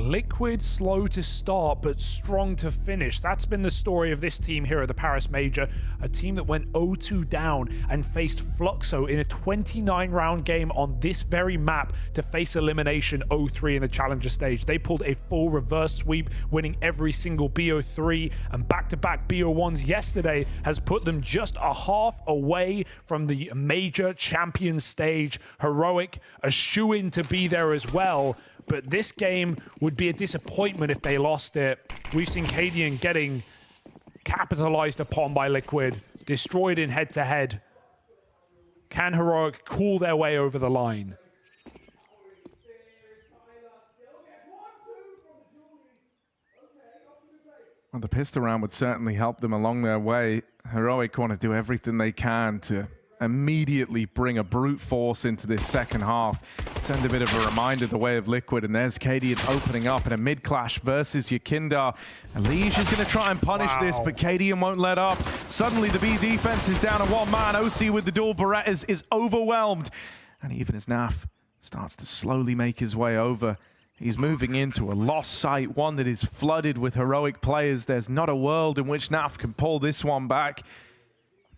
Liquid slow to start, but strong to finish. That's been the story of this team here at the Paris Major, a team that went 0-2 down and faced Fluxo in a 29-round game on this very map to face elimination 0-3 in the Challenger stage. They pulled a full reverse sweep, winning every single BO3, and back-to-back BO1s yesterday has put them just a half away from the Major Champions stage. Heroic, a shoo-in to be there as well. But this game would be a disappointment if they lost it. We've seen Cadian getting capitalized upon by Liquid, destroyed in head-to-head. Can Heroic call their way over the line? Well, the pistol round would certainly help them along their way. Heroic want to do everything they can to immediately bring a brute force into this second half. Send a bit of a reminder the way of Liquid, and there's Cadian opening up in a mid-clash versus Yakindar. Lige is going to try and punish this, but Cadian won't let up. Suddenly the B defense is down to one man. OC with the dual Berettas is overwhelmed. And even as Naf starts to slowly make his way over, he's moving into a lost site, one that is flooded with Heroic players. There's not a world in which Naf can pull this one back.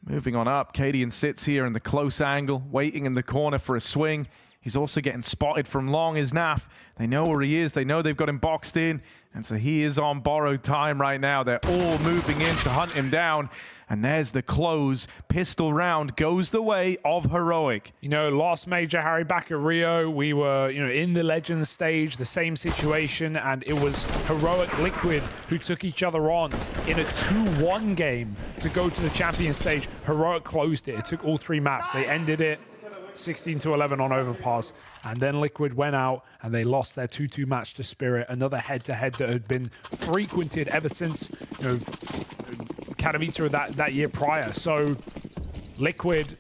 Moving on up, Cadian sits here in the close angle, waiting in the corner for a swing. He's also getting spotted from long as Naf. They know where he is. They know they've got him boxed in. And so he is on borrowed time right now. They're all moving in to hunt him down. And there's the close. Pistol round goes the way of Heroic. You know, last Major, Harry, back at Rio, we were, in the Legends stage, the same situation, and it was Heroic Liquid who took each other on in a 2-1 game to go to the champion stage. Heroic closed it. It took all 3 maps. They ended it 16-11 on Overpass, and then Liquid went out and they lost their 2-2 match to Spirit, another head-to-head that had been frequented ever since, Katowice that year prior. So Liquid,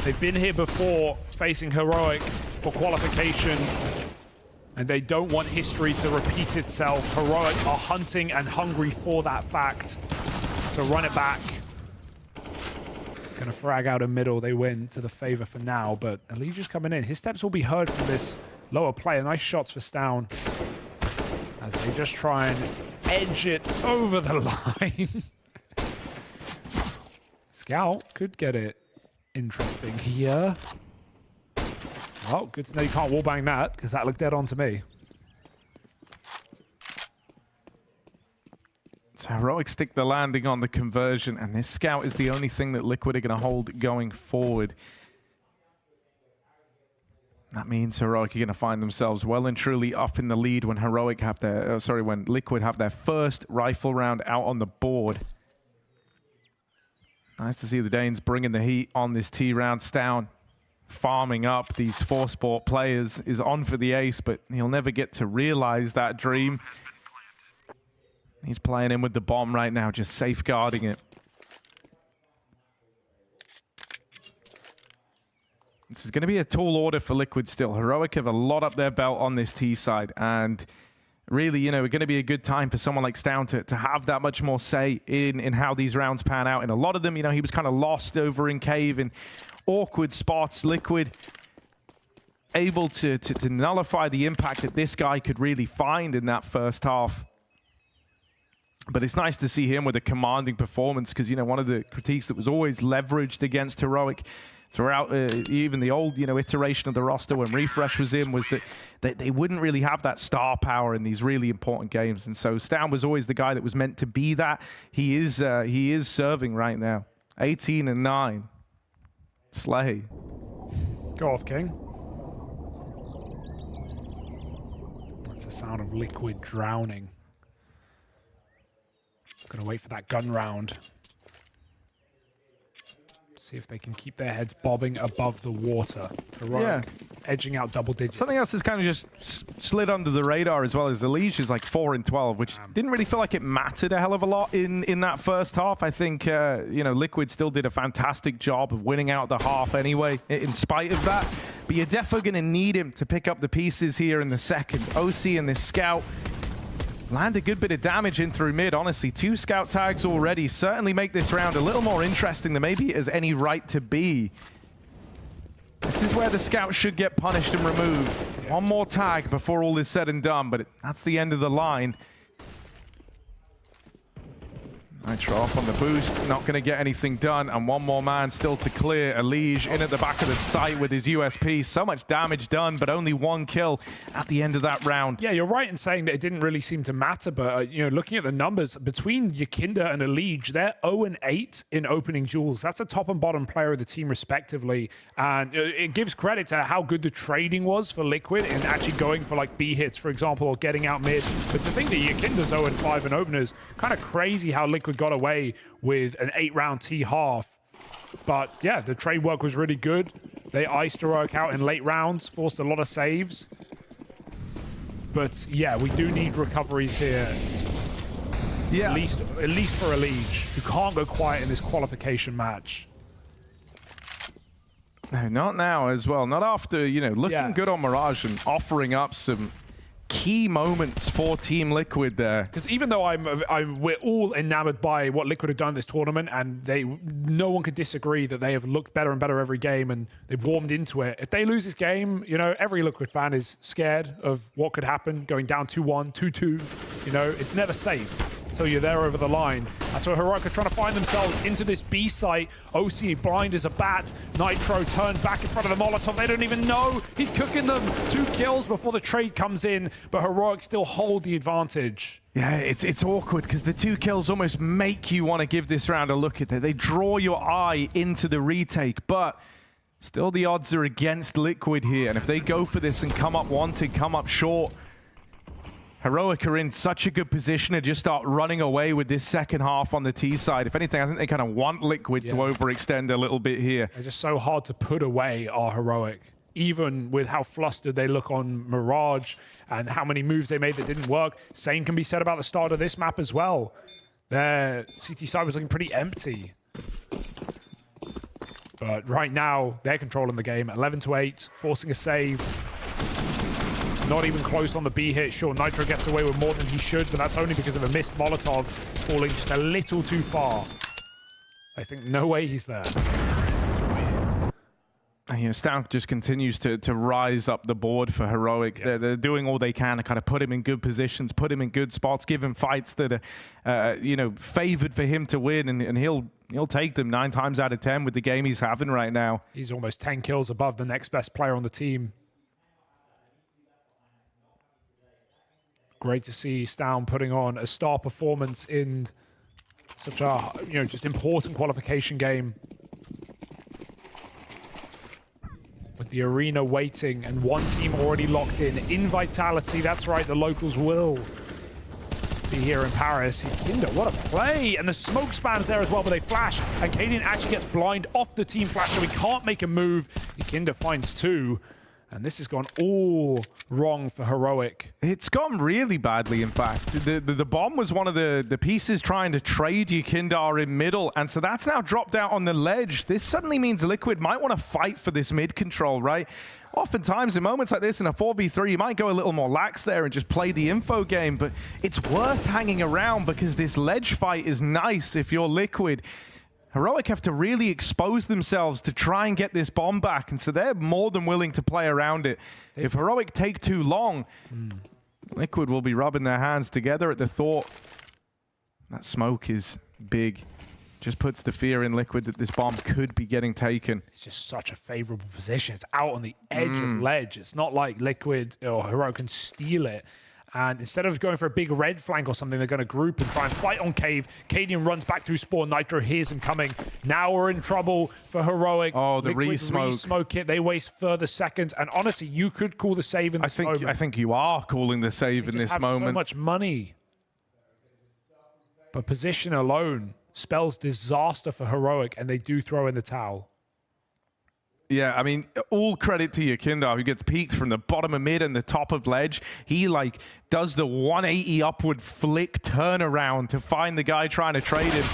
they've been here before facing Heroic for qualification, and they don't want history to repeat itself. Heroic are hunting and hungry for that fact to run it back. Gonna frag out a middle. They win to the favor for now, but Eligia's coming in. His steps will be heard from this lower player. Nice shots for Stown as they just try and edge it over the line. Scout could get it interesting here. Oh, good to know you can't wallbang that, because that looked dead on to me. So Heroic stick the landing on the conversion, and this Scout is the only thing that Liquid are going to hold going forward. That means Heroic are going to find themselves well and truly up in the lead when when Liquid have their first rifle round out on the board. Nice to see the Danes bringing the heat on this T round. Stown farming up these 4-sport players, is on for the ace, but he'll never get to realize that dream. He's playing in with the bomb right now, just safeguarding it. This is going to be a tall order for Liquid still. Heroic have a lot up their belt on this T side, and really, we're going to be a good time for someone like Stown to have that much more say in how these rounds pan out. And a lot of them, he was kind of lost over in cave in awkward spots. Liquid able to nullify the impact that this guy could really find in that first half. But it's nice to see him with a commanding performance, because, one of the critiques that was always leveraged against Heroic throughout even the old, iteration of the roster when Refresh was in, was that they wouldn't really have that star power in these really important games. And so Stown was always the guy that was meant to be that. He is serving right now. 18-9. Slay. Go off, King. That's the sound of Liquid drowning. Gonna wait for that gun round. See if they can keep their heads bobbing above the water. Heroic edging out double digits. Something else that's kind of just slid under the radar as well as the Liege is like 4-12, which didn't really feel like it mattered a hell of a lot in that first half. I think, Liquid still did a fantastic job of winning out the half anyway, in spite of that. But you're definitely going to need him to pick up the pieces here in the second. OC and this Scout land a good bit of damage in through mid, honestly. 2 Scout tags already certainly make this round a little more interesting than maybe it has any right to be. This is where the Scout should get punished and removed. One more tag before all is said and done, but that's the end of the line. Nitro off on the boost, not going to get anything done, and one more man still to clear. Elige in at the back of the site with his USP. So much damage done, but only one kill at the end of that round. Yeah, you're right in saying that it didn't really seem to matter, but you know, looking at the numbers between Yakinda and Elige, they're 0-8 in opening duels. That's a top and bottom player of the team respectively, and it gives credit to how good the trading was for Liquid in actually going for like B hits, for example, or getting out mid. But to think that Yakinda's 0-5 in openers, kind of crazy how Liquid got away with an 8-round T-half. But yeah, the trade work was really good. They iced Heroic out in late rounds, forced a lot of saves. But yeah, we do need recoveries here. Yeah. At least for Elige, who can't go quiet in this qualification match. No, not now as well. Not after, you know, looking good on Mirage and offering up some key moments for Team Liquid there. Because even though we're all enamored by what Liquid have done this tournament, and no one could disagree that they have looked better and better every game, and they've warmed into it. If they lose this game, you know, every Liquid fan is scared of what could happen, going down 2-1, 2-2. You know, it's never safe until you're there over the line. That's where Heroic are trying to find themselves into this B site. OC blind as a bat. Nitro turned back in front of the Molotov. They don't even know. He's cooking them. 2 kills before the trade comes in, but Heroic still hold the advantage. Yeah, it's awkward because the 2 kills almost make you want to give this round a look at it. They draw your eye into the retake, but still the odds are against Liquid here. And if they go for this and come up wanted, come up short, Heroic are in such a good position to just start running away with this second half on the T side. If anything, I think they kind of want Liquid to overextend a little bit here. They're just so hard to put away, are Heroic. Even with how flustered they look on Mirage and how many moves they made that didn't work. Same can be said about the start of this map as well. Their CT side was looking pretty empty. But right now, they're controlling the game. 11-8, forcing a save. Not even close on the B hit. Sure, Nitro gets away with more than he should, but that's only because of a missed Molotov falling just a little too far. I think no way he's there. And, you know, Stank just continues to rise up the board for Heroic. Yeah. They're doing all they can to kind of put him in good positions, put him in good spots, give him fights that are, you know, favored for him to win, and he'll take them 9 times out of 10 with the game he's having right now. He's almost 10 kills above the next best player on the team. Great to see Stown putting on a star performance in such a, you know, just important qualification game. With the arena waiting and one team already locked in Vitality. That's right, the locals will be here in Paris. Yakinda, what a play! And the smoke spans there as well, but they flash. And Cadian actually gets blind off the team flash, so he can't make a move. Yakinda finds 2. And this has gone all wrong for Heroic. It's gone really badly, in fact. The bomb was one of the pieces trying to trade Yakinda in middle, and so that's now dropped out on the ledge. This suddenly means Liquid might want to fight for this mid control, right? Oftentimes, in moments like this, in a 4v3, you might go a little more lax there and just play the info game, but it's worth hanging around because this ledge fight is nice if you're Liquid. Heroic have to really expose themselves to try and get this bomb back, and so they're more than willing to play around it. If Heroic take too long, Liquid will be rubbing their hands together at the thought. That smoke is big. Just puts the fear in Liquid that this bomb could be getting taken. It's just such a favorable position. It's out on the edge of ledge. It's not like Liquid or Heroic can steal it. And instead of going for a big red flank or something, they're going to group and try and fight on Cave. Cadian runs back through spawn. Nitro hears him coming. Now we're in trouble for Heroic. Oh, the re-smoke It. They waste further seconds. And honestly, you could call the save in this moment. I think you are calling the save in this moment. So much money. But position alone spells disaster for Heroic, and they do throw in the towel. Yeah, I mean, all credit to Yakinda, who gets peeked from the bottom of mid and the top of ledge. He, like, does the 180 upward flick turnaround to find the guy trying to trade him.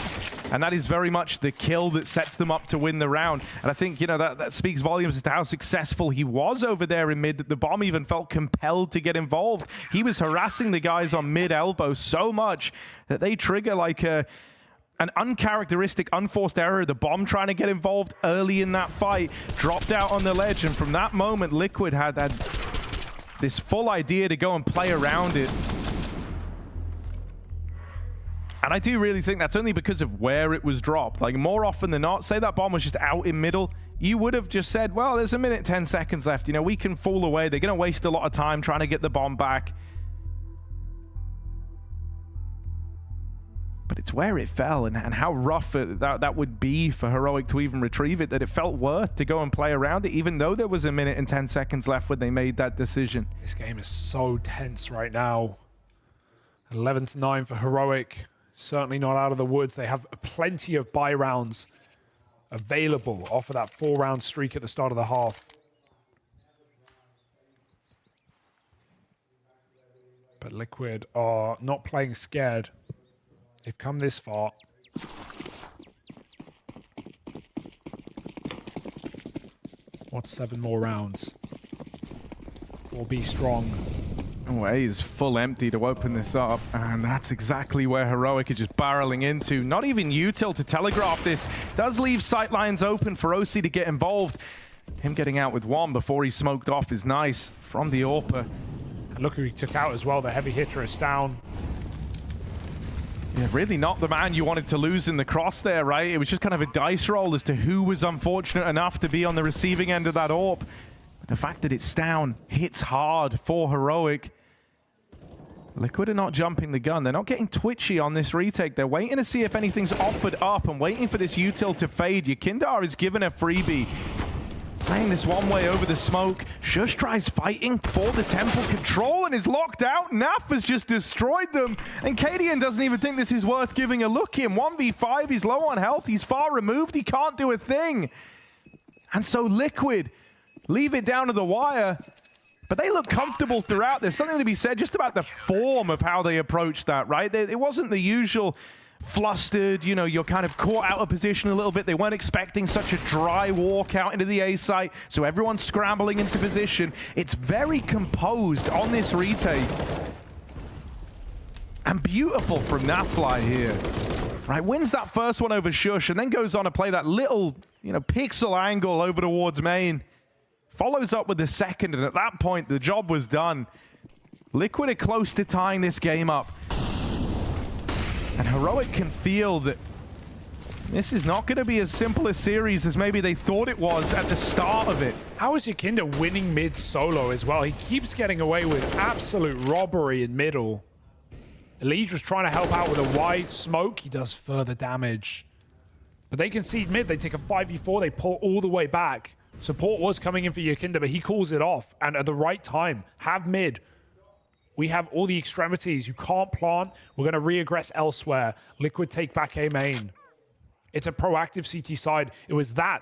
And that is very much the kill that sets them up to win the round. And I think, you know, that speaks volumes as to how successful he was over there in mid, that the bomb even felt compelled to get involved. He was harassing the guys on mid elbow so much that they trigger, like, an uncharacteristic, unforced error. The bomb trying to get involved early in that fight, dropped out on the ledge, and from that moment, Liquid had this full idea to go and play around it. And I do really think that's only because of where it was dropped. Like, more often than not, say that bomb was just out in middle, you would have just said, well, there's a minute, 10 seconds left. You know, we can fool away. They're going to waste a lot of time trying to get the bomb back. But it's where it fell and how rough that would be for Heroic to even retrieve it, that it felt worth to go and play around it, even though there was a minute and 10 seconds left when they made that decision. This game is so tense right now. 11-9 for Heroic. Certainly not out of the woods. They have plenty of buy rounds available off of that 4-round streak at the start of the half. But Liquid are not playing scared. They've come this far. What's 7 more rounds? We'll be strong. Oh, A is full empty to open this up, and that's exactly where Heroic are just barreling into. Not even util to telegraph this. Does leave sight lines open for OC to get involved. Him getting out with one before he smoked off is nice from the AWPer. And look who he took out as well. The heavy hitter is down. Yeah, really not the man you wanted to lose in the cross there, right? It was just kind of a dice roll as to who was unfortunate enough to be on the receiving end of that AWP. But the fact that it's down hits hard for Heroic. Liquid are not jumping the gun. They're not getting twitchy on this retake. They're waiting to see if anything's offered up and waiting for this util to fade. Yakindar is given a freebie. Playing this one way over the smoke. Shush tries fighting for the temple control and is locked out. Naf has just destroyed them. And Cadian doesn't even think this is worth giving a look in. 1v5, he's low on health, he's far removed, he can't do a thing. And so Liquid leave it down to the wire. But they look comfortable throughout. There's something to be said just about the form of how they approached that, right? It wasn't the usual flustered, you know, you're kind of caught out of position a little bit. They weren't expecting such a dry walk out into the A site, so everyone's scrambling into position. It's very composed on this retake. And beautiful from Nafly here. Right, wins that first one over Shush and then goes on to play that little, you know, pixel angle over towards main. Follows up with the second, and at that point, the job was done. Liquid are close to tying this game up. And Heroic can feel that this is not going to be as simple a series as maybe they thought it was at the start of it. How is Yakinda winning mid solo as well? He keeps getting away with absolute robbery in middle. Elidra's trying to help out with a wide smoke. He does further damage. But they concede mid. They take a 5v4. They pull all the way back. Support was coming in for Yakinda, but he calls it off. And at the right time, have mid. We have all the extremities. You can't plant. We're going to re-aggress elsewhere. Liquid take back A main. It's a proactive CT side. It was that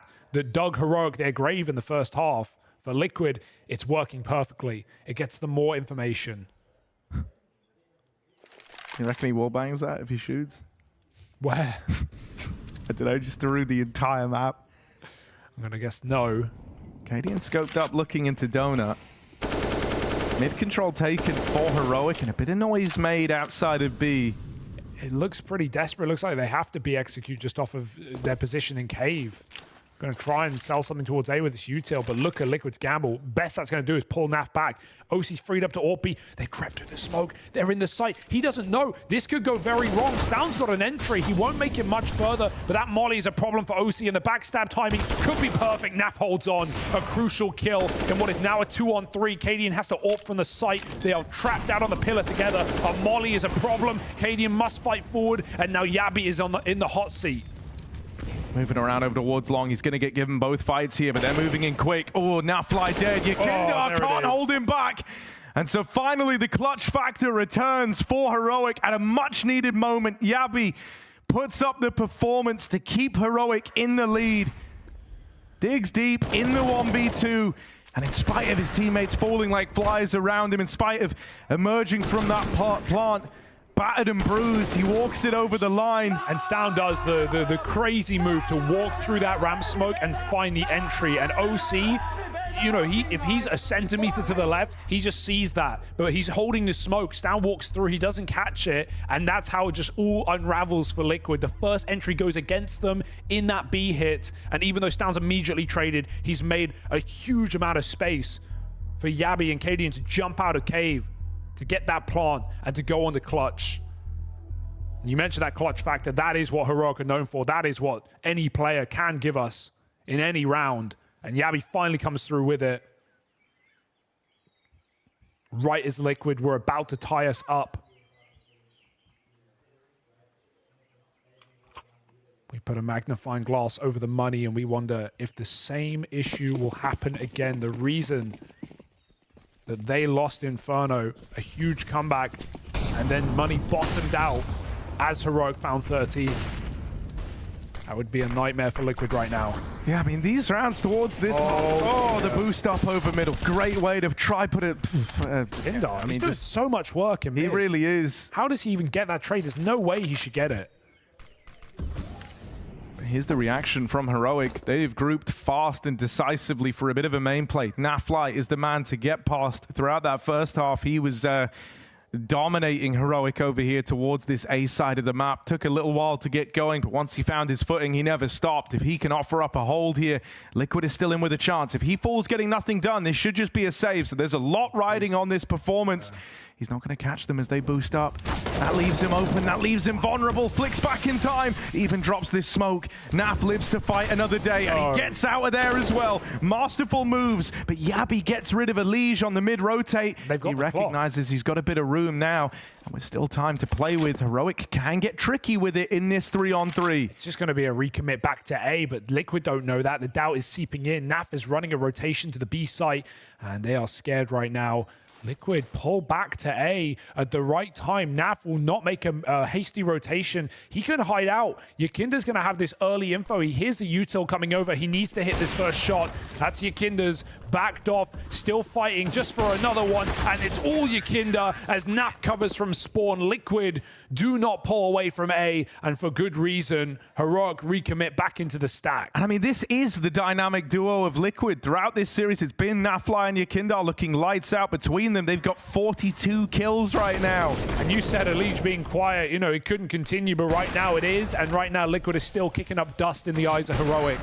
dug Heroic their grave in the first half. For Liquid, it's working perfectly. It gets them more information. You reckon he wallbangs that if he shoots? Where? I don't know, just through the entire map. I'm going to guess no. Cadian scoped up looking into Donut. Mid control taken for Heroic and a bit of noise made outside of B. It looks pretty desperate. It looks like they have to be execute just off of their position in cave. Going to try and sell something towards A with this util, but look at Liquid's gamble. Best that's going to do is pull Naf back. OC's freed up to AWP B. They crept through the smoke. They're in the site. He doesn't know. This could go very wrong. Stound's got an entry. He won't make it much further, but that molly is a problem for OC, and the backstab timing could be perfect. Naf holds on. A crucial kill in what is now a 2-on-3. Cadian has to AWP from the site. They are trapped out on the pillar together. A molly is a problem. Cadian must fight forward, and now Yabi is in the hot seat. Moving around over towards Long. He's going to get given both fights here, but they're moving in quick. Oh, Nafly dead. Yakinda can't hold him back. And so finally, the clutch factor returns for Heroic at a much-needed moment. Yabi puts up the performance to keep Heroic in the lead. Digs deep in the 1v2. And in spite of his teammates falling like flies around him, in spite of emerging from that plant, battered and bruised, he walks it over the line. And Stound does the crazy move to walk through that ramp smoke and find the entry. And OC, you know, if he's a centimeter to the left, he just sees that. But he's holding the smoke. Stound walks through, he doesn't catch it. And that's how it just all unravels for Liquid. The first entry goes against them in that B hit. And even though Stound's immediately traded, he's made a huge amount of space. for Yabi and Cadian to jump out of cave, to get that plant, and to go on the clutch. And you mentioned that clutch factor. That is what Heroic are known for. That is what any player can give us in any round. And Yabi finally comes through with it. Right as Liquid were about to tie us up. We put a magnifying glass over the money and we wonder if the same issue will happen again. The reason that they lost Inferno, a huge comeback, and then money bottomed out as Heroic found 13. That would be a nightmare for Liquid right now. Yeah, I mean, these rounds towards this... Oh, the boost up over middle. Great way to try put it... Indar, I mean, he's doing so much work in mid. He really is. How does he even get that trade? There's no way he should get it. Here's the reaction from Heroic. They've grouped fast and decisively for a bit of a main play. Nafly is the man to get past. Throughout that first half, he was dominating Heroic over here towards this A side of the map. Took a little while to get going, but once he found his footing, he never stopped. If he can offer up a hold here, Liquid is still in with a chance. If he falls getting nothing done, this should just be a save. So there's a lot riding on this performance. He's not going to catch them as they boost up. That leaves him open. That leaves him vulnerable. Flicks back in time. Even drops this smoke. Naf lives to fight another day, and he gets out of there as well. Masterful moves, but Yabi gets rid of a Liege on the mid-rotate. He recognizes he's got a bit of room now, and with still time to play with, Heroic can get tricky with it in this 3-on-3. It's just going to be a recommit back to A, but Liquid don't know that. The doubt is seeping in. Naf is running a rotation to the B site, and they are scared right now. Liquid pull back to A at the right time. Naf will not make a hasty rotation. He can hide out. Yakinda's going to have this early info. He hears the util coming over. He needs to hit this first shot. That's Yakinda's backed off, still fighting just for another one. And it's all Yakinda as Naf covers from spawn. Liquid do not pull away from A, and for good reason. Heroic recommit back into the stack. And I mean, this is the dynamic duo of Liquid. Throughout this series, it's been Nafly and Yakinda looking lights out. Between them, they've got 42 kills right now. And you said Elige being quiet, you know, it couldn't continue, but right now it is. And right now, Liquid is still kicking up dust in the eyes of Heroic.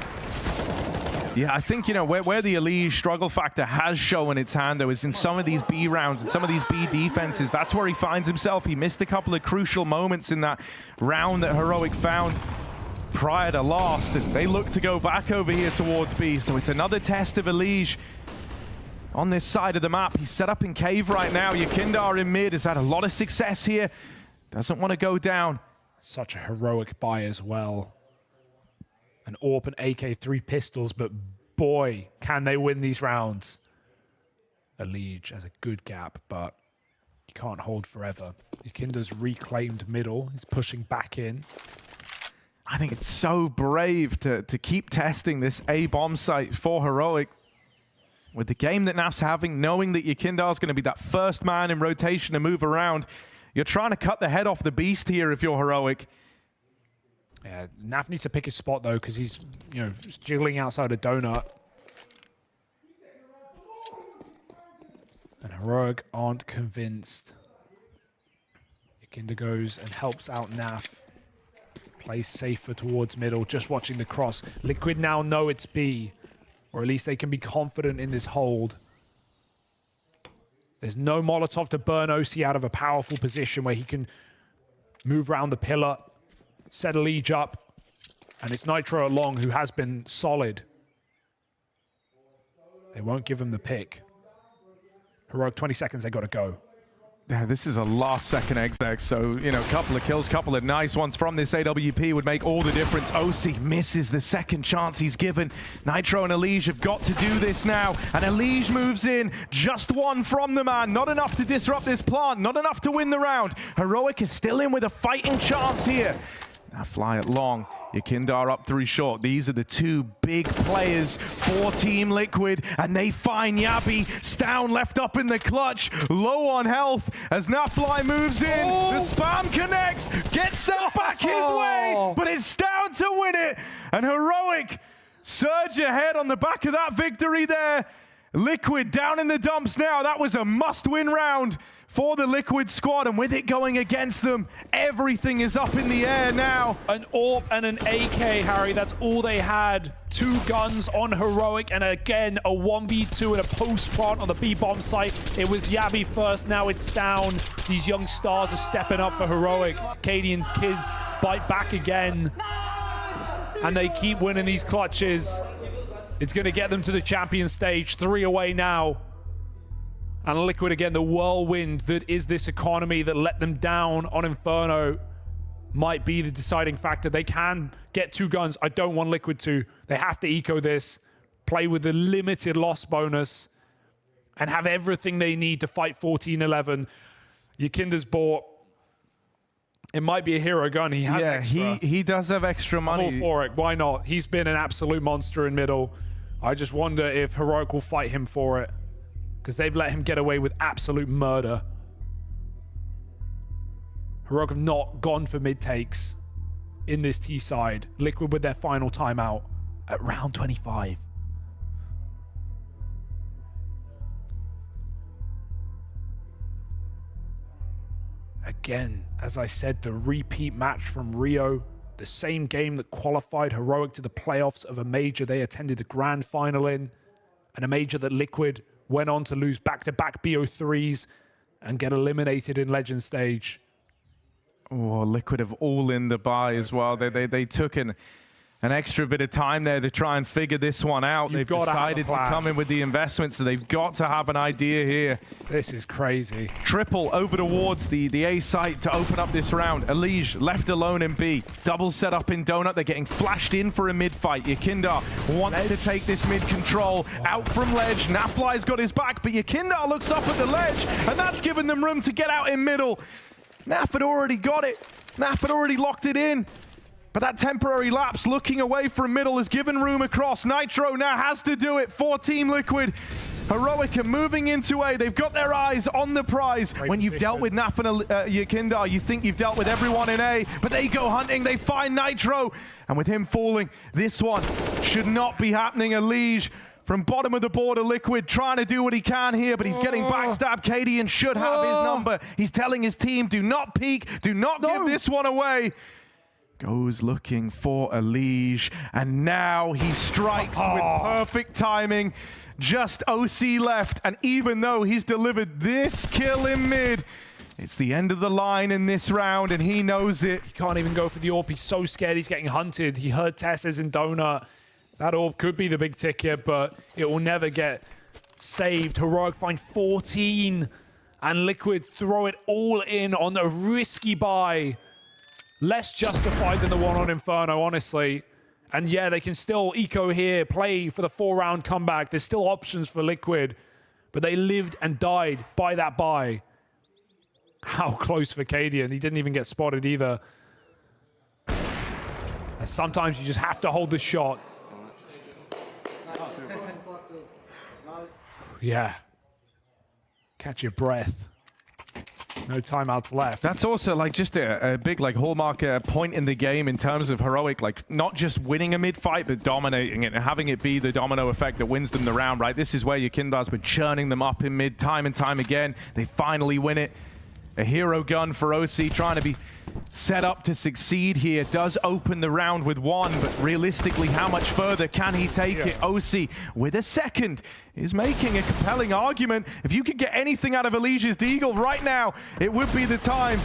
Yeah, I think, you know, where the Elige struggle factor has shown its hand, though, is in some of these B rounds and some of these B defenses. That's where he finds himself. He missed a couple of crucial moments in that round that Heroic found prior to last, and they look to go back over here towards B. So it's another test of Elige on this side of the map. He's set up in cave right now. Yakindar in mid has had a lot of success here. Doesn't want to go down. Such a heroic buy as well. An AWP and AK-3 pistols, but boy, can they win these rounds. Elige has a good gap, but you can't hold forever. Yakinda's reclaimed middle. He's pushing back in. I think it's so brave to keep testing this A bomb site for Heroic. With the game that Naf's having, knowing that Yakindar's going to be that first man in rotation to move around, you're trying to cut the head off the beast here if you're Heroic. Yeah, Naf needs to pick his spot though, because he's, you know, just jiggling outside a donut. And Heroic aren't convinced. Yakinda goes and helps out Naf. Plays safer towards middle, just watching the cross. Liquid now know it's B, or at least they can be confident in this hold. There's no Molotov to burn OC out of a powerful position where he can move around the pillar, set Elige up, and it's Nitro along who has been solid. They won't give him the pick. Heroic, 20 seconds, they got to go. Yeah, this is a last-second exec, so, you know, a couple of kills, couple of nice ones from this AWP would make all the difference. OC misses the second chance he's given. Nitro and Elige have got to do this now, and Elige moves in. Just one from the man. Not enough to disrupt this plant, not enough to win the round. Heroic is still in with a fighting chance here. Now fly it long. Yakindar up through short. These are the two big players for Team Liquid, and they find Yabi. Stown left up in the clutch, low on health as Nafly moves in. The spam connects, gets sent back his way, but it's Stown to win it. And Heroic surge ahead on the back of that victory there. Liquid down in the dumps now. That was a must-win round for the Liquid squad, and with it going against them, everything is up in the air now. An AWP and an AK, Harry, that's all they had. 2 guns on Heroic, and again, a 1v2 and a post-plant on the B-bomb site. It was Yabby first, now it's down. These young stars are stepping up for Heroic. Cadian's kids bite back again, and they keep winning these clutches. It's going to get them to the champion stage. 3 away now. And Liquid, again, the whirlwind that is this economy that let them down on Inferno might be the deciding factor. They can get 2 guns. I don't want Liquid to. They have to eco this, play with the limited loss bonus, and have everything they need to fight 14-11. Yakinda's bought. It might be a hero gun. He has extra. he does have extra money. I'm all for it. Why not? He's been an absolute monster in middle. I just wonder if Heroic will fight him for it, because they've let him get away with absolute murder. Heroic have not gone for mid takes in this T side. Liquid with their final timeout at round 25. Again, as I said, the repeat match from Rio, the same game that qualified Heroic to the playoffs of a major they attended the grand final in, and a major that Liquid went on to lose back-to-back BO3s and get eliminated in Legend stage. Oh, Liquid have all in the buy as well. They took an extra bit of time there to try and figure this one out. They've decided to come in with the investment, so they've got to have an idea here. This is crazy. Triple over towards the A site to open up this round. Elige left alone in B. Double set up in Donut. They're getting flashed in for a mid fight. Yakinda wants to take this mid control. Out from ledge. Nafly's got his back, but Yakinda looks up at the ledge, and that's given them room to get out in middle. Naf had already got it. Naf had already locked it in. But that temporary lapse looking away from middle has given room across. Nitro now has to do it for Team Liquid. Heroic are moving into A. They've got their eyes on the prize. When you've dealt with Naf and Yakinda, you think you've dealt with everyone in A, but they go hunting, they find Nitro, and with him falling, this one should not be happening. Elige from bottom of the border, Liquid trying to do what he can here, but he's getting backstabbed. Cadian should have his number. He's telling his team, do not peek, do not give this one away. Goes looking for Elige, and now he strikes with perfect timing. Just OC left, and even though he's delivered this kill in mid, it's the end of the line in this round, and he knows it. He can't even go for the AWP. He's so scared he's getting hunted. He heard Tess's in Donut. That AWP could be the big ticket, but it will never get saved. Heroic find 14, and Liquid throw it all in on a risky buy. Less justified than the one on Inferno, honestly. And yeah, they can still eco here, play for the 4-round comeback. There's still options for Liquid, but they lived and died by that buy. How close for Cadian. He didn't even get spotted either. And sometimes you just have to hold the shot. Yeah. Catch your breath. No timeouts left. That's also like just a big like hallmark point in the game in terms of Heroic, like not just winning a mid fight, but dominating it and having it be the domino effect that wins them the round, right? This is where Yakinda's been churning them up in mid time and time again. They finally win it. A hero gun for OC trying to be set up to succeed here. Does open the round with 1, but realistically, how much further can he take it? OC with a second is making a compelling argument. If you could get anything out of Elige's Deagle right now, it would be the time.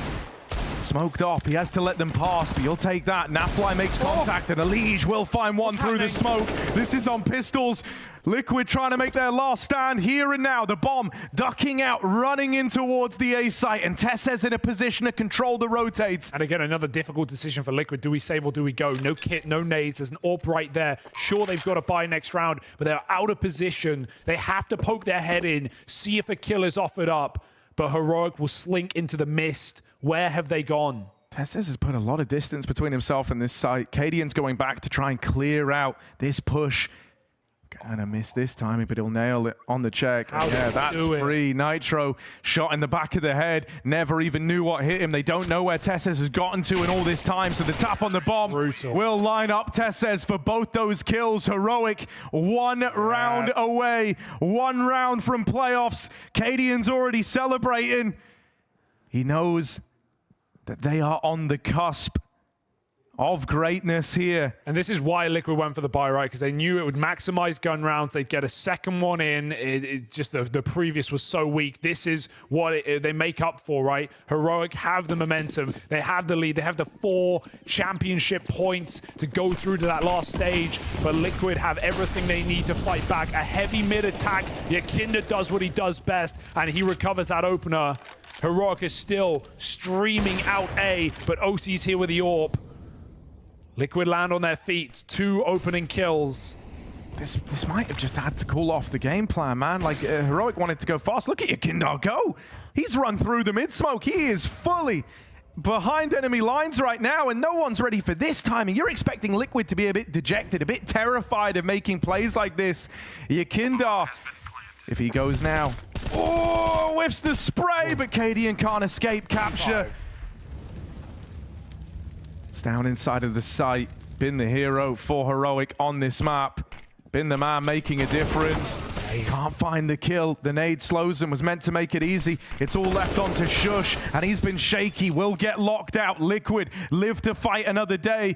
Smoked off, he has to let them pass, but you'll take that. Nafly makes contact, and Elige will find one through the smoke. This is on pistols. Liquid trying to make their last stand here and now. The bomb ducking out, running in towards the A site, and Tess's in a position to control the rotates. And again, another difficult decision for Liquid. Do we save or do we go? No kit, no nades. There's an AWP right there. Sure, they've got to buy next round, but they're out of position. They have to poke their head in, see if a kill is offered up, but Heroic will slink into the mist. Where have they gone? Tess's has put a lot of distance between himself and this site. Cadian's going back to try and clear out this push. Kind of missed this time, but he'll nail it on the check. Yeah, that's free. Nitro shot in the back of the head. Never even knew what hit him. They don't know where Tess's has gotten to in all this time, so the tap on the bomb will line up Tess's for both those kills. Heroic, 1 round away. 1 round from playoffs. Cadian's already celebrating. He knows that they are on the cusp of greatness here. And this is why Liquid went for the buy, right? Because they knew it would maximize gun rounds. They'd get a second one in. It just the previous was so weak. This is what they make up for, right? Heroic have the momentum. They have the lead. They have the 4 championship points to go through to that last stage. But Liquid have everything they need to fight back. A heavy mid attack. Yakinda does what he does best, and he recovers that opener. Heroic is still streaming out A, but OC's here with the AWP. Liquid land on their feet, 2 opening kills. This might have just had to cool off the game plan, man. Like, Heroic wanted to go fast. Look at Yakinda go. He's run through the mid-smoke. He is fully behind enemy lines right now, and no one's ready for this timing. You're expecting Liquid to be a bit dejected, a bit terrified of making plays like this. Yakinda, if he goes now. Oh, whiffs the spray, but Cadian can't escape capture. It's down inside of the site. Been the hero for Heroic on this map. Been the man making a difference. Can't find the kill. The nade slows him, was meant to make it easy. It's all left on to Shush, and he's been shaky. Will get locked out. Liquid live to fight another day.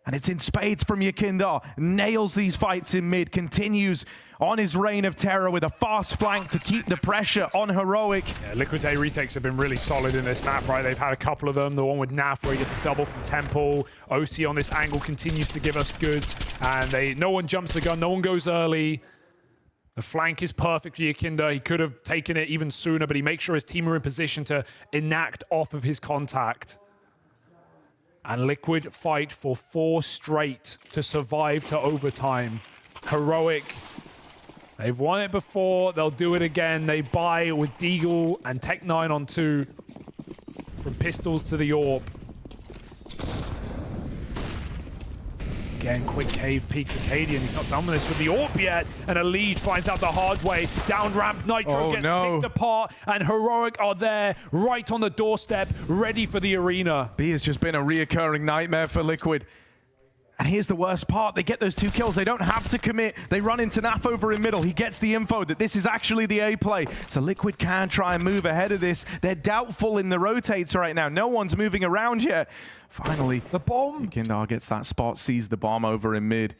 And it's in spades from Yakinda. Nails these fights in mid. Continues on his reign of terror with a fast flank to keep the pressure on Heroic. Yeah, Liquid's A retakes have been really solid in this map, right? They've had a couple of them. The one with Naf where he gets a double from Temple. OC on this angle continues to give us goods. And no one jumps the gun. No one goes early. The flank is perfect for Yakinda. He could have taken it even sooner, but he makes sure his team are in position to enact off of his contact. And Liquid fight for 4 straight to survive to overtime. Heroic, they've won it before, they'll do it again. They buy with Deagle and Tech9 on 2. From pistols to the AWP. Again, quick cave peek for Cadian. He's not done with this with the AWP yet. And a lead finds out the hard way. Down ramp, Nitro gets picked apart. And Heroic are there, right on the doorstep, ready for the arena. B has just been a reoccurring nightmare for Liquid. And here's the worst part. They get those 2 kills. They don't have to commit. They run into Naf over in middle. He gets the info that this is actually the A play. So Liquid can try and move ahead of this. They're doubtful in the rotates right now. No one's moving around yet. Finally, the bomb. Yakinda gets that spot, sees the bomb over in mid.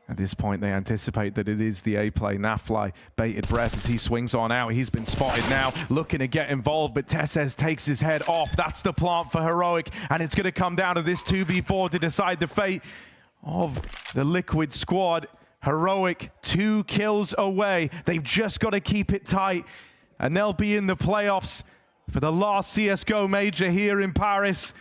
At this point, they anticipate that it is the A play. Nafly, bated breath as he swings on out. He's been spotted now, looking to get involved, but Tesses takes his head off. That's the plant for Heroic, and it's going to come down to this 2v4 to decide the fate of the Liquid squad. Heroic, 2 kills away. They've just got to keep it tight, and they'll be in the playoffs for the last CSGO major here in Paris.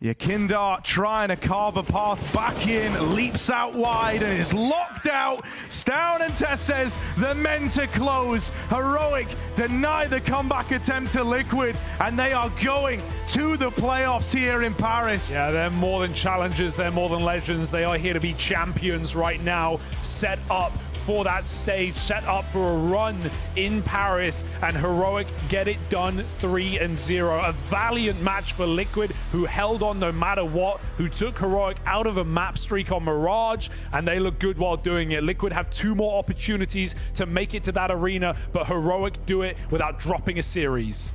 Yakinda trying to carve a path back in, leaps out wide and is locked out. Stown and Tess says the men to close. Heroic deny the comeback attempt to Liquid, and they are going to the playoffs here in Paris. Yeah, they're more than challengers, they're more than legends. They are here to be champions right now, set up for that stage, set up for a run in Paris, and Heroic get it done 3-0. A valiant match for Liquid, who held on no matter what, who took Heroic out of a map streak on Mirage, and they look good while doing it. Liquid have 2 more opportunities to make it to that arena, but Heroic do it without dropping a series.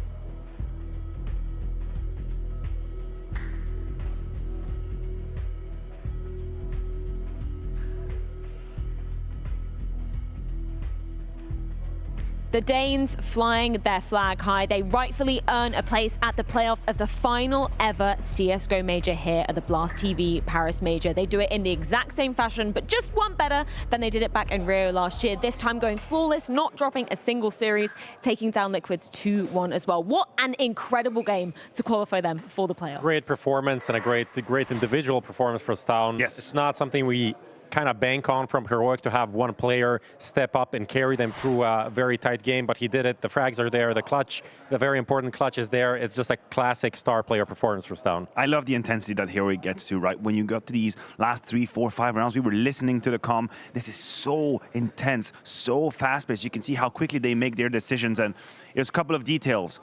The Danes flying their flag high. They rightfully earn a place at the playoffs of the final ever CSGO major here at the Blast TV Paris Major. They do it in the exact same fashion, but just one better than they did it back in Rio last year. This time going flawless, not dropping a single series, taking down Liquid's 2-1 as well. What an incredible game to qualify them for the playoffs. Great performance and a great individual performance for Stown. Yes. It's not something we kind of bank on from Heroic to have one player step up and carry them through a very tight game, but he did it. The frags are there, the clutch, the very important clutch is there. It's just a classic star player performance for Stown. I love the intensity that Heroic gets to, right? When you got to these last 3, 4, 5 rounds, we were listening to the comm. This is so intense, so fast-paced. You can see how quickly they make their decisions, and there's a couple of details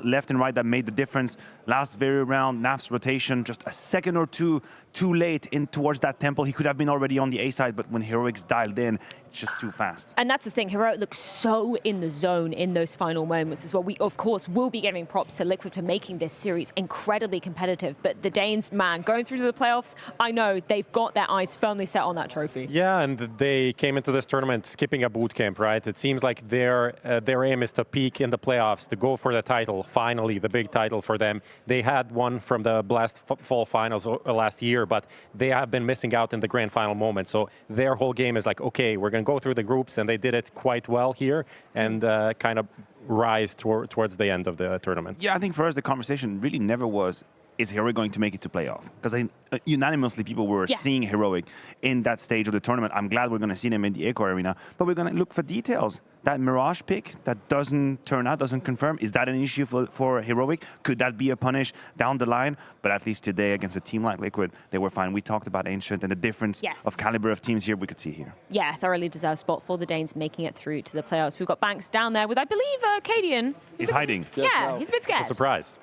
left and right that made the difference. Last very round, Naf's rotation, just a second or two too late in towards that temple. He could have been already already on the A side, but when Heroic's dialed in, it's just too fast. And that's the thing, Heroic looks so in the zone in those final moments as well. We, of course, will be giving props to Liquid for making this series incredibly competitive, but the Danes, man, going through to the playoffs, I know they've got their eyes firmly set on that trophy. Yeah, and they came into this tournament skipping a boot camp, right? It seems like their aim is to peak in the playoffs, to go for the title, finally, the big title for them. They had one from the Blast Fall Finals last year, but they have been missing out in the grand final moment. So their whole game is like, okay, we're going to go through the groups, and they did it quite well here, and kind of rise towards the end of the tournament. Yeah, I think for us, the conversation really never was, is Heroic going to make it to playoff? Because unanimously, people were seeing Heroic in that stage of the tournament. I'm glad we're going to see them in the Echo Arena, but we're going to look for details. That Mirage pick that doesn't turn out, doesn't confirm, is that an issue for Heroic? Could that be a punish down the line? But at least today, against a team like Liquid, they were fine. We talked about Ancient and the difference of caliber of teams here we could see here. Yeah, thoroughly deserved spot for the Danes making it through to the playoffs. We've got Banks down there with, I believe, Cadian. He's hiding. Yeah, he's a bit scared. A surprise.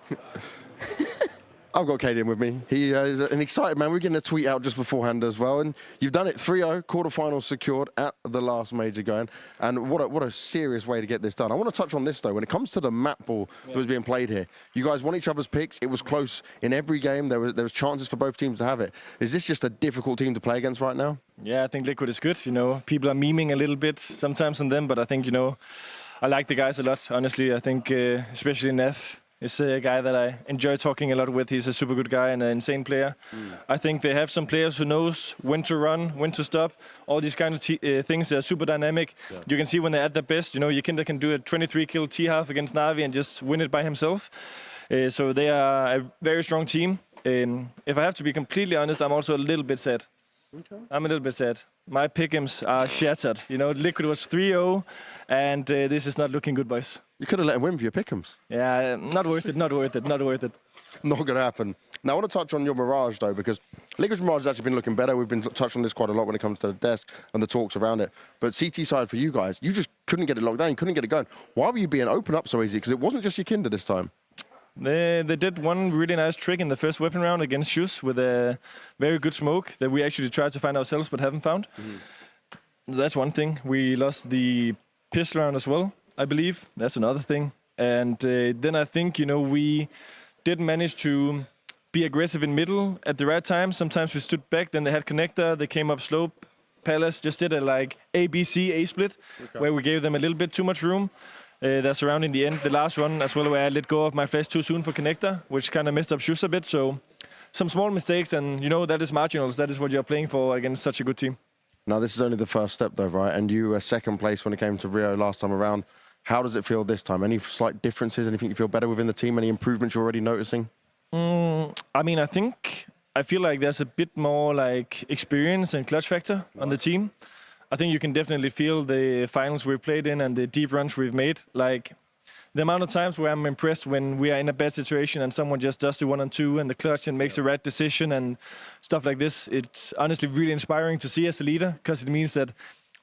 I've got Cadian with me. He is an excited man. We're getting a tweet out just beforehand as well. And you've done it 3-0, quarterfinals secured at the last major going. And what a serious way to get this done. I want to touch on this, though. When it comes to the map ball that was being played here, you guys won each other's picks. It was close in every game. There was chances for both teams to have it. Is this just a difficult team to play against right now? Yeah, I think Liquid is good. You know, people are memeing a little bit sometimes on them, but I think, you know, I like the guys a lot. Honestly, I think especially Neff is a guy that I enjoy talking a lot with. He's a super good guy and an insane player. I think they have some players who knows when to run, when to stop. All these kind of things, they're super dynamic. Yeah. You can see when they're at their best. You know, Yakinda can do a 23-kill T-half against Na'Vi and just win it by himself. So they are a very strong team. If I have to be completely honest, I'm also a little bit sad. Okay. I'm a little bit sad. My pick'ems are shattered. You know, Liquid was 3-0, and this is not looking good, boys. You could have let him win for your pick'ems. Yeah, not worth it, not worth it, not worth it. Not going to happen. Now, I want to touch on your Mirage, though, because Liquid's Mirage has actually been looking better. We've been touched on this quite a lot when it comes to the desk and the talks around it. But CT side for you guys, you just couldn't get it locked down. You couldn't get it going. Why were you being open up so easy? Because it wasn't just Yakinda this time. They did one really nice trick in the first weapon round against Shus with a very good smoke that we actually tried to find ourselves but haven't found. That's one thing. We lost the pistol round as well, I believe. That's another thing. And then I think, you know, we didn't manage to be aggressive in middle at the right time. Sometimes we stood back, then they had connector, they came up slow. Palace just did a like ABC A split, where we gave them a little bit too much room. That's around in the end, the last run as well, where I let go of my flash too soon for connector, which kind of messed up Shus a bit. So some small mistakes, and you know, that is marginals. That is what you're playing for against such a good team. Now, this is only the first step, though, right? And you were second place when it came to Rio last time around. How does it feel this time? Any slight differences? Anything you feel better within the team? Any improvements you're already noticing? I mean, I feel like there's a bit more like experience and clutch factor on the team. I think you can definitely feel the finals we've played in and the deep runs we've made. Like the amount of times where I'm impressed when we are in a bad situation and someone just does the 1-on-2 and the clutch and makes the right decision and stuff like this. It's honestly really inspiring to see as a leader, because it means that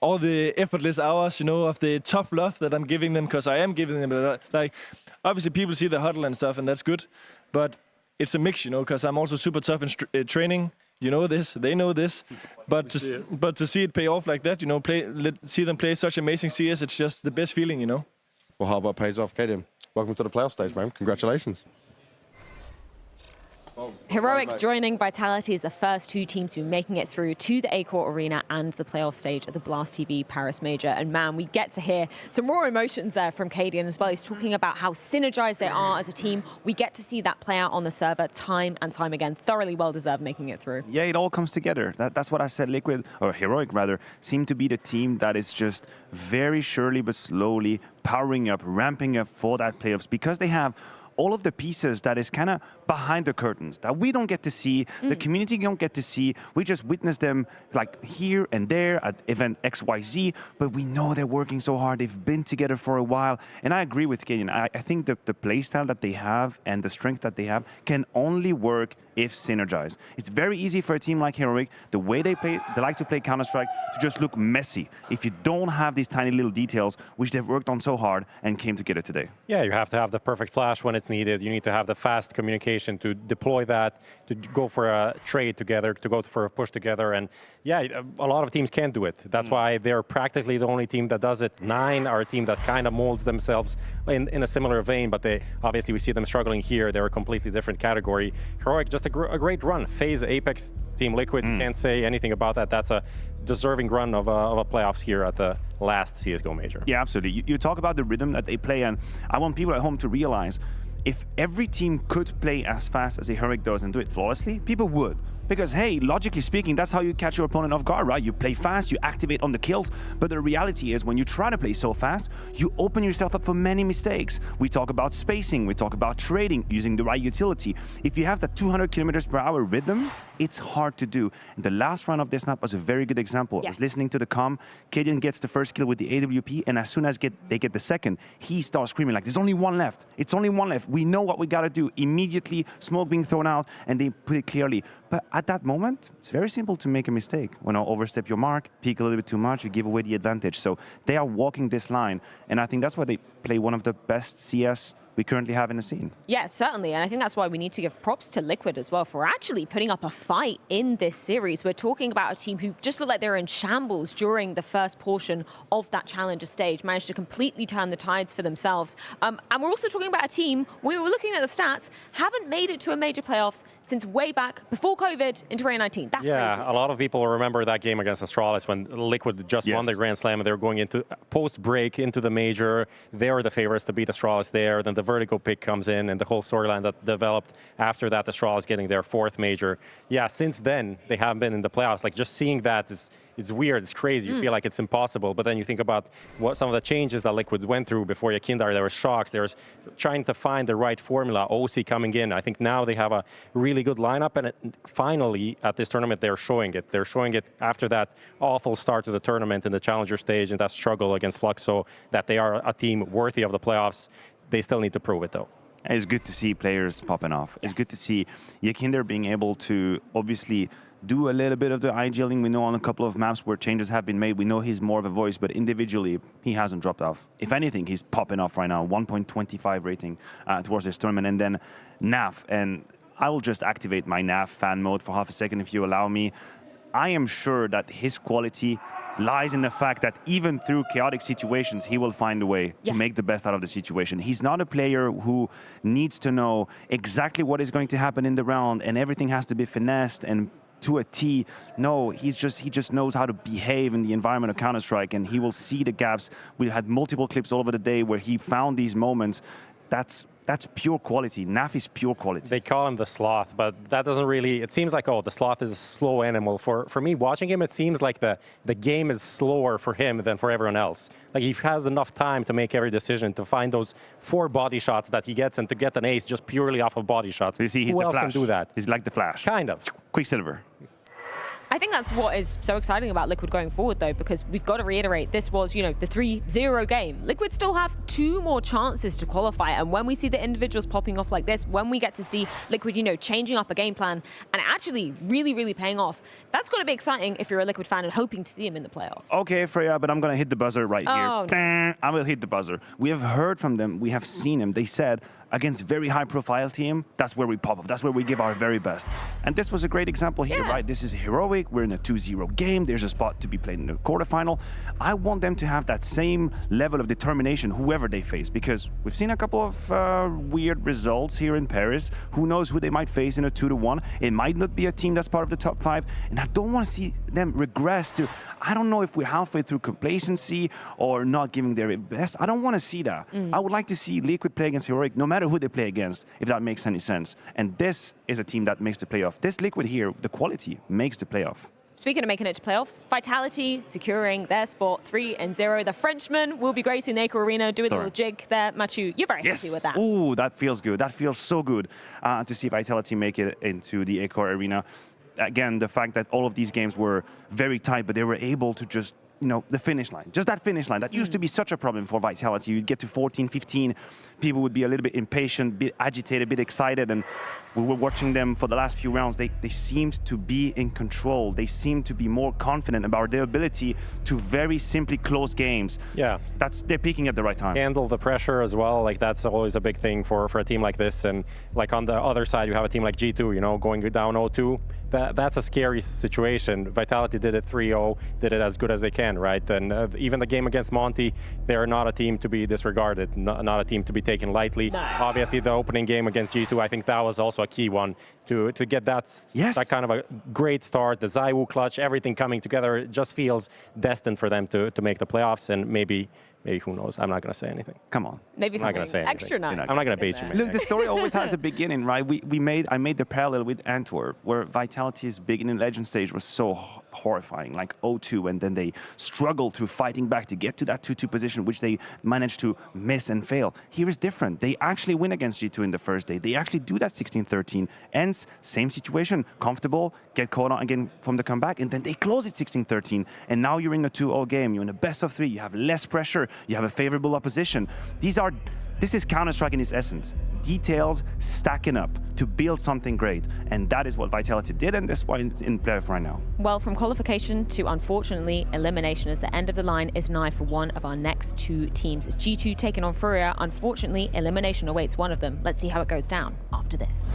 all the effortless hours, you know, of the tough love that I'm giving them, because I am giving them, like, obviously people see the huddle and stuff, and that's good, but it's a mix, you know, because I'm also super tough in training. You know this, they know this, but to see it pay off like that, you know, see them play such amazing CS, it's just the best feeling, you know. Well, how about pays off, Cadian? Welcome to the playoff stage, man. Congratulations. Heroic joining Vitality as the first two teams to be making it through to the A-Court Arena and the playoff stage of the Blast TV Paris Major. And man, we get to hear some raw emotions there from Cadian as well. He's talking about how synergized they are as a team. We get to see that play out on the server time and time again. Thoroughly well-deserved making it through. Yeah, it all comes together. That's what I said. Liquid, or Heroic rather, seem to be the team that is just very surely but slowly powering up, ramping up for that playoffs, because they have all of the pieces that is kind of behind the curtains that we don't get to see, the community don't get to see. We just witness them like here and there at event XYZ, but we know they're working so hard. They've been together for a while. And I agree with Cadian. I think the play style that they have and the strength that they have can only work if synergized. It's very easy for a team like Heroic, the way they play, they like to play Counter-Strike, to just look messy if you don't have these tiny little details, which they've worked on so hard and came together today. Yeah, you have to have the perfect flash when it's needed. You need to have the fast communication determination to deploy that, to go for a trade together, to go for a push together. And yeah, a lot of teams can't do it. That's why they're practically the only team that does it. Nine are a team that kind of molds themselves in a similar vein, but they obviously we see them struggling here. They're a completely different category. Heroic, just a great run. FaZe, Apex, Team Liquid, can't say anything about that. That's a deserving run of a playoffs here at the last CSGO major. Yeah, absolutely. You talk about the rhythm that they play, and I want people at home to realize if every team could play as fast as a Heroic does and do it flawlessly, people would. Because, hey, logically speaking, that's how you catch your opponent off guard, right? You play fast, you activate on the kills, but the reality is when you try to play so fast, you open yourself up for many mistakes. We talk about spacing, we talk about trading, using the right utility. If you have that 200 kilometers per hour rhythm, it's hard to do. And the last round of this map was a very good example. I was listening to the comm, Cadian gets the first kill with the AWP, and as soon as they get the second, he starts screaming like, there's only one left. It's only one left. We know what we gotta do. Immediately, smoke being thrown out, and they put it clearly. But at that moment, it's very simple to make a mistake. When you overstep your mark, peek a little bit too much, you give away the advantage. So they are walking this line, and I think that's why they play one of the best CS we currently have in the scene. Yeah, certainly. And I think that's why we need to give props to Liquid as well for actually putting up a fight in this series. We're talking about a team who just looked like they were in shambles during the first portion of that challenger stage, managed to completely turn the tides for themselves. And we're also talking about a team, we were looking at the stats, haven't made it to a major playoffs since way back before COVID in 2019. That's yeah, crazy. A lot of people remember that game against Astralis when Liquid just won the Grand Slam and they were going into post-break into the major. They were the favorites to beat Astralis there. Then the Vertigo pick comes in and the whole storyline that developed after that, Astralis getting their fourth major. Yeah, since then, they haven't been in the playoffs. Like, just seeing that is weird, it's crazy. You feel like it's impossible. But then you think about what some of the changes that Liquid went through before Yakindar. There were shocks. There was trying to find the right formula. OC coming in. I think now they have a really good lineup. And finally, at this tournament, they're showing it. They're showing it after that awful start to the tournament in the challenger stage and that struggle against Fluxo, that they are a team worthy of the playoffs. They still need to prove it, though. It's good to see players popping off. It's good to see Yakinder being able to obviously do a little bit of the IGLing. We know on a couple of maps where changes have been made, we know he's more of a voice, but individually, he hasn't dropped off. If anything, he's popping off right now, 1.25 rating towards this tournament. And then NAF, and I will just activate my NAF fan mode for half a second if you allow me. I am sure that his quality lies in the fact that even through chaotic situations, he will find a way to make the best out of the situation. He's not a player who needs to know exactly what is going to happen in the round and everything has to be finessed and to a T. No, he just knows how to behave in the environment of Counter-Strike, and he will see the gaps. We had multiple clips all over the day where he found these moments. That's pure quality. NAF is pure quality. They call him the sloth, but that doesn't really, it seems like, oh, the sloth is a slow animal. For me, watching him, it seems like the game is slower for him than for everyone else. Like, he has enough time to make every decision, to find those 4 body shots that he gets and to get an ace just purely off of body shots. So you see, he's Who the else Flash. can do that? He's like the Flash. Kind of. Quicksilver. I think that's what is so exciting about Liquid going forward, though, because we've got to reiterate, this was, you know, the 3-0 game. Liquid still have 2 more chances to qualify, and when we see the individuals popping off like this, when we get to see Liquid, you know, changing up a game plan and actually really, really paying off, that's going to be exciting if you're a Liquid fan and hoping to see him in the playoffs. Okay, Freya, but I'm going to hit the buzzer right here. No. I will hit the buzzer. We have heard from them. We have seen them. They said, against very high-profile team, that's where we pop off. That's where we give our very best. And this was a great example here, right? This is heroic. We're in a 2-0 game. There's a spot to be played in the quarterfinal. I want them to have that same level of determination, whoever they face, because we've seen a couple of weird results here in Paris. Who knows who they might face in a 2-1. It might not be a team that's part of the top 5, and I don't want to see them regress to, I don't know if we're halfway through complacency or not giving their best. I don't want to see that. I would like to see Liquid play against heroic, no matter who they play against, if that makes any sense. And this is a team that makes the playoff. This Liquid here, the quality makes the playoff. Speaking of making it to playoffs, Vitality securing their spot 3-0. The Frenchman will be gracing the Echo Arena, doing a little jig there. Mathieu, you're very happy with that. Ooh, that feels good. That feels so good to see Vitality make it into the Echo Arena. Again, the fact that all of these games were very tight, but they were able to just the finish line. Just that finish line. That used to be such a problem for Vitality. You'd get to 14, 15, people would be a little bit impatient, a bit agitated, a bit excited, and we were watching them for the last few rounds. They seemed to be in control. They seemed to be more confident about their ability to very simply close games. Yeah. They're peaking at the right time. Handle the pressure as well. Like, that's always a big thing for a team like this. And like on the other side, you have a team like G2, going down 0-2. That's a scary situation. Vitality did it 3-0, did it as good as they can, right? And even the game against Monty, they're not a team to be disregarded, not a team to be taken lightly. No. Obviously, the opening game against G2, I think that was also a key one to get that kind of a great start. The Zaiwu clutch, everything coming together, it just feels destined for them to make the playoffs, and maybe who knows? I'm not going to say anything. Come on. Maybe I'm not going to say anything. Extra nice. I'm not going to bait you. Look, the story always has a beginning, right? I made the parallel with Antwerp, where Vitality's beginning legend stage was so horrifying, like 0-2, and then they struggled through fighting back to get to that 2-2 position, which they managed to miss and fail. Here is different. They actually win against G2 in the first day. They actually do that 16-13. Ends, same situation, comfortable, get caught on again from the comeback, and then they close it 16-13. And now you're in a 2-0 game. You're in a best of 3. You have less pressure. You have a favorable opposition. This is Counter-Strike in its essence. Details stacking up to build something great. And that is what Vitality did, and that's why it's in playoff right now. Well, from qualification to, unfortunately, elimination, as the end of the line is nigh for one of our next two teams. It's G2 taking on Furia. Unfortunately, elimination awaits one of them. Let's see how it goes down after this.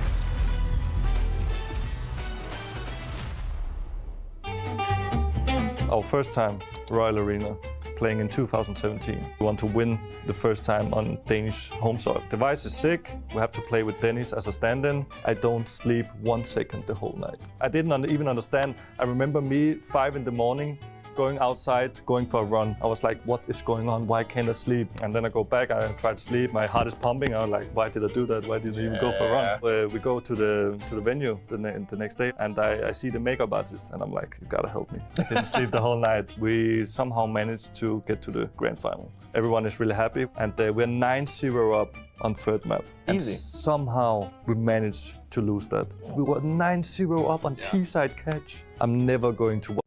Our first time Royal Arena, playing in 2017. We want to win the first time on Danish home soil. Device is sick. We have to play with Dennis as a stand-in. I don't sleep 1 second the whole night. I didn't even understand. I remember me 5 in the morning, going outside, going for a run. I was like, what is going on? Why can't I sleep? And then I go back, I try to sleep. My heart is pumping. I was like, why did I do that? Why didn't I even go for a run? We go to the venue the next day, and I see the makeup artist, and I'm like, you gotta help me. I didn't sleep the whole night. We somehow managed to get to the grand final. Everyone is really happy, and we're 9-0 up on third map. Easy. And somehow we managed to lose that. We were 9-0 up on T-side catch. I'm never going to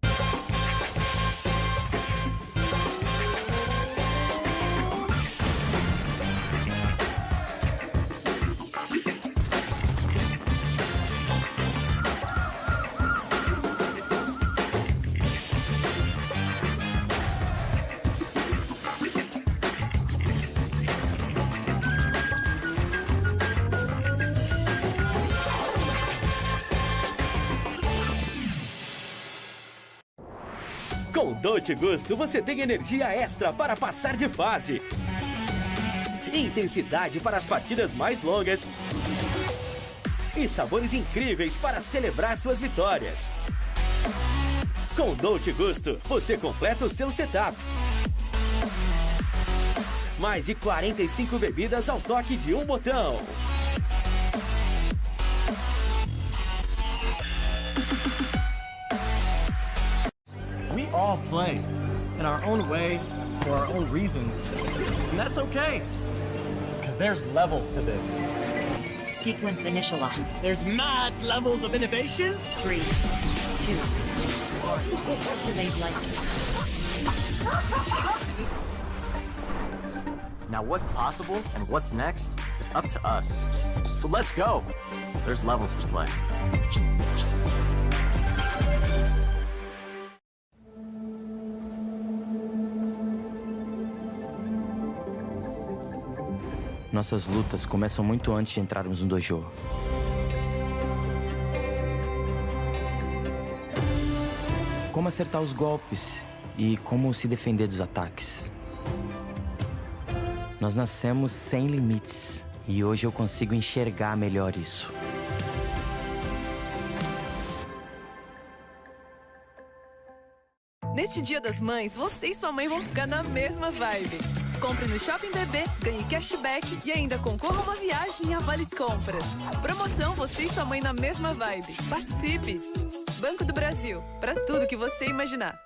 Com Dolce Gusto, você tem energia extra para passar de fase, intensidade para as partidas mais longas e sabores incríveis para celebrar suas vitórias. Com Dolce Gusto, você completa o seu setup. Mais de 45 bebidas ao toque de um botão. We all play in our own way for our own reasons, and that's okay, because there's levels to this. Sequence initialized. There's mad levels of innovation. 3, 2, 1. Activate lights. Now what's possible and what's next is up to us. So let's go. There's levels to play. Nossas lutas começam muito antes de entrarmos no dojo. Como acertar os golpes e como se defender dos ataques. Nós nascemos sem limites e hoje eu consigo enxergar melhor isso. Neste Dia das Mães, você e sua mãe vão ficar na mesma vibe. Compre no Shopping Bebê, ganhe cashback e ainda concorra a uma viagem a Vales Compras. Promoção você e sua mãe na mesma vibe. Participe! Banco do Brasil, para tudo que você imaginar.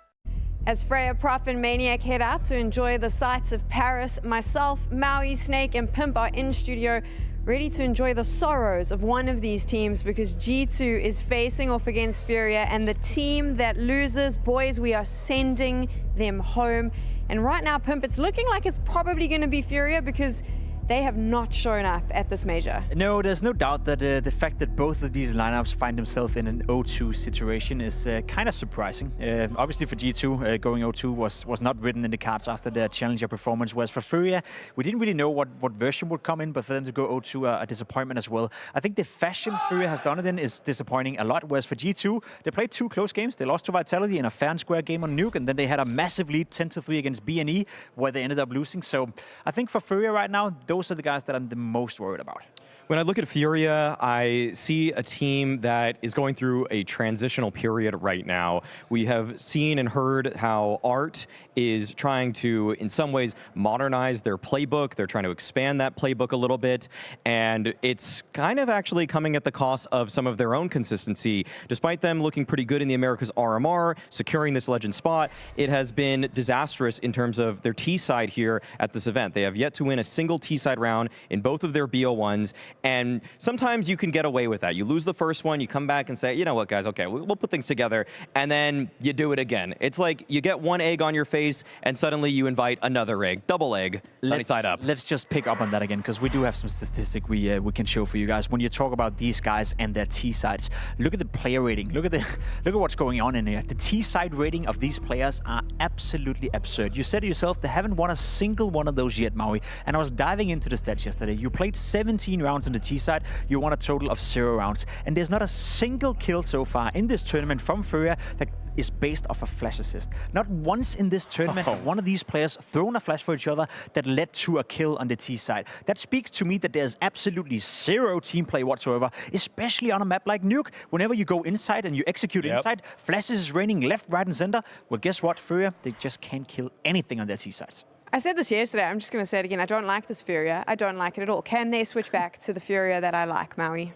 As Freya, Prof and Maniac head out to enjoy the sights of Paris, myself, Maui, Snake and Pimp are in studio ready to enjoy the sorrows of one of these teams because G2 is facing off against Furia, and the team that loses, boys, we are sending them home. And right now, Pimp, it's looking like it's probably going to be Furia because they have not shown up at this major. No, there's no doubt that the fact that both of these lineups find themselves in an 0-2 situation is kind of surprising. Obviously for G2, going 0-2 was not written in the cards after their Challenger performance, whereas for Furia, we didn't really know what version would come in, but for them to go 0-2, a disappointment as well. I think the fashion Furia has done it in is disappointing a lot, whereas for G2, they played 2 close games. They lost to Vitality in a fair and square game on Nuke, and then they had a massive lead 10-3 against BNE, where they ended up losing. So I think for Furia right now, those are the guys that I'm the most worried about. When I look at Furia, I see a team that is going through a transitional period right now. We have seen and heard how Art is trying to, in some ways, modernize their playbook. They're trying to expand that playbook a little bit, and it's kind of actually coming at the cost of some of their own consistency. Despite them looking pretty good in the Americas RMR, securing this legend spot, it has been disastrous in terms of their T-side here at this event. They have yet to win a single T-side round in both of their BO1s, and sometimes you can get away with that. You lose the first one, you come back and say, you know what, guys, okay, we'll put things together, and then you do it again. It's like you get one egg on your face, and suddenly you invite another egg, double egg, sunny side up. Let's just pick up on that again, because we do have some statistic we can show for you guys. When you talk about these guys and their T-sides, look at the player rating. Look at what's going on in here. The T-side rating of these players are absolutely absurd. You said to yourself, they haven't won a single one of those yet, Maui. And I was diving into the stats yesterday. You played 17 rounds on the T-side. You won a total of 0 rounds. And there's not a single kill so far in this tournament from Furia that is based off a flash assist. Not once in this tournament have one of these players thrown a flash for each other that led to a kill on the T side. That speaks to me that there's absolutely 0 team play whatsoever, especially on a map like Nuke. Whenever you go inside and you execute inside, flashes is raining left, right, and center. Well, guess what, Furia? They just can't kill anything on their T sides. I said this yesterday, I'm just going to say it again. I don't like this Furia. I don't like it at all. Can they switch back to the Furia that I like, Maui?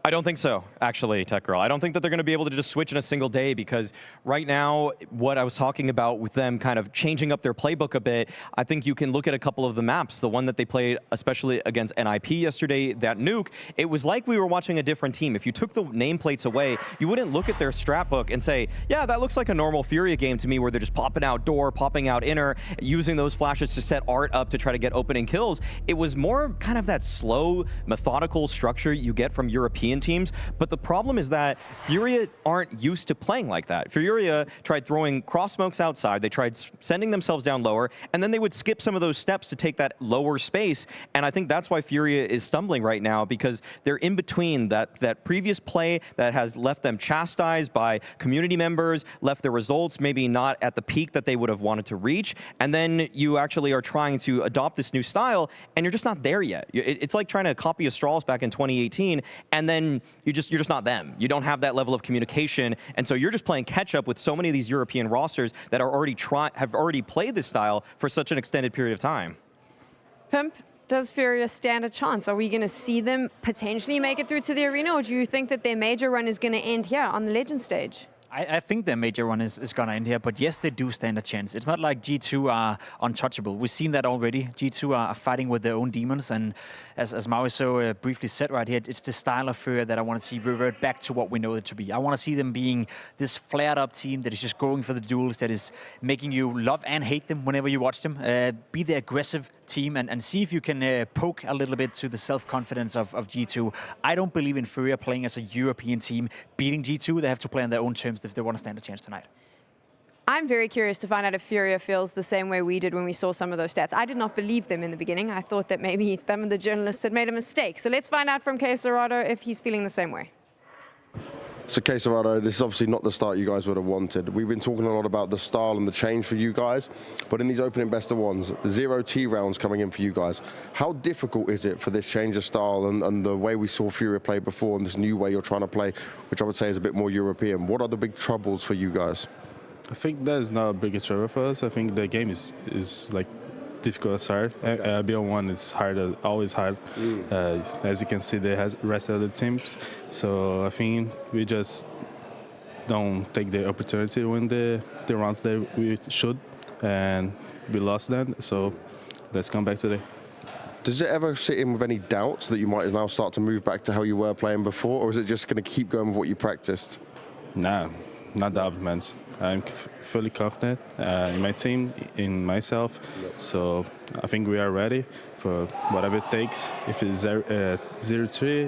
I don't think so, actually, Tech Girl. I don't think that they're going to be able to just switch in a single day, because right now, what I was talking about with them kind of changing up their playbook a bit, I think you can look at a couple of the maps. The one that they played, especially against NIP yesterday, that Nuke, it was like we were watching a different team. If you took the nameplates away, you wouldn't look at their strat book and say, yeah, that looks like a normal Furia game to me, where they're just popping out door, popping out inner, using those flashes to set Art up to try to get opening kills. It was more kind of that slow, methodical structure you get from European teams. But the problem is that Furia aren't used to playing like that. Furia tried throwing cross smokes outside. They tried sending themselves down lower, and then they would skip some of those steps to take that lower space. And I think that's why Furia is stumbling right now, because they're in between that previous play that has left them chastised by community members, left their results maybe not at the peak that they would have wanted to reach. And then you actually are trying to adopt this new style, and you're just not there yet. It's like trying to copy Astralis back in 2018, and then you're just not them. You don't have that level of communication, and so you're just playing catch up with so many of these European rosters that are have already played this style for such an extended period of time. Pimp, does Furia stand a chance? Are we going to see them potentially make it through to the arena, or do you think that their major run is going to end here on the Legend stage? I think their major run is going to end here, but yes, they do stand a chance. It's not like G2 are untouchable. We've seen that already. G2 are fighting with their own demons, and as Maui so briefly said right here, it's the style of Furia that I want to see revert back to what we know it to be. I want to see them being this flared-up team that is just going for the duels, that is making you love and hate them whenever you watch them. Be the aggressive team and see if you can poke a little bit to the self-confidence of G2. I don't believe in Furia playing as a European team, beating G2. They have to play on their own terms if they want to stand a chance tonight. I'm very curious to find out if Furia feels the same way we did when we saw some of those stats. I did not believe them in the beginning. I thought that maybe some of the journalists had made a mistake. So let's find out from QUESÉR if he's feeling the same way. So, QUESÉR, this is obviously not the start you guys would have wanted. We've been talking a lot about the style and the change for you guys, but in these opening best of ones, 0 T rounds coming in for you guys. How difficult is it for this change of style and the way we saw Furia play before and this new way you're trying to play, which I would say is a bit more European? What are the big troubles for you guys? I think that is not a big trouble for us. I think the game is like difficult as hard. BO1 is hard, always hard. As you can see, they has rest of the teams. So I think we just don't take the opportunity to win the rounds that we should, and we lost them. So let's come back today. Does it ever sit in with any doubts that you might now start to move back to how you were playing before, or is it just going to keep going with what you practiced? Nah, not doubt, man. I'm fully confident in my team, in myself. So I think we are ready for whatever it takes. If it's 0-3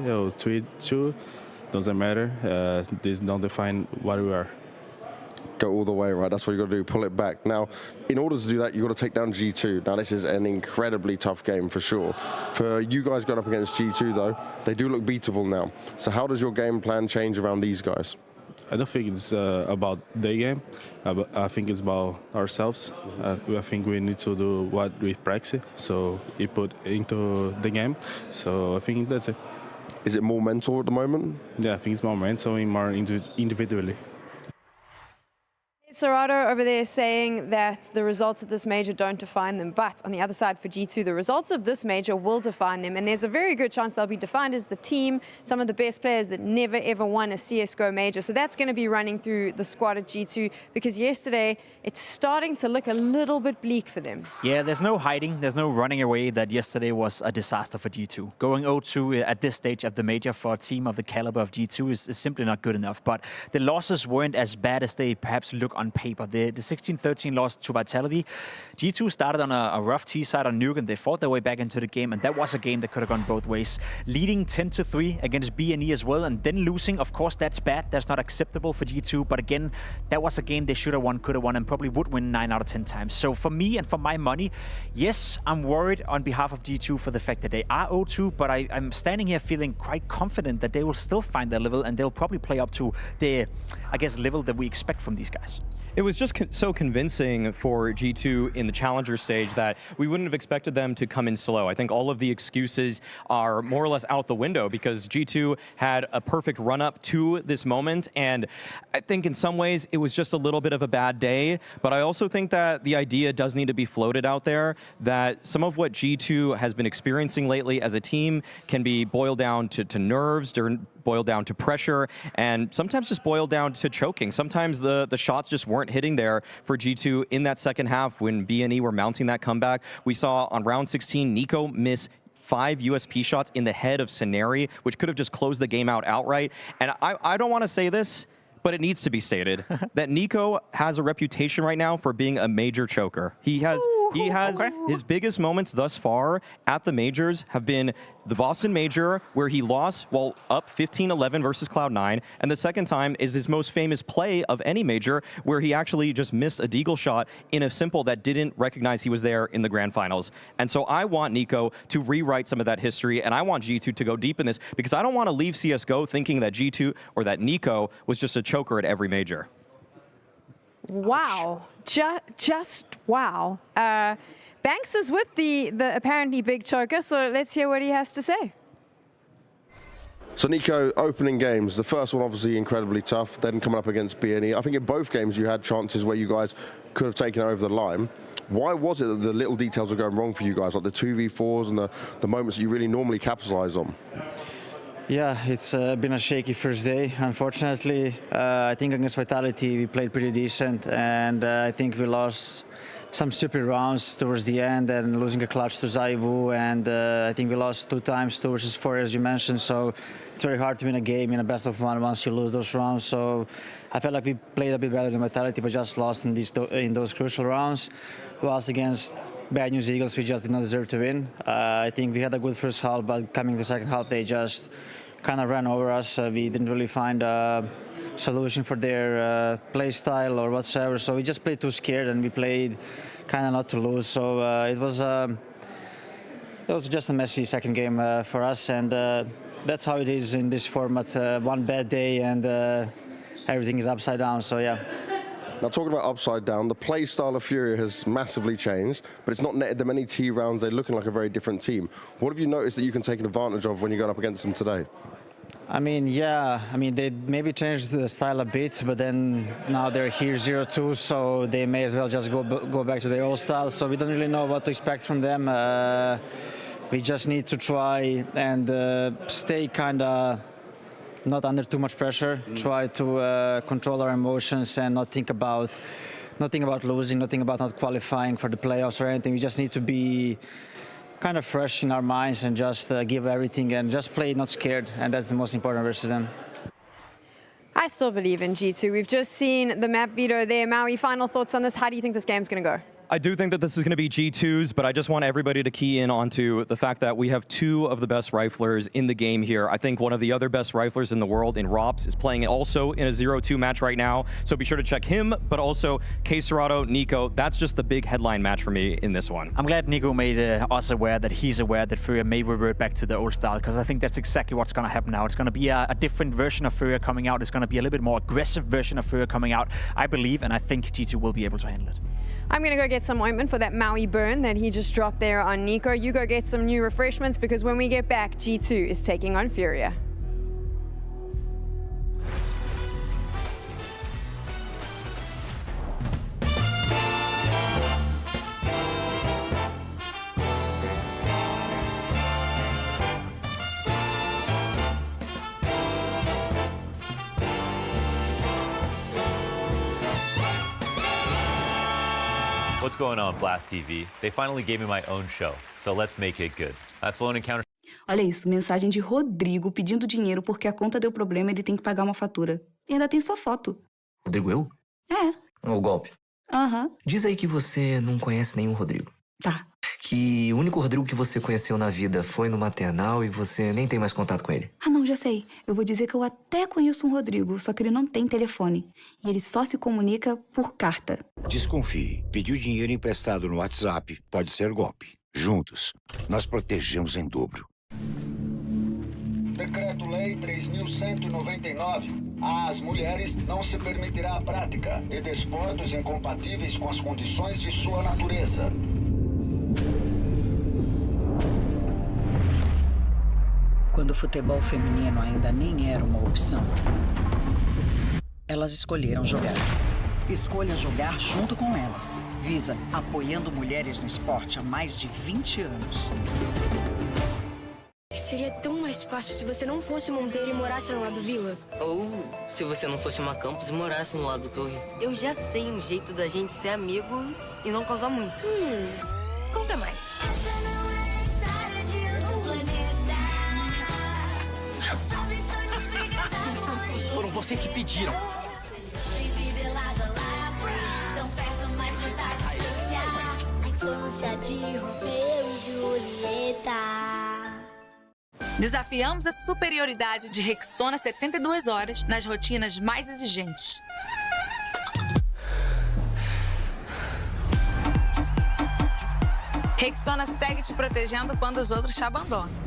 or 3-2, doesn't matter. This don't define what we are. Go all the way, right? That's what you got to do, pull it back. Now, in order to do that, you've got to take down G2. Now, this is an incredibly tough game for sure. For you guys going up against G2, though, they do look beatable now. So how does your game plan change around these guys? I don't think it's about their game. I think it's about ourselves. I think we need to do what we practice, so we put into the game. So I think that's it. Is it more mental at the moment? Yeah, I think it's more mental and more individually. Serrato over there saying that the results of this major don't define them, but on the other side for G2, the results of this major will define them, and there's a very good chance they'll be defined as the team, some of the best players that never ever won a CSGO major. So that's going to be running through the squad at G2, because yesterday it's starting to look a little bit bleak for them. Yeah, there's no hiding, there's no running away that yesterday was a disaster for G2. Going 0-2 at this stage of the major for a team of the caliber of G2 is simply not good enough, but the losses weren't as bad as they perhaps look on paper. The 16-13 loss to Vitality. G2 started on a rough T side on Nuke, and they fought their way back into the game, and that was a game that could have gone both ways. Leading 10-3 against BNE as well, and then losing, of course, that's bad. That's not acceptable for G2, but again, that was a game they should have won, could have won, and probably would win 9 out of 10 times. So for me and for my money, yes, I'm worried on behalf of G2 for the fact that they are 0-2, but I'm standing here feeling quite confident that they will still find their level, and they'll probably play up to the, I guess, level that we expect from these guys. It was just so convincing for G2 in the challenger stage that we wouldn't have expected them to come in slow. I think all of the excuses are more or less out the window because G2 had a perfect run-up to this moment, and I think in some ways it was just a little bit of a bad day, but I also think that the idea does need to be floated out there that some of what G2 has been experiencing lately as a team can be boiled down to nerves, boiled down to pressure, and sometimes just boiled down to choking. Sometimes the shots just weren't hitting there for G2 in that second half when BNE were mounting that comeback. We saw on round 16, Nico miss 5 USP shots in the head of Scenari, which could have just closed the game out outright. And I don't want to say this, but it needs to be stated that Nico has a reputation right now for being a major choker. He has his biggest moments thus far at the majors have been the Boston Major, where he lost while up 15-11 versus Cloud9, and the second time is his most famous play of any major, where he actually just missed a deagle shot in a simple that didn't recognize he was there in the grand finals. And so I want Nico to rewrite some of that history, and I want G2 to go deep in this, because I don't want to leave CSGO thinking that G2 or that Nico was just a choker at every major. Wow. Just wow. Banks is with the apparently big choker, so let's hear what he has to say. So Nico, opening games, the first one obviously incredibly tough, then coming up against BNE. I think in both games you had chances where you guys could have taken it over the line. Why was it that the little details were going wrong for you guys, like the 2v4s and the moments that you really normally capitalize on? Yeah, it's been a shaky first day, unfortunately. I think against Vitality we played pretty decent, and I think we lost some stupid rounds towards the end and losing a clutch to Zaivu, and I think we lost 2 times, 2 versus 4, as you mentioned, so it's very hard to win a game in a best of 1 once you lose those rounds. So I felt like we played a bit better than Vitality, but just lost in those crucial rounds. Whilst against Bad News Eagles, we just did not deserve to win. I think we had a good first half, but coming to the second half, they just kind of ran over us. We didn't really find a solution for their play style or whatsoever, so we just played too scared, and we played kind of not to lose. So it was just a messy second game for us, and that's how it is in this format. One bad day and everything is upside down, so yeah. Now, talking about upside down, the play style of Furia has massively changed, but it's not netted them any T rounds. They're looking like a very different team. What have you noticed that you can take advantage of when you're going up against them today? I mean, yeah, they maybe changed the style a bit, but then now they're here 0-2, so they may as well just go back to their old style. So we don't really know what to expect from them. We just need to try and stay kind of not under too much pressure. Try to control our emotions and not think about losing, not think about not qualifying for the playoffs or anything. We just need to be kind of fresh in our minds and just give everything and just play not scared. And that's the most important versus them. I still believe in G2. We've just seen the map veto there. Maui, final thoughts on this? How do you think this game's going to go? I do think that this is going to be G2's, but I just want everybody to key in onto the fact that we have two of the best riflers in the game here. I think one of the other best riflers in the world in Robs is playing also in a 0-2 match right now, so be sure to check him, but also QUESÉR, Nico. That's just the big headline match for me in this one. I'm glad Nico made us aware that he's aware that Furia may revert back to the old style, because I think that's exactly what's going to happen now. It's going to be a different version of Furia coming out. It's going to be a little bit more aggressive version of Furia coming out, I believe, and I think G2 will be able to handle it. I'm going to go get some ointment for that Maui burn that he just dropped there on Nico. You go get some new refreshments, because when we get back, G2 is taking on Furia. What's going on, Blast TV? They finally gave me my own show, so let's make it good. I've flown in counter. Olha isso, mensagem de Rodrigo pedindo dinheiro porque a conta deu problema e ele tem que pagar uma fatura. E ainda tem sua foto. Rodrigo, eu? É. O golpe. Aham. Diz aí que você não conhece nenhum Rodrigo. Tá. Que o único Rodrigo que você conheceu na vida foi no maternal e você nem tem mais contato com ele. Ah, não, já sei. Eu vou dizer que eu até conheço um Rodrigo, só que ele não tem telefone. E ele só se comunica por carta. Desconfie. Pediu dinheiro emprestado no WhatsApp pode ser golpe. Juntos, nós protegemos em dobro. Decreto-Lei 3.199. Às mulheres não se permitirá a prática e desportos incompatíveis com as condições de sua natureza. Quando o futebol feminino ainda nem era uma opção, elas escolheram jogar. Escolha jogar junto com elas. Visa apoiando mulheres no esporte há mais de 20 anos. Seria tão mais fácil se você não fosse Monteiro e morasse no lado Vila. Ou se você não fosse uma Campos e morasse no lado Torre. Eu já sei um jeito da gente ser amigo e não causar muito. Conta mais. Foram vocês que pediram. De Romeu e Julieta. Desafiamos a superioridade de Rexona 72 horas nas rotinas mais exigentes. Rexona segue te protegendo quando os outros te abandonam.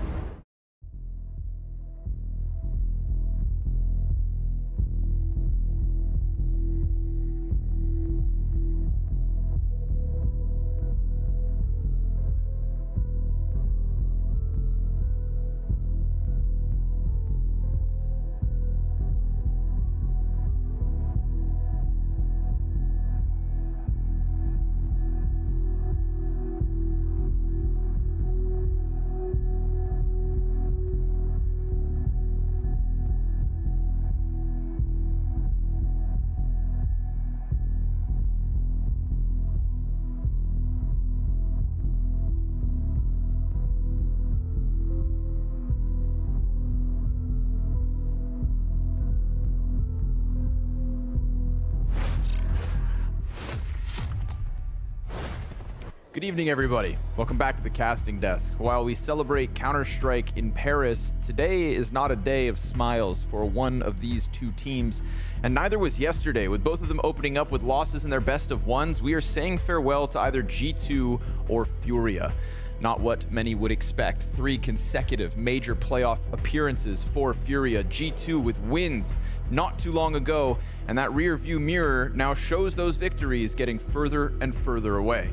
Good evening, everybody. Welcome back to the casting desk. While we celebrate Counter-Strike in Paris, today is not a day of smiles for one of these two teams, and neither was yesterday. With both of them opening up with losses in their best of ones, we are saying farewell to either G2 or Furia. Not what many would expect. 3 consecutive major playoff appearances for Furia. G2 with wins not too long ago, and that rear view mirror now shows those victories getting further and further away.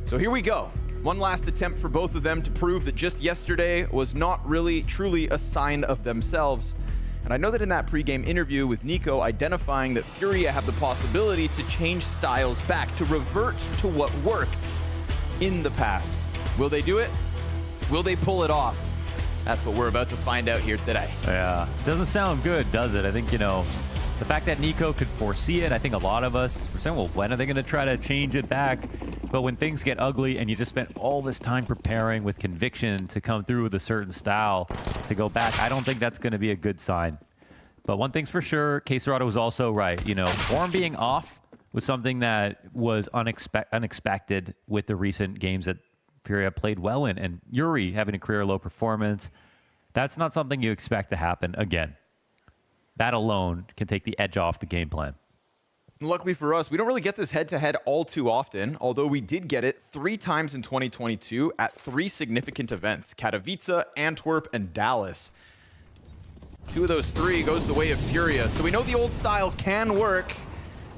So here we go. One last attempt for both of them to prove that just yesterday was not really truly a sign of themselves. And I know that in that pregame interview with Nico identifying that Furia have the possibility to change styles back, to revert to what worked in the past. Will they do it? Will they pull it off? That's what we're about to find out here today. Yeah, doesn't sound good, does it? I think, The fact that Nico could foresee it, I think a lot of us were saying, well, when are they going to try to change it back? But when things get ugly and you just spent all this time preparing with conviction to come through with a certain style to go back, I don't think that's going to be a good sign. But one thing's for sure, QUESÉR was also right. You know, form being off was something that was unexpected with the recent games that Furia played well in. And Yuri having a career low performance, that's not something you expect to happen again. That alone can take the edge off the game plan. Luckily for us, we don't really get this head-to-head all too often, although we did get it 3 times in 2022 at 3 significant events: Katowice, Antwerp, and Dallas. 2 of those 3 goes the way of Furia. So we know the old style can work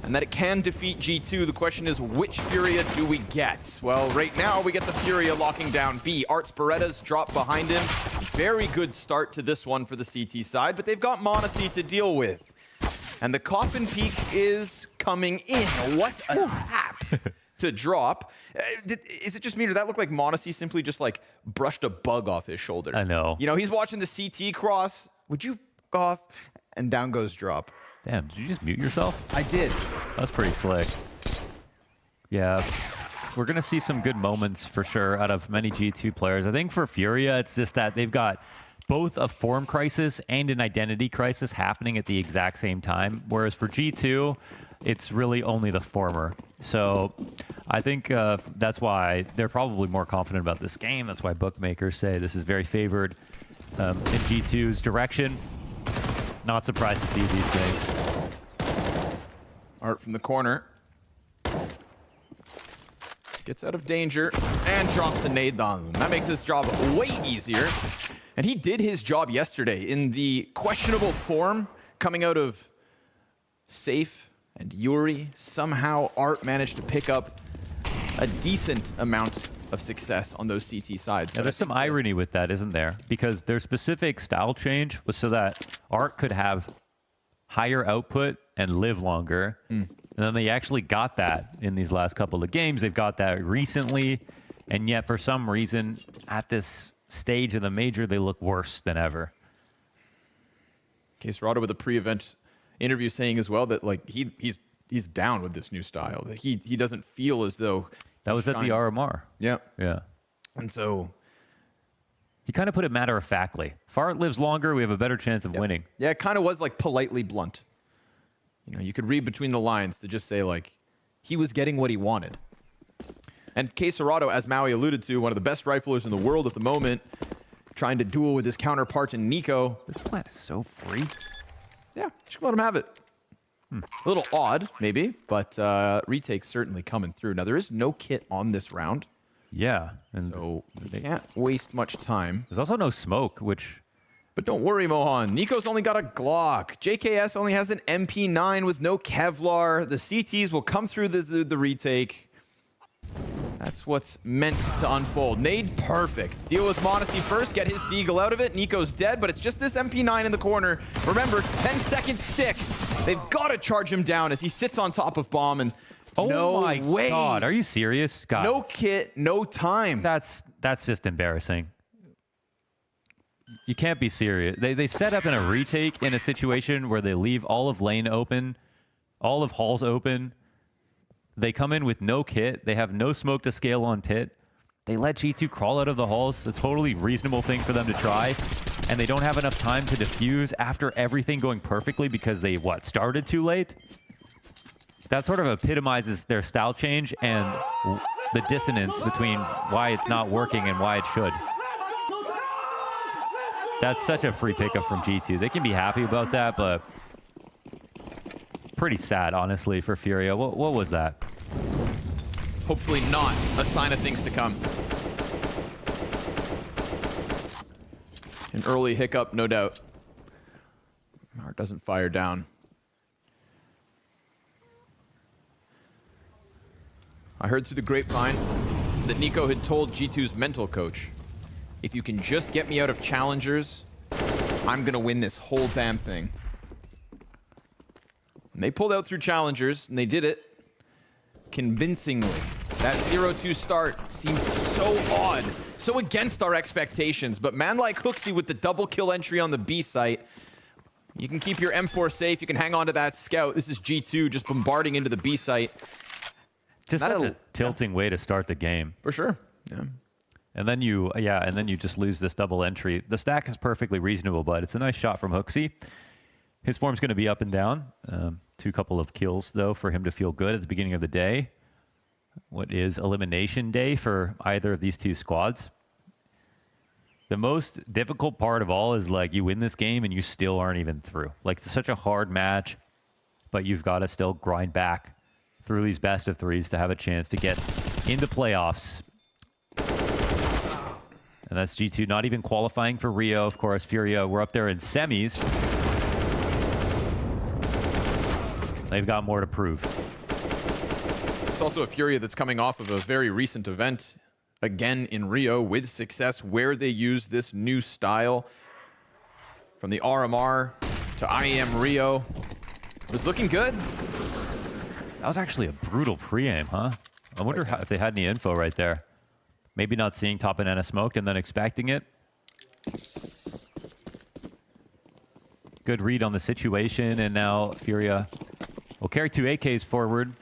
and that it can defeat G2. The question is, which Furia do we get? Well, right now we get the Furia locking down B. Arts Beretta's drop behind him. Very good start to this one for the CT side, but they've got m0NESY to deal with. And the Coffin Peak is coming in. What a tap to drop. Is it just me, or that looked like m0NESY simply just like brushed a bug off his shoulder? I know. You know, he's watching the CT cross. Would you go off? And down goes drop. Damn, did you just mute yourself? I did. That's pretty slick. Yeah, we're going to see some good moments for sure out of many G2 players. I think for Furia, it's just that they've got both a form crisis and an identity crisis happening at the exact same time. Whereas for G2, it's really only the former. So I think that's why they're probably more confident about this game. That's why bookmakers say this is very favored in G2's direction. Not surprised to see these things. Art from the corner. Gets out of danger and drops a nade on them. That makes his job way easier. And he did his job yesterday in the questionable form coming out of Safe and Yuri. Somehow Art managed to pick up a decent amount of success on those CT sides. Yeah, there's some irony with that, isn't there? Because their specific style change was so that Art could have higher output and live longer. And then they actually got that in these last couple of games. They've got that recently. And yet, for some reason, at this stage of the major, they look worse than ever. QUESÉR with a pre-event interview saying as well that like he's down with this new style. That he doesn't feel as though that was at the RMR. Yeah. Yeah. And so he kind of put it matter-of-factly. If Art lives longer, we have a better chance of winning. Yeah, it kind of was like politely blunt. You know, you could read between the lines to just say like he was getting what he wanted. And QUESÉR, as Maui alluded to, one of the best riflers in the world at the moment, trying to duel with his counterpart in Nico. This plant is so free. Yeah, just let him have it. A little odd, maybe, but retake's certainly coming through. Now, there is no kit on this round. Yeah. And so they can't waste much time. There's also no smoke, which... But don't worry, Mohan. Nico's only got a Glock. JKS only has an MP9 with no Kevlar. The CTs will come through the retake. That's what's meant to unfold. Nade perfect. Deal with m0NESY first, get his deagle out of it. Nico's dead, but it's just this MP9 in the corner. Remember, 10-second stick. They've got to charge him down as he sits on top of bomb. And oh my God, are you serious? Guys, no kit, no time. That's just embarrassing. You can't be serious. They set up in a retake in a situation where they leave all of lane open, all of halls open. They come in with no kit. They have no smoke to scale on pit. They let G2 crawl out of the halls. It's a totally reasonable thing for them to try. And they don't have enough time to defuse after everything going perfectly because they, started too late? That sort of epitomizes their style change and the dissonance between why it's not working and why it should. That's such a free pickup from G2. They can be happy about that, but pretty sad, honestly, for Furia. What was that? Hopefully not a sign of things to come. An early hiccup, no doubt. Art doesn't fire down. I heard through the grapevine that Nico had told G2's mental coach, if you can just get me out of challengers, I'm gonna win this whole damn thing. And they pulled out through challengers, and they did it convincingly. That 0-2 start seemed so odd, so against our expectations. But man like Hooksy with the double kill entry on the B site, You can keep your M4 safe. You can hang on to that scout. This is G2 just bombarding into the B site. Just such a tilting way to start the game. For sure. Yeah. And then you just lose this double entry. The stack is perfectly reasonable, but it's a nice shot from Hooksy. His form's going to be up and down. Couple of kills, though, for him to feel good at the beginning of the day. What is elimination day for either of these two squads? The most difficult part of all is, like, you win this game and you still aren't even through. Like, it's such a hard match, but you've got to still grind back through these best of threes to have a chance to get into playoffs. And that's G2 not even qualifying for Rio. Of course, Furia, we're up there in semis. They've got more to prove. It's also a Furia that's coming off of a very recent event, again in Rio with success, where they used this new style from the RMR to IEM Rio. It was looking good. That was actually a brutal pre-aim, huh? I wonder if they had any info right there. Maybe not seeing top banana smoked and then expecting it. Good read on the situation, and now Furia will carry 2 AKs forward.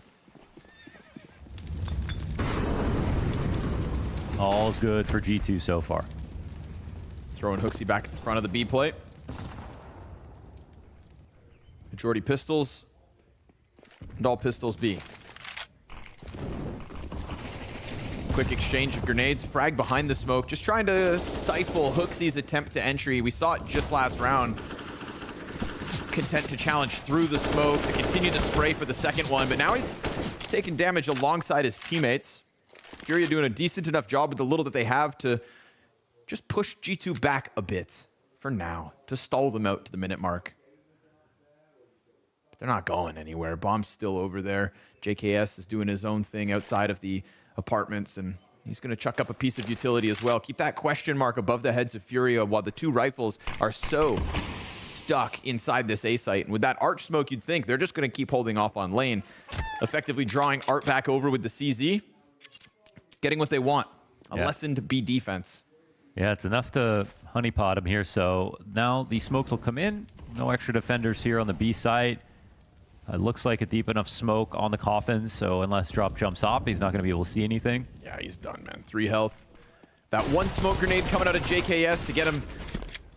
All's good for G2 so far. Throwing Hooksy back at the front of the B plate. Majority pistols. And all pistols B. Quick exchange of grenades. Frag behind the smoke. Just trying to stifle Hooksy's attempt to entry. We saw it just last round. Content to challenge through the smoke, to continue the spray for the second one. But now he's taking damage alongside his teammates. Furia doing a decent enough job with the little that they have to just push G2 back a bit for now, to stall them out to the minute mark. But they're not going anywhere. Bomb's still over there. JKS is doing his own thing outside of the apartments, and he's going to chuck up a piece of utility as well. Keep that question mark above the heads of Furia while the 2 rifles are so stuck inside this A site. And with that arch smoke, you'd think they're just going to keep holding off on lane, effectively drawing Art back over with the CZ, getting what they want. A lesson to B defense. Yeah, it's enough to honeypot him here. So now the smokes will come in. No extra defenders here on the B site. It looks like a deep enough smoke on the coffin, so unless Drop jumps off, he's not going to be able to see anything. Yeah, he's done, man. 3 health. That one smoke grenade coming out of JKS to get him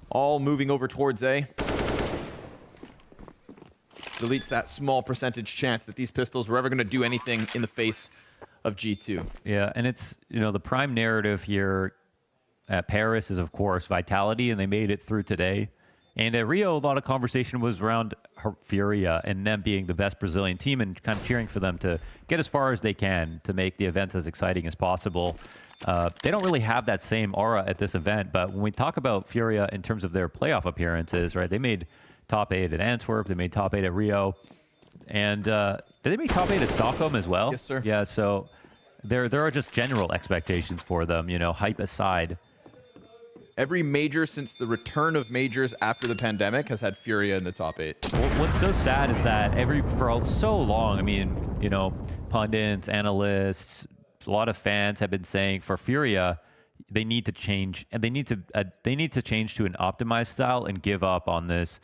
all moving over towards A. Deletes that small percentage chance that these pistols were ever going to do anything in the face of G2. Yeah, and it's, the prime narrative here at Paris is, of course, Vitality, and they made it through today. And at Rio, a lot of conversation was around Furia and them being the best Brazilian team and kind of cheering for them to get as far as they can to make the event as exciting as possible. They don't really have that same aura at this event, but when we talk about Furia in terms of their playoff appearances, right, they made top 8 at Antwerp, they made top 8 at Rio, and did they make top 8 at Stockholm as well? Yes, sir. Yeah, so there are just general expectations for them, hype aside. Every major since the return of majors after the pandemic has had Furia in the top 8. What's so sad is that for so long, pundits, analysts, a lot of fans have been saying for Furia, they need to change, and they need to change to an optimized style and give up on this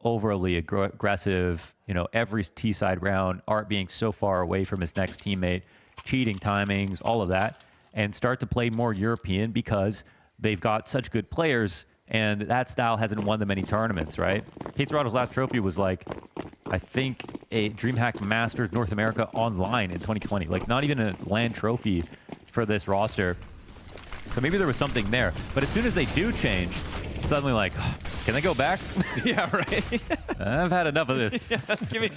overly aggressive, every T-side round, Art being so far away from his next teammate, cheating timings, all of that, and start to play more European because they've got such good players, and that style hasn't won them any tournaments, right? Case Rado's last trophy was I think a DreamHack Masters North America online in 2020. Not even a LAN trophy for this roster. So maybe there was something there. But as soon as they do change, it's suddenly can they go back? Yeah, right. I've had enough of this. Yeah, give me...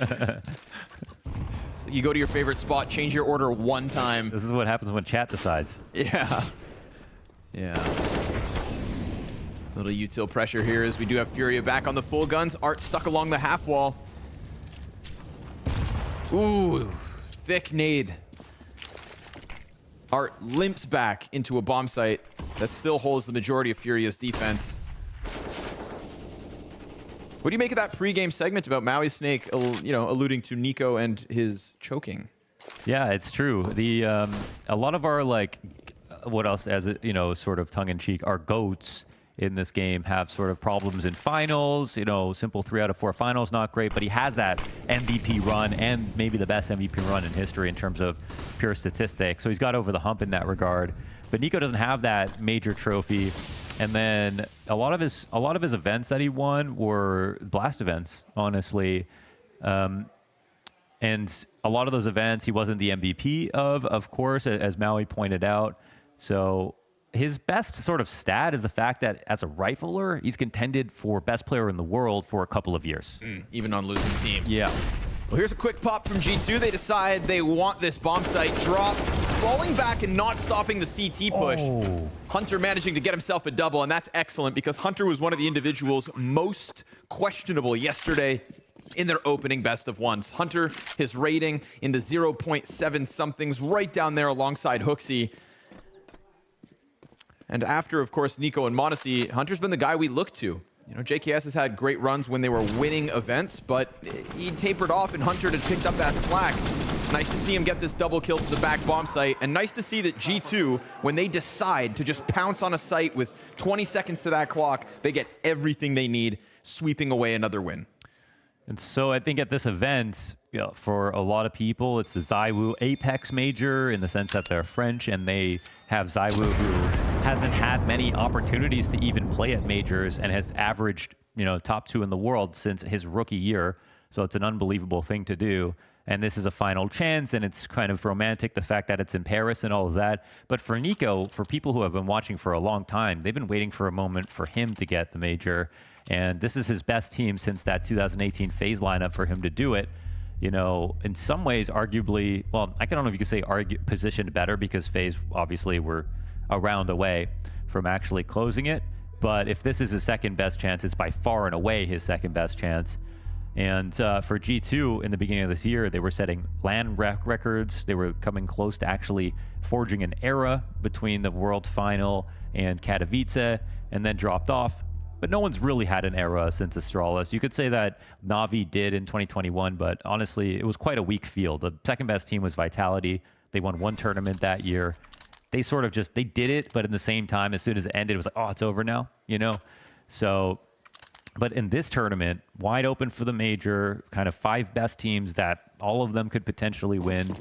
You go to your favorite spot, change your order one time. This is what happens when chat decides. Yeah. Yeah. Little util pressure here as we do have Furia back on the full guns. Art stuck along the half wall. Ooh, thick nade. Art limps back into a bomb site that still holds the majority of Furia's defense. What do you make of that pre-game segment about Maui Snake, alluding to Nico and his choking? Yeah, it's true. A lot of our what else, as sort of tongue-in-cheek, our goats in this game have sort of problems in finals. You know, simple 3 out of 4 finals, not great, but he has that MVP run and maybe the best MVP run in history in terms of pure statistics. So he's got over the hump in that regard. But Nico doesn't have that major trophy. And then a lot of his events that he won were blast events, honestly. And a lot of those events he wasn't the MVP of course, as Maui pointed out. So his best sort of stat is the fact that as a rifler, he's contended for best player in the world for a couple of years. Even on losing teams. Yeah. Well, here's a quick pop from G2. They decide they want this bomb site drop, falling back and not stopping the CT push. Oh. Hunter managing to get himself a double, and that's excellent because Hunter was one of the individuals most questionable yesterday in their opening best of ones. Hunter, his rating in the 0.7 somethings, right down there alongside Hooksy. And after, of course, Nico and Modesty, Hunter's been the guy we look to. You know, JKS has had great runs when they were winning events, but he tapered off and Hunter had picked up that slack. Nice to see him get this double kill to the back bomb site, and nice to see that G2, when they decide to just pounce on a site with 20 seconds to that clock, they get everything they need, sweeping away another win. And so I think at this event, you know, for a lot of people, it's the ZywOo Apex major in the sense that they're French and they have ZywOo who hasn't had many opportunities to even play at majors and has averaged, you know, top 2 in the world since his rookie year. So it's an unbelievable thing to do. And this is a final chance, and it's kind of romantic, the fact that it's in Paris and all of that. But for Nico, for people who have been watching for a long time, they've been waiting for a moment for him to get the major. And this is his best team since that 2018 FaZe lineup for him to do it. You know, in some ways, arguably, well, I don't know if you could say positioned better because FaZe obviously were a round away from actually closing it. But if this is his second best chance, it's by far and away his second best chance. And for G2, in the beginning of this year, they were setting LAN records. They were coming close to actually forging an era between the World Final and Katowice, and then dropped off. But no one's really had an era since Astralis. You could say that Na'Vi did in 2021, but honestly, it was quite a weak field. The second best team was Vitality. They won 1 tournament that year. They sort of just, they did it, but in the same time, as soon as it ended, it was like, oh, it's over now, you know? So, but in this tournament, wide open for the major, kind of 5 best teams that all of them could potentially win.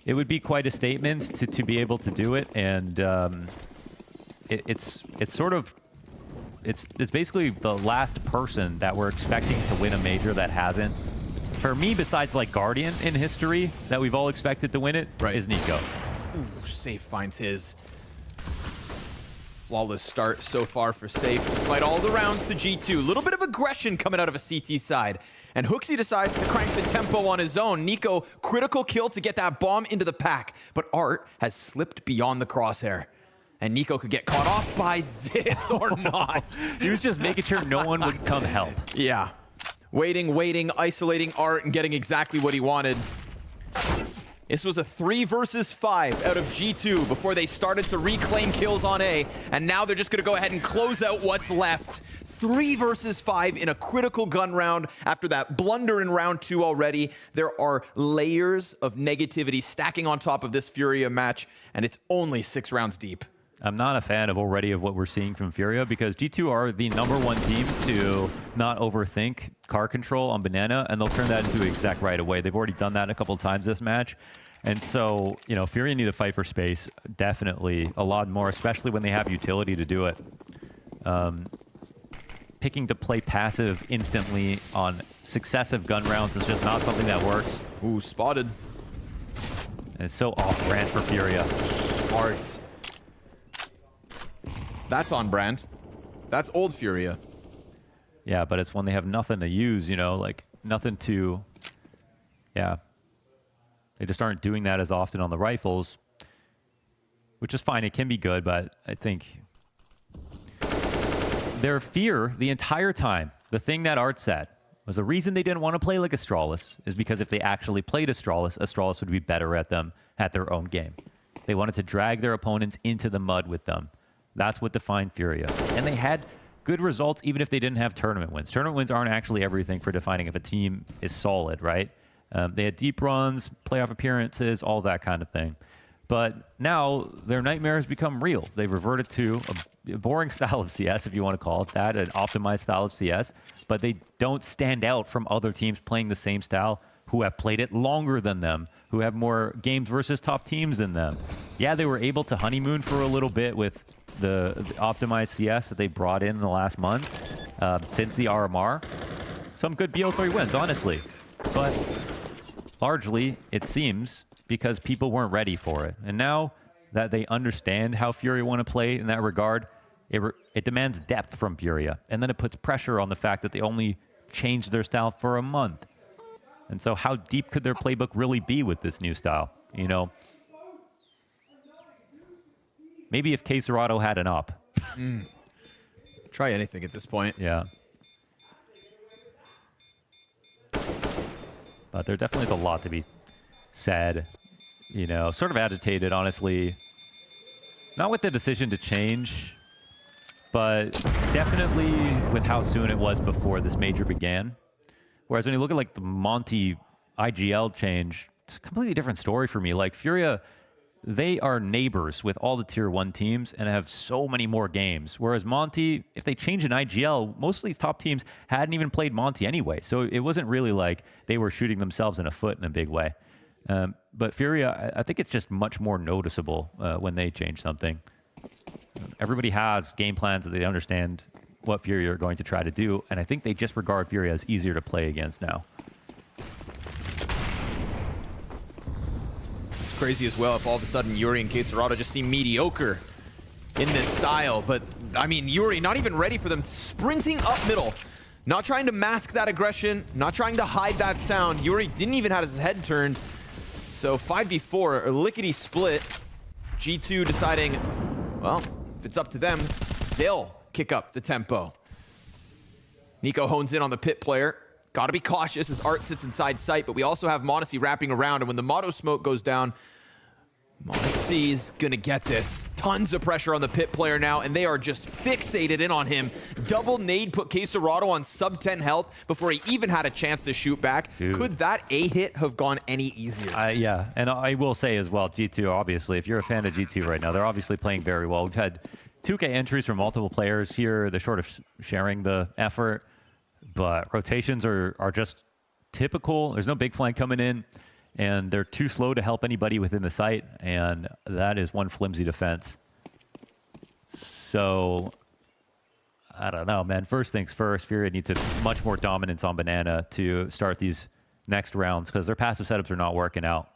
It would be quite a statement to be able to do it, and it's sort of, it's basically the last person that we're expecting to win a major that hasn't. For me, besides like Guardian in history, that we've all expected to win it, is Nico. Ooh, Safe finds his. Flawless start so far for Safe, despite all the rounds to G2. A little bit of aggression coming out of a CT side. And Hooksy decides to crank the tempo on his own. Nico, critical kill to get that bomb into the pack. But Art has slipped beyond the crosshair. And Nico could get caught off by this or not. He was just making sure no one would come help. Yeah. Waiting, isolating Art and getting exactly what he wanted. This was a 3 versus 5 out of G2 before they started to reclaim kills on A, and now they're just going to go ahead and close out what's left. 3 versus 5 in a critical gun round after that blunder in round 2 already. There are layers of negativity stacking on top of this Furia match, and it's only 6 rounds deep. I'm not a fan of what we're seeing from Furia because G2 are the #1 team to not overthink car control on Banana, and they'll turn that into exec right away. They've already done that a couple times this match. And so, you know, Furia need to fight for space, definitely, a lot more, especially when they have utility to do it. Picking to play passive instantly on successive gun rounds is just not something that works. Ooh, spotted. And it's so off-brand for Furia. Arts. That's on brand. That's old Furia. Yeah, but it's when they have nothing to use, you know, like nothing to, yeah. They just aren't doing that as often on the rifles, which is fine. It can be good, but I think their fear the entire time, the thing that Art said, was the reason they didn't want to play like Astralis is because if they actually played Astralis, Astralis would be better at them at their own game. They wanted to drag their opponents into the mud with them. That's what defined Furia. And they had good results even if they didn't have tournament wins. Tournament wins aren't actually everything for defining if a team is solid, right? They had deep runs, playoff appearances, all that kind of thing. But now their nightmare has become real. They've reverted to a boring style of CS, if you want to call it that, an optimized style of CS, but they don't stand out from other teams playing the same style who have played it longer than them, who have more games versus top teams than them. Yeah, they were able to honeymoon for a little bit with the optimized CS that they brought in the last month since the RMR. Some good BO3 wins, honestly. But largely, it seems, because people weren't ready for it. And now that they understand how Furia want to play in that regard, it demands depth from Furia. And then it puts pressure on the fact that they only changed their style for a month. And so how deep could their playbook really be with this new style? You know, maybe if QUESÉR had an up. Try anything at this point. Yeah. But there definitely is a lot to be said. You know, sort of agitated, honestly. Not with the decision to change, but definitely with how soon it was before this major began. Whereas when you look at like the Monty IGL change, it's a completely different story for me. Like Furia, they are neighbors with all the tier 1 teams and have so many more games. Whereas Monty, if they change an IGL, most of these top teams hadn't even played Monty anyway. So it wasn't really like they were shooting themselves in a foot in a big way. But Furia, I think it's just much more noticeable when they change something. Everybody has game plans that they understand what Furia are going to try to do, and I think they just regard Furia as easier to play against now. It's crazy as well if all of a sudden Yuri and QUESÉR just seem mediocre in this style. But, I mean, Yuri not even ready for them, sprinting up middle. Not trying to mask that aggression, not trying to hide that sound. Yuri didn't even have his head turned. So 5v4, a lickety split. G2 deciding, well, if it's up to them, they'll kick up the tempo. Nico hones in on the pit player. Gotta be cautious as Art sits inside sight, but we also have m0NESY wrapping around, and when the Motto smoke goes down, m0NESY's gonna get this. Tons of pressure on the pit player now, and they are just fixated in on him. Double nade put QUESÉR on sub 10 health before he even had a chance to shoot back. Dude. Could that A hit have gone any easier? Yeah, and I will say as well, G2, obviously, if you're a fan of G2 right now, they're obviously playing very well. We've had 2K entries from multiple players here. They're sort of sharing the effort, but rotations are just typical. There's no big flank coming in, and they're too slow to help anybody within the site, and that is one flimsy defense. So, I don't know, man. First things first, Furia needs much more dominance on Banana to start these next rounds, because their passive setups are not working out.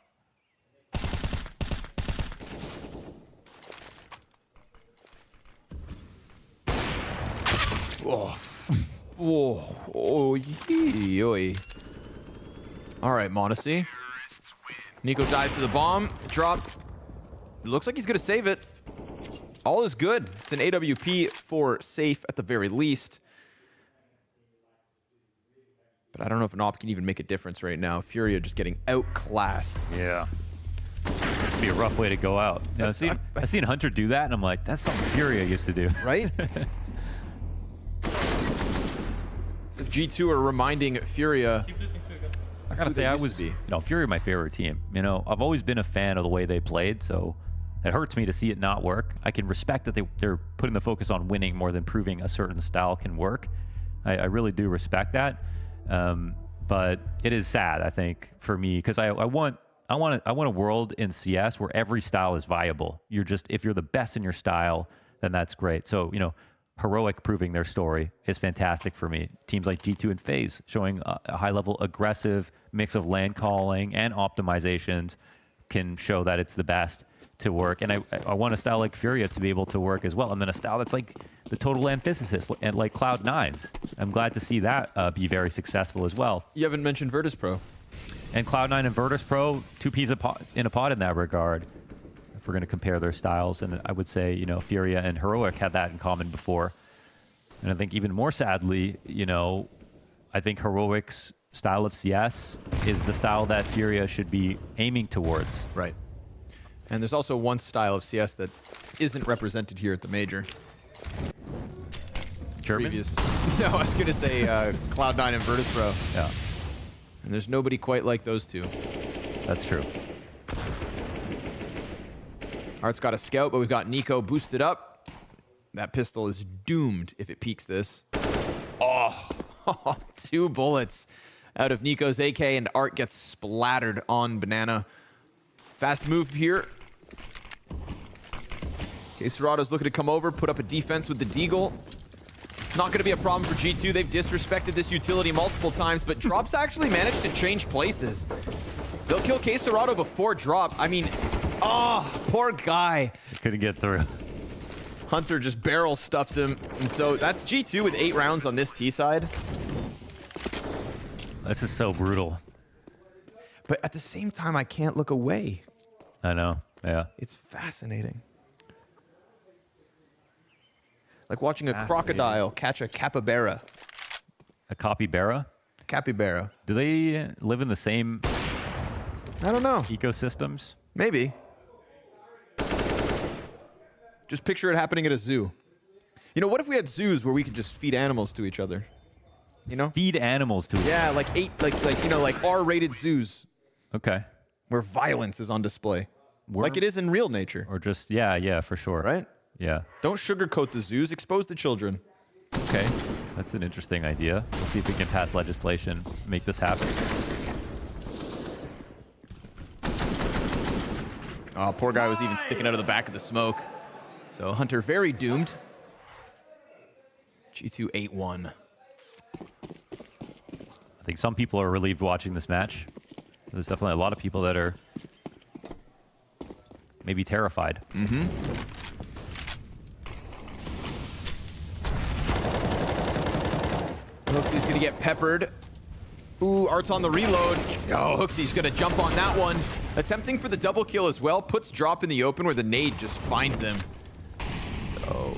Oh, yee. All right, m0NESY. Nico dives to the bomb. Drop. It looks like he's going to save it. All is good. It's an AWP for safe at the very least. But I don't know if an op can even make a difference right now. Furia just getting outclassed. Yeah. This would be a rough way to go out. You know, I've seen Hunter do that, and I'm like, that's something Furia used to do. Right? So G2 are reminding Furia. I gotta say, Furia my favorite team. You know, I've always been a fan of the way they played, so it hurts me to see it not work. I can respect that they're putting the focus on winning more than proving a certain style can work. I really do respect that. But it is sad, I think, for me, because I want a world in CS where every style is viable. If you're the best in your style, then that's great. So, you know, Heroic proving their story is fantastic for me. Teams like G2 and FaZe showing a high-level aggressive mix of land calling and optimizations can show that it's the best to work. And I want a style like Furia to be able to work as well. And then a style that's like the total antithesis, and like Cloud9's. I'm glad to see that be very successful as well. You haven't mentioned Virtus Pro. And Cloud9 and Virtus Pro, two peas in a pod in that regard. If we're going to compare their styles, and I would say, you know, Furia and Heroic had that in common before. And I think even more sadly, you know, I think Heroic's style of CS is the style that Furia should be aiming towards. Right. And there's also one style of CS that isn't represented here at the major. German? No, I was going to say Cloud9 and Virtus Pro. Yeah. And there's nobody quite like those two. That's true. Art's got a scout, but we've got Nico boosted up. That pistol is doomed if it peeks this. Oh, 2 bullets out of Nico's AK, and Art gets splattered on Banana. Fast move here. QUESÉR's looking to come over, put up a defense with the Deagle. Not going to be a problem for G2. They've disrespected this utility multiple times, but Drop's actually managed to change places. They'll kill QUESÉR before Drop. I mean, poor guy. Couldn't get through. Hunter just barrel stuffs him. And so that's G2 with 8 rounds on this T side. This is so brutal. But at the same time, I can't look away. I know. Yeah. It's fascinating. Like watching a crocodile catch a capybara. A capybara? Capybara. Do they live in the same I don't know. ecosystems? Maybe. Just picture it happening at a zoo. You know, what if we had zoos where we could just feed animals to each other? You know? Feed animals to each other? Yeah, like R-rated zoos. Okay. Where violence is on display. Like it is in real nature. Or just, yeah, for sure. Right? Yeah. Don't sugarcoat the zoos. Expose the children. Okay. That's an interesting idea. We'll see if we can pass legislation, make this happen. Oh, poor guy was even sticking out of the back of the smoke. So Hunter very doomed. G2 8-1. I think some people are relieved watching this match. There's definitely a lot of people that are maybe terrified. Mm-hmm. Hooksy's gonna get peppered. Ooh, Art's on the reload. Oh, Hooksy's gonna jump on that one. Attempting for the double kill as well. Puts Drop in the open where the nade just finds him. So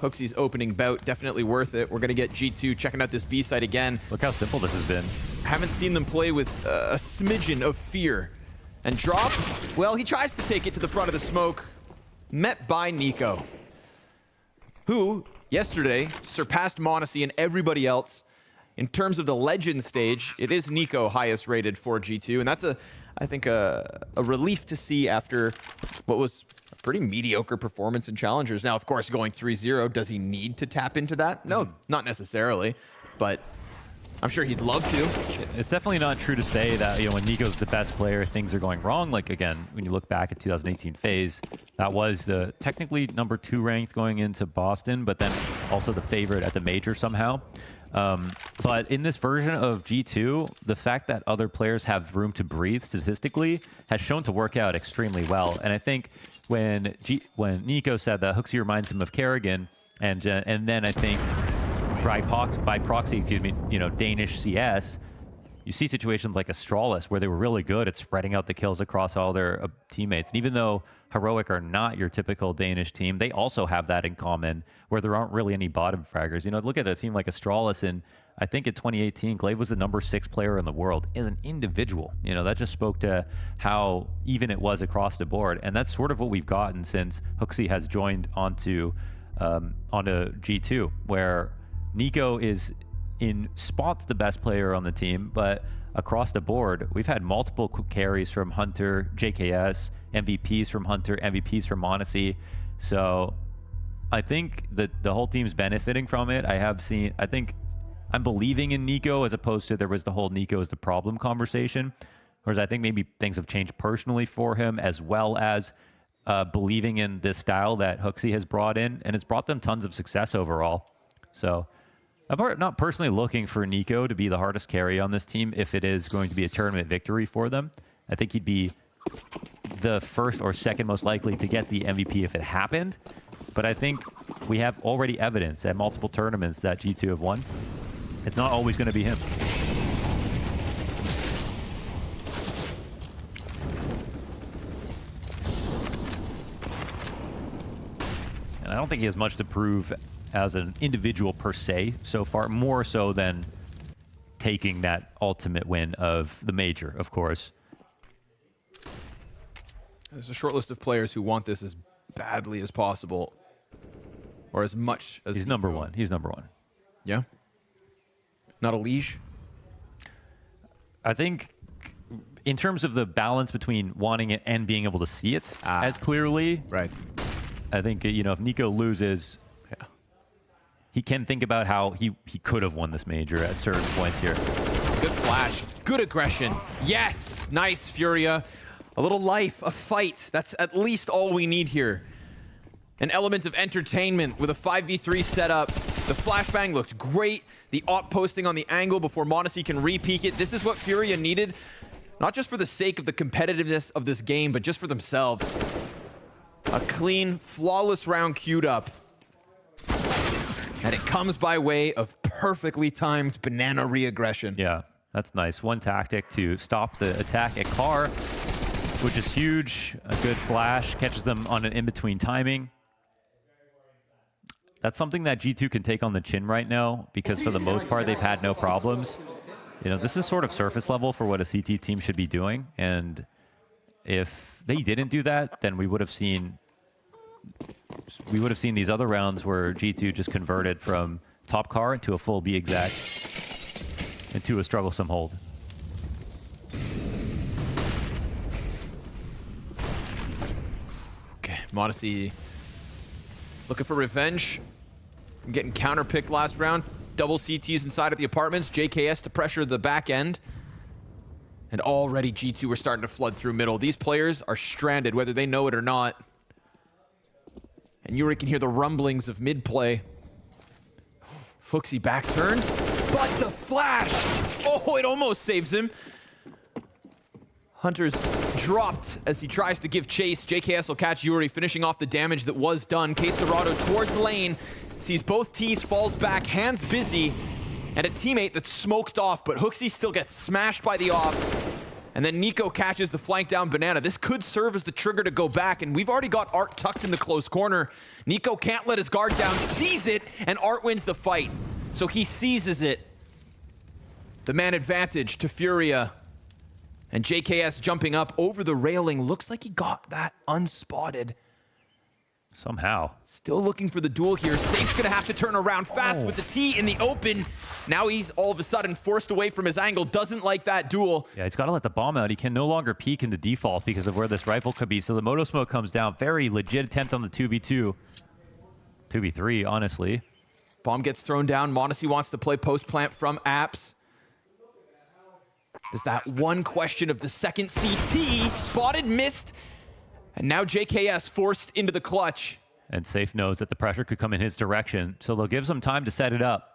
Hooksy's opening bout, definitely worth it. We're gonna get G2 checking out this B side again. Look how simple this has been. Haven't seen them play with a smidgen of fear. And Drop, well, he tries to take it to the front of the smoke. Met by Nico, who yesterday surpassed Monacy and everybody else. In terms of the legend stage, it is Nico highest rated for G2, and that's I think a relief to see after what was a pretty mediocre performance in Challengers. Now, of course, going 3-0, does he need to tap into that? No, not necessarily, but I'm sure he'd love to. It's definitely not true to say that, you know, when Nico's the best player, things are going wrong. Like, again, when you look back at 2018 FaZe, that was the technically number 2 ranked going into Boston, but then also the favorite at the major somehow. But in this version of G2, the fact that other players have room to breathe statistically has shown to work out extremely well. And I think when Nico said that Hooksy reminds him of Kerrigan, and then I think by proxy, excuse me, you know, Danish CS, you see situations like Astralis where they were really good at spreading out the kills across all their teammates. And even though Heroic are not your typical Danish team, they also have that in common where there aren't really any bottom fraggers. You know, look at a team like Astralis, and I think in 2018, Glaive was the number 6 player in the world as an individual. You know, that just spoke to how even it was across the board. And that's sort of what we've gotten since Hooksy has joined onto G2, where Nico is in spots the best player on the team, but across the board, we've had multiple carries from Hunter, JKS, MVPs from Hunter, MVPs from Monacy. So I think that the whole team's benefiting from it. I think I'm believing in Nico as opposed to there was the whole Nico is the problem conversation. Whereas I think maybe things have changed personally for him, as well as believing in this style that Hooksy has brought in, and it's brought them tons of success overall. So I'm not personally looking for Nico to be the hardest carry on this team if it is going to be a tournament victory for them. I think he'd be the first or second most likely to get the MVP if it happened. But I think we have already evidence at multiple tournaments that G2 have won. It's not always going to be him. And I don't think he has much to prove as an individual per se so far, more so than taking that ultimate win of the major, of course. There's a short list of players who want this as badly as possible, or as much as he's number one. He's number one. Yeah. Not a liege. I think in terms of the balance between wanting it and being able to see it as clearly. Right. I think, you know, if Nico loses, he can think about how he could have won this major at certain points here. Good flash. Good aggression. Yes. Nice, Furia. A little life, a fight. That's at least all we need here. An element of entertainment with a 5v3 setup. The flashbang looked great. The op posting on the angle before m0NESY can re-peek it. This is what Furia needed, not just for the sake of the competitiveness of this game, but just for themselves. A clean, flawless round queued up. And it comes by way of perfectly timed banana re-aggression. Yeah, that's nice. One tactic to stop the attack at Car, which is huge. A good flash catches them on an in-between timing. That's something that G2 can take on the chin right now, because for the most part, they've had no problems. You know, this is sort of surface level for what a CT team should be doing. And if they didn't do that, then we would have seen these other rounds where G2 just converted from top Car into a full B exec into a strugglesome hold. Okay, m0NESY looking for revenge. Getting counterpicked last round. Double CTs inside of the apartments. JKS to pressure the back end. And already G2 are starting to flood through middle. These players are stranded, whether they know it or not. And Yuri can hear the rumblings of mid play. Hooksy back turned, but the flash! Oh, it almost saves him. Hunter's dropped as he tries to give chase. JKS will catch Yuri, finishing off the damage that was done. QUESÉR towards lane, sees both T's, falls back, hands busy, and a teammate that's smoked off, but Hooksy still gets smashed by the off. And then Nico catches the flank down banana. This could serve as the trigger to go back, and we've already got Art tucked in the close corner. Nico can't let his guard down, sees it, and Art wins the fight. So he seizes it. The man advantage to Furia. And JKS jumping up over the railing. Looks like he got that unspotted. Somehow. Still looking for the duel here. Safe's gonna have to turn around fast with the T in the open. Now he's all of a sudden forced away from his angle. Doesn't like that duel. Yeah, he's got to let the bomb out. He can no longer peek into default because of where this rifle could be. So the Moto Smoke comes down. Very legit attempt on the 2v2. 2v3, honestly. Bomb gets thrown down. m0NESY wants to play post plant from apps. There's that one question of the second CT. Spotted, missed. And now JKS forced into the clutch. And Safe knows that the pressure could come in his direction, so they'll give some time to set it up.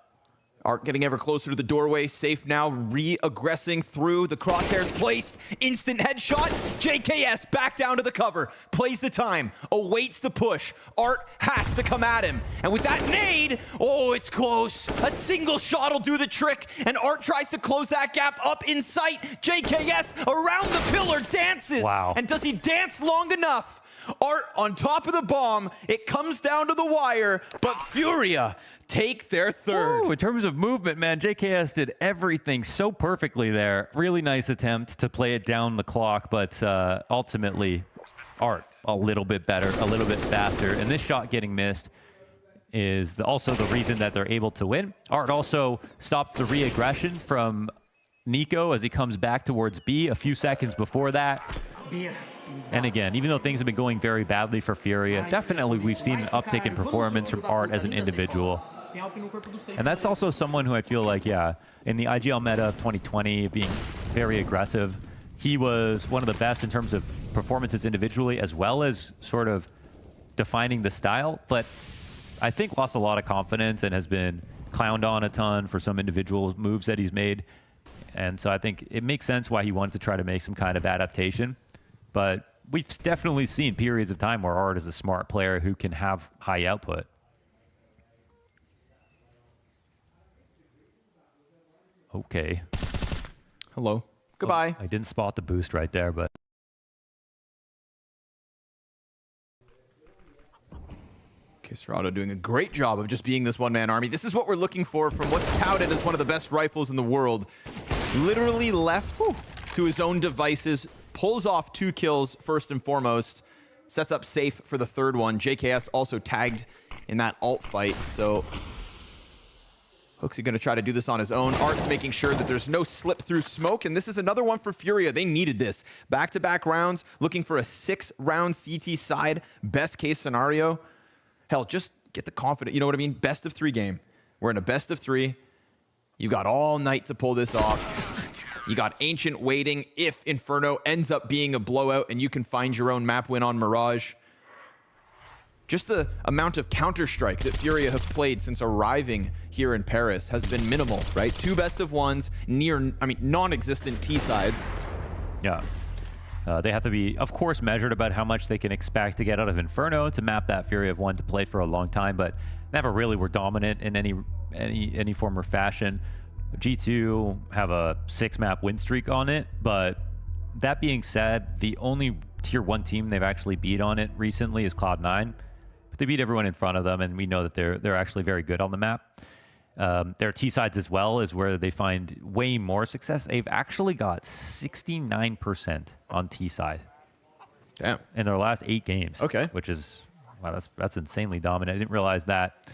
Art getting ever closer to the doorway. Safe now re-aggressing through. The crosshairs placed. Instant headshot. JKS back down to the cover. Plays the time. Awaits the push. Art has to come at him. And with that nade, oh, it's close. A single shot will do the trick. And Art tries to close that gap up in sight. JKS around the pillar dances. Wow. And does he dance long enough? Art on top of the bomb. It comes down to the wire, but Furia take their third. Ooh, in terms of movement, man, JKS did everything so perfectly there. Really nice attempt to play it down the clock, but ultimately, Art a little bit better, a little bit faster. And this shot getting missed is also the reason that they're able to win. Art also stopped the re-aggression from Nico as he comes back towards B a few seconds before that. And again, even though things have been going very badly for Furia, definitely we've seen an uptick in performance from Art as an individual. And that's also someone who I feel like, yeah, in the IGL meta of 2020, being very aggressive, he was one of the best in terms of performances individually, as well as sort of defining the style. But I think lost a lot of confidence and has been clowned on a ton for some individual moves that he's made. And so I think it makes sense why he wanted to try to make some kind of adaptation. But we've definitely seen periods of time where Art is a smart player who can have high output. Okay. Hello. Goodbye. I didn't spot the boost right there, but... QUESÉR doing a great job of just being this one-man army. This is what we're looking for from what's touted as one of the best rifles in the world. Literally left to his own devices, pulls off 2 kills first and foremost, sets up Safe for the third one. JKS also tagged in that alt fight, so Hooksy going to try to do this on his own. Art's making sure that there's no slip through smoke, and this is another one for Furia. They needed this. Back-to-back rounds, looking for a 6-round CT side, best case scenario. Hell, just get the confidence, you know what I mean? Best of 3 game. We're in a best of 3. You got all night to pull this off. You got Ancient waiting if Inferno ends up being a blowout and you can find your own map win on Mirage. Just the amount of Counter-Strike that Furia have played since arriving here in Paris has been minimal, right? 2 best of 1s, non-existent T-sides. Yeah. They have to be, of course, measured about how much they can expect to get out of Inferno. It's a map that Furia have wanted to play for a long time, but never really were dominant in any form or fashion. G2 have a 6-map win streak on it, but that being said, the only tier 1 team they've actually beat on it recently is Cloud9. But they beat everyone in front of them, and we know that they're actually very good on the map. Their T-sides as well is where they find way more success. They've actually got 69% on T-side. Damn. In their last 8 games. Okay. Which is, wow, that's insanely dominant. I didn't realize that.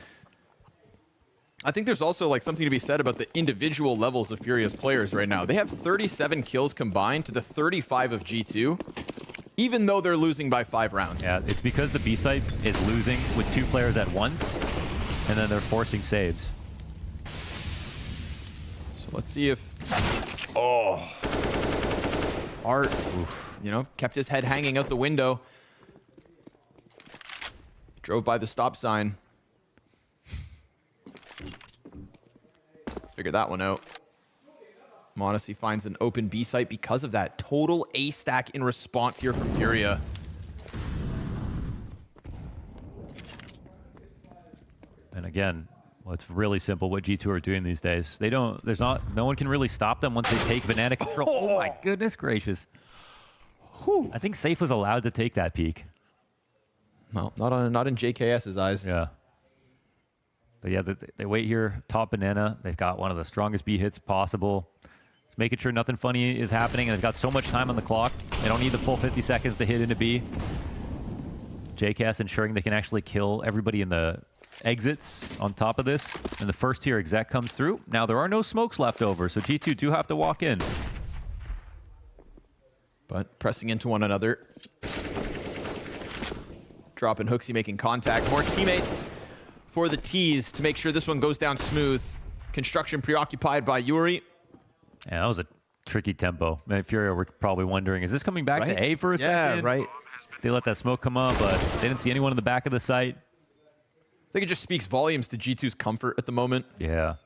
I think there's also like something to be said about the individual levels of Furia's players right now. They have 37 kills combined to the 35 of G2, even though they're losing by 5 rounds. Yeah, it's because the B site is losing with 2 players at once, and then they're forcing saves. So let's see if... Oh. Art, oof, you know, kept his head hanging out the window. Drove by the stop sign. Figure that one out. m0NESY finds an open B site because of that. Total A stack in response here from Furia. And again, well, it's really simple what G2 are doing these days. They don't, no one can really stop them once they take banana control. Oh my goodness gracious. Whew. I think Safe was allowed to take that peek. Well, not in JKS's eyes. Yeah. But yeah, they wait here, top banana. They've got one of the strongest B hits possible. Just making sure nothing funny is happening, and they've got so much time on the clock. They don't need the full 50 seconds to hit into B. JKS ensuring they can actually kill everybody in the exits on top of this. And the first tier exec comes through. Now there are no smokes left over, so G2 do have to walk in. But pressing into one another. Dropping Hooksy, making contact. More teammates for the T's to make sure this one goes down smooth. Construction preoccupied by Yuri. Yeah, that was a tricky tempo. Man, Furia were probably wondering, is this coming back to A for a second? Yeah, right. They let that smoke come up, but they didn't see anyone in the back of the site. I think it just speaks volumes to G2's comfort at the moment. Yeah.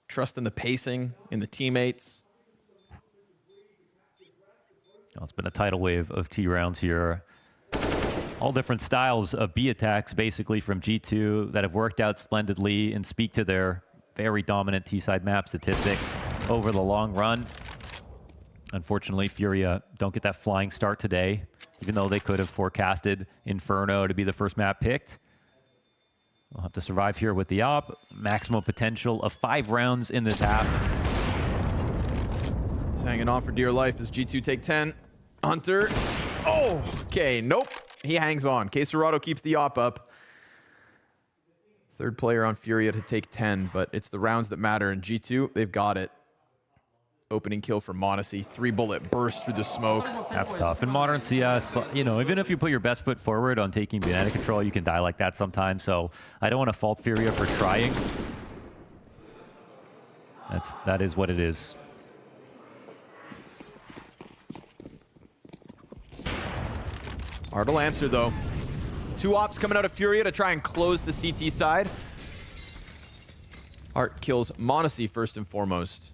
Trust in the pacing, in the teammates. Well, it's been a tidal wave of T rounds here. All different styles of B attacks, basically, from G2 that have worked out splendidly and speak to their very dominant T-side map statistics over the long run. Unfortunately, Furia don't get that flying start today, even though they could have forecasted Inferno to be the first map picked. We'll have to survive here with the op. Maximum potential of 5 rounds in this half. He's hanging on for dear life as G2 take 10. Hunter. Oh, okay. Nope. He hangs on. QUESÉR keeps the op up. Third player on Furia to take 10, but it's the rounds that matter. And G2, they've got it. Opening kill for m0NESY. 3-bullet burst through the smoke. That's tough. In modern CS, you know, even if you put your best foot forward on taking banana control, you can die like that sometimes. So I don't want to fault Furia for trying. That is what it is. Hard to answer, though. 2 ops coming out of Furia to try and close the CT side. Art kills m0NESY first and foremost.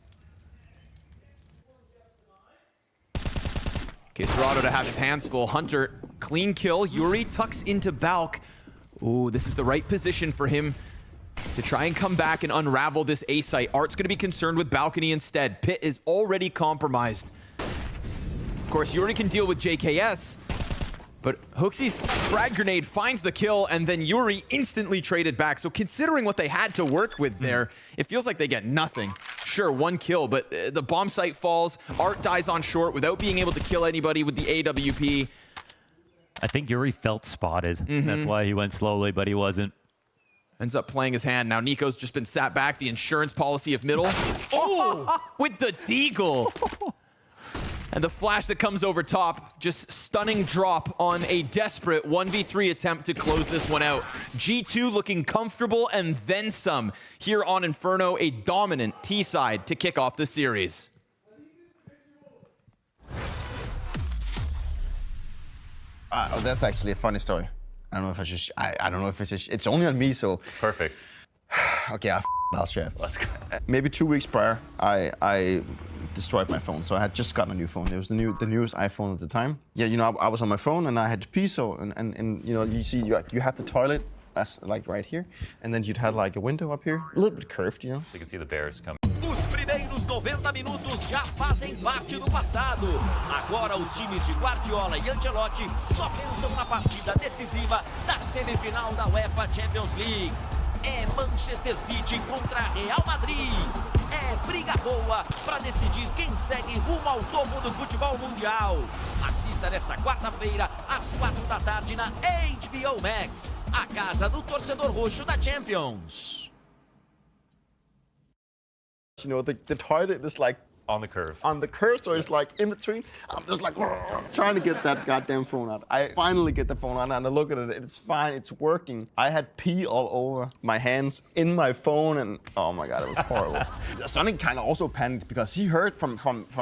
QUESÉR to have his hands full. Hunter, clean kill. Yuri tucks into Balk. Ooh, this is the right position for him to try and come back and unravel this A site. Art's going to be concerned with Balcony instead. Pit is already compromised. Of course, Yuri can deal with JKS. But Hooksy's frag grenade finds the kill, and then Yuri instantly traded back. So considering what they had to work with there, it feels like they get nothing. Sure, 1 kill, but the bomb site falls. Art dies on short without being able to kill anybody with the AWP. I think Yuri felt spotted. That's why he went slowly, but he wasn't. Ends up playing his hand. Now Nico's just been sat back. The insurance policy of middle. Oh, with the deagle. And the flash that comes over top, just stunning drop on a desperate 1v3 attempt to close this one out. G2 looking comfortable and then some here on Inferno, a dominant T-side to kick off the series. That's actually a funny story. I don't know if I should. I don't know if it's only on me, so. Perfect. Okay, I'll share. Let's go. Maybe 2 weeks prior, I destroyed my phone. So I had just gotten a new phone. It was the newest iPhone at the time. Yeah, you know, I was on my phone and I had to pee. So and you know, you see, you have the toilet as like right here, and then you'd have like a window up here, a little bit curved, you know. So you can see the bears coming. Os primeiros 90 minutos já fazem parte do passado. Agora os times de Guardiola e Ancelotti só pensam na partida decisiva da semifinal da UEFA Champions League. É Manchester City contra Real Madrid. É briga boa para decidir quem segue rumo ao topo do futebol mundial. Assista nesta quarta-feira, às 4 da tarde, na HBO Max, a casa do torcedor roxo da Champions. You know, the toilet is like on the curve. On the curve, so it's like in between. I'm just like trying to get that goddamn phone out. I finally get the phone out and I look at it. It's fine. It's working. I had pee all over my hands, in my phone, and oh my god, it was horrible. Sonny kind of also panicked because he heard from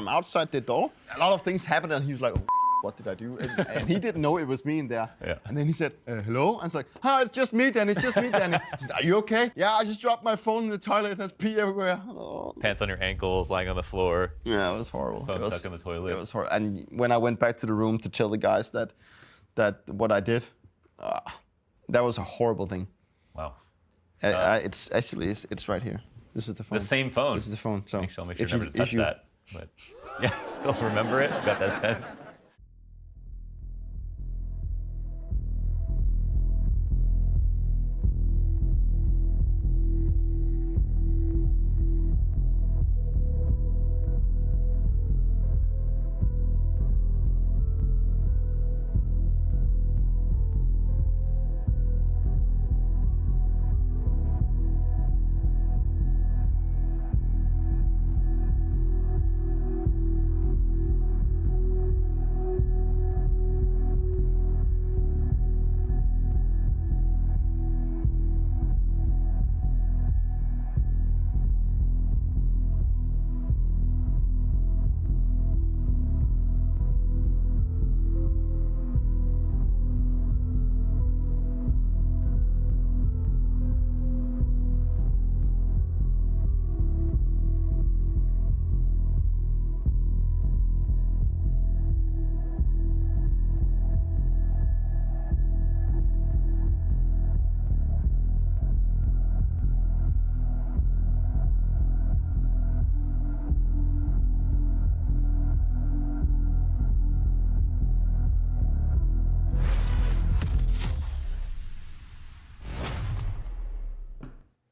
outside the door. A lot of things happened, and he was like, oh, what did I do? And he didn't know it was me in there. Yeah. And then he said, hello? And I was like, it's just me, Danny. It's just me, Danny. He said, are you okay? Yeah, I just dropped my phone in the toilet. There's pee everywhere. Oh. Pants on your ankles, lying on the floor. Yeah, it was horrible. Phone stuck in the toilet. It was horrible. And when I went back to the room to tell the guys that what I did, that was a horrible thing. Wow. It's actually it's right here. This is the phone. The same phone. This is the phone. So make sure never to touch that. But yeah, still remember it. Got that sent.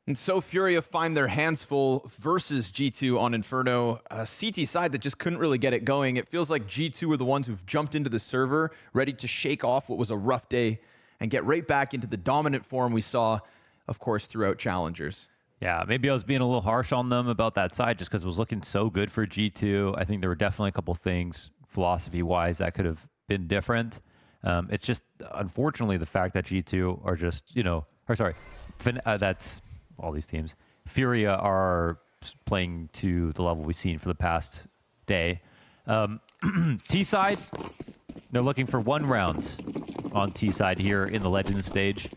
And so Furia find their hands full versus G2 on Inferno. A CT side that just couldn't really get it going. It feels like G2 were the ones who've jumped into the server, ready to shake off what was a rough day and get right back into the dominant form we saw, of course, throughout Challengers. Yeah, maybe I was being a little harsh on them about that side just because it was looking so good for G2. I think there were definitely a couple things, philosophy-wise, that could have been different. It's just, unfortunately, the fact that G2 are just, that's all these teams. Furia are playing to the level we've seen for the past day. T-side, they're looking for 1 rounds on T-side here in the Legends stage.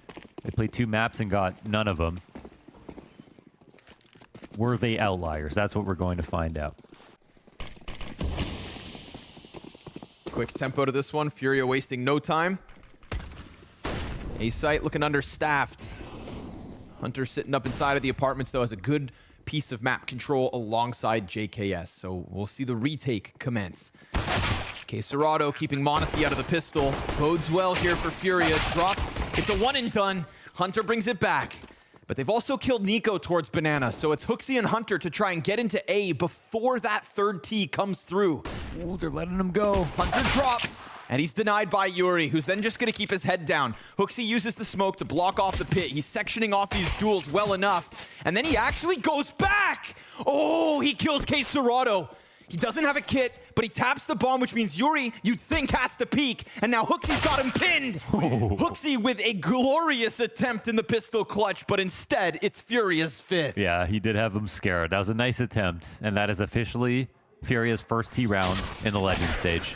They played 2 maps and got none of them. Were they outliers? That's what we're going to find out. Quick tempo to this one. Furia wasting no time. A-site looking understaffed. Hunter sitting up inside of the apartments, though, has a good piece of map control alongside JKS. So we'll see the retake commence. QUESÉR keeping m0NESY out of the pistol. Bodes well here for Furia. Drop. It's a 1 and done. Hunter brings it back. But they've also killed Nico towards Banana, so it's Hooksy and Hunter to try and get into A before that third T comes through. Ooh, they're letting him go. Hunter drops, and he's denied by Yuri, who's then just going to keep his head down. Hooksy uses the smoke to block off the pit. He's sectioning off these duels well enough, and then he actually goes back! Oh, he kills QUESÉR. He doesn't have a kit, but he taps the bomb, which means Yuri, you'd think, has to peek. And now Hooksy's got him pinned. Hooksy with a glorious attempt in the pistol clutch, but instead, it's Furia's fifth. Yeah, he did have him scared. That was a nice attempt. And that is officially Furia's first T round in the Legend stage.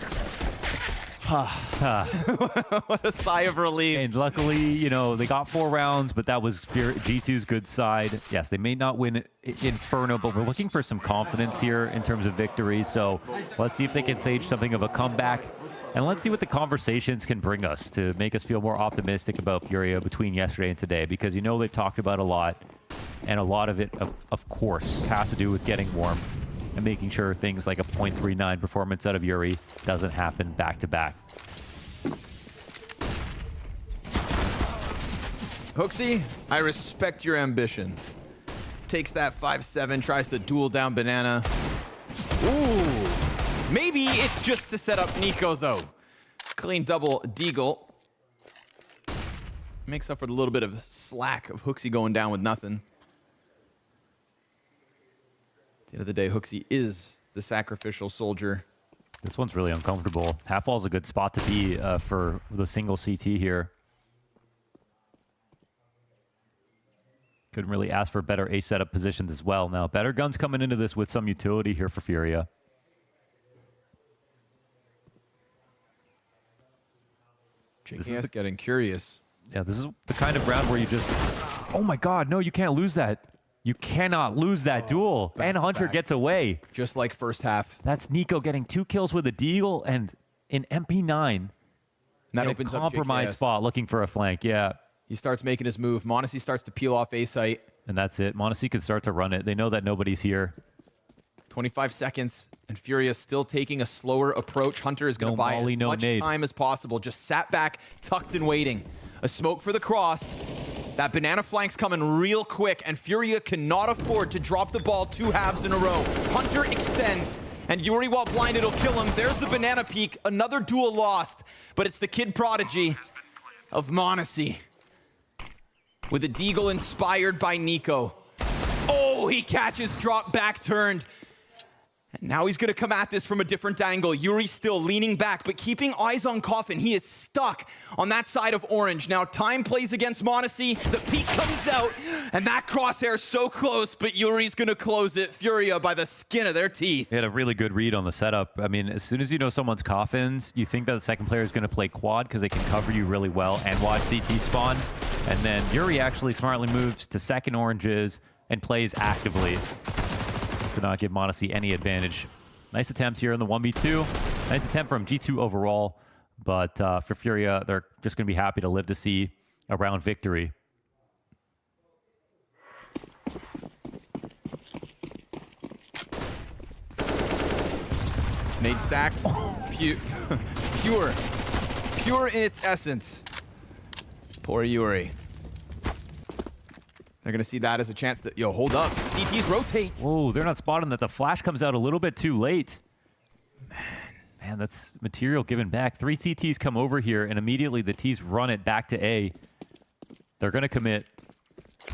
What a sigh of relief. And luckily, you know, they got 4 rounds, but that was G2's good side. Yes, they may not win Inferno, but we're looking for some confidence here in terms of victory. So let's see if they can stage something of a comeback. And let's see what the conversations can bring us to make us feel more optimistic about Furia between yesterday and today. Because you know they've talked about a lot. And a lot of it, of course, has to do with getting warm and making sure things like a .39 performance out of Yuri doesn't happen back-to-back. Hooksy, I respect your ambition. Takes that 5-7, tries to duel down Banana. Ooh. Maybe it's just to set up Nico, though. Clean double deagle. Makes up for the little bit of slack of Hooksy going down with nothing. At the end of the day, Hooksy is the sacrificial soldier. This one's really uncomfortable. Half wall's a good spot to be for the single CT here. Couldn't really ask for better A setup positions as well. Now, better guns coming into this with some utility here for Furia. JKS getting curious. Yeah, this is the kind of round where you just... Oh my god, no, you can't lose that. You cannot lose that duel. And Hunter gets away. Just like first half. That's Nico getting 2 kills with a deagle and an MP9. That in opens a up compromised JKS. spot looking for a flank, yeah. He starts making his move. m0NESY starts to peel off A site. And that's it. m0NESY can start to run it. They know that nobody's here. 25 seconds, and Furia still taking a slower approach. Hunter is going to buy molly, as no much nade. time as possible. Just sat back, tucked and waiting. A smoke for the cross. That banana flank's coming real quick, and Furia cannot afford to drop the ball 2 halves in a row. Hunter extends, and Yuri, while blinded, will kill him. There's the banana peak. Another duel lost, but it's the kid prodigy of m0NESY with a deagle inspired by Nico. Oh, he catches, drop back turned. And now he's going to come at this from a different angle. Yuri still leaning back, but keeping eyes on Coffin. He is stuck on that side of orange. Now time plays against m0NESY. The peak comes out, and that crosshair so close, but Yuri's going to close it. Furia by the skin of their teeth. They had a really good read on the setup. I mean, as soon as you know someone's coffins, you think that the second player is going to play quad because they can cover you really well and watch CT spawn. And then Yuri actually smartly moves to second oranges and plays actively to not give m0NESY any advantage. Nice attempt here in the 1v2. Nice attempt from G2 overall, but for Furia, they're just going to be happy to live to see a round victory. Nade stack. Pure. Pure in its essence. Poor Yuri. They're going to see that as a chance to... Yo, hold up. CTs rotate. Whoa, they're not spotting that the flash comes out a little bit too late. Man, that's material given back. 3 CTs come over here, and immediately the Ts run it back to A. They're going to commit.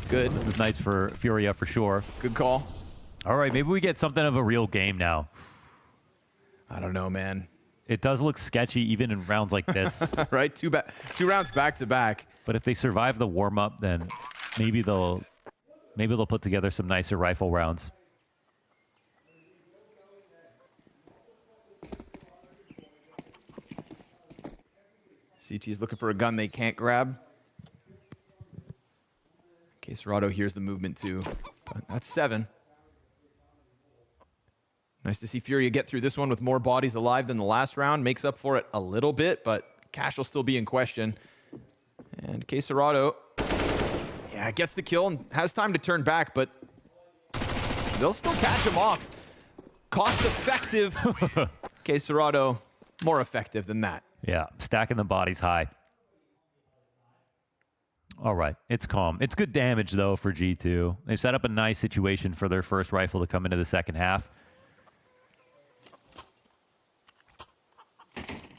Good. This is nice for Furia for sure. Good call. All right, maybe we get something of a real game now. I don't know, man. It does look sketchy even in rounds like this. Right? 2 rounds back to back. But if they survive the warm-up, then maybe they'll put together some nicer rifle rounds. CT's looking for a gun they can't grab. QUESÉR hears the movement too. That's 7. Nice to see Furia get through this one with more bodies alive than the last round. Makes up for it a little bit, but cash will still be in question. And QUESÉR, yeah, gets the kill and has time to turn back, but they'll still catch him off. Cost effective. QUESÉR, more effective than that. Yeah, stacking the bodies high. All right, it's calm. It's good damage, though, for G2. They set up a nice situation for their first rifle to come into the second half.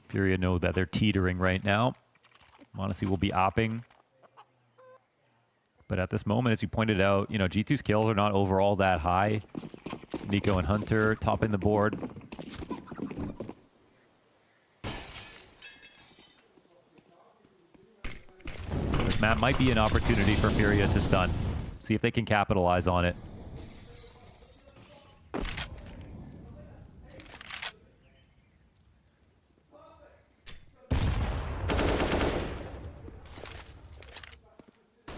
Furia know that they're teetering right now. Monacy will be opping. But at this moment, as you pointed out, you know, G2's kills are not overall that high. Nico and Hunter topping the board. This map might be an opportunity for Furia to stun. See if they can capitalize on it.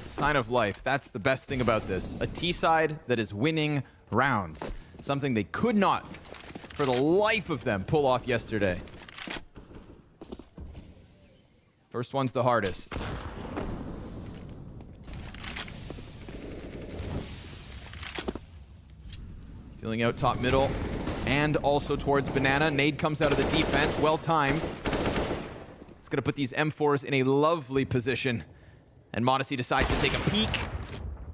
Sign of life. That's the best thing about this. A T-side that is winning rounds. Something they could not, for the life of them, pull off yesterday. First one's the hardest. Feeling out top middle and also towards Banana. Nade comes out of the defense. Well timed. It's going to put these M4s in a lovely position. And Monacy decides to take a peek.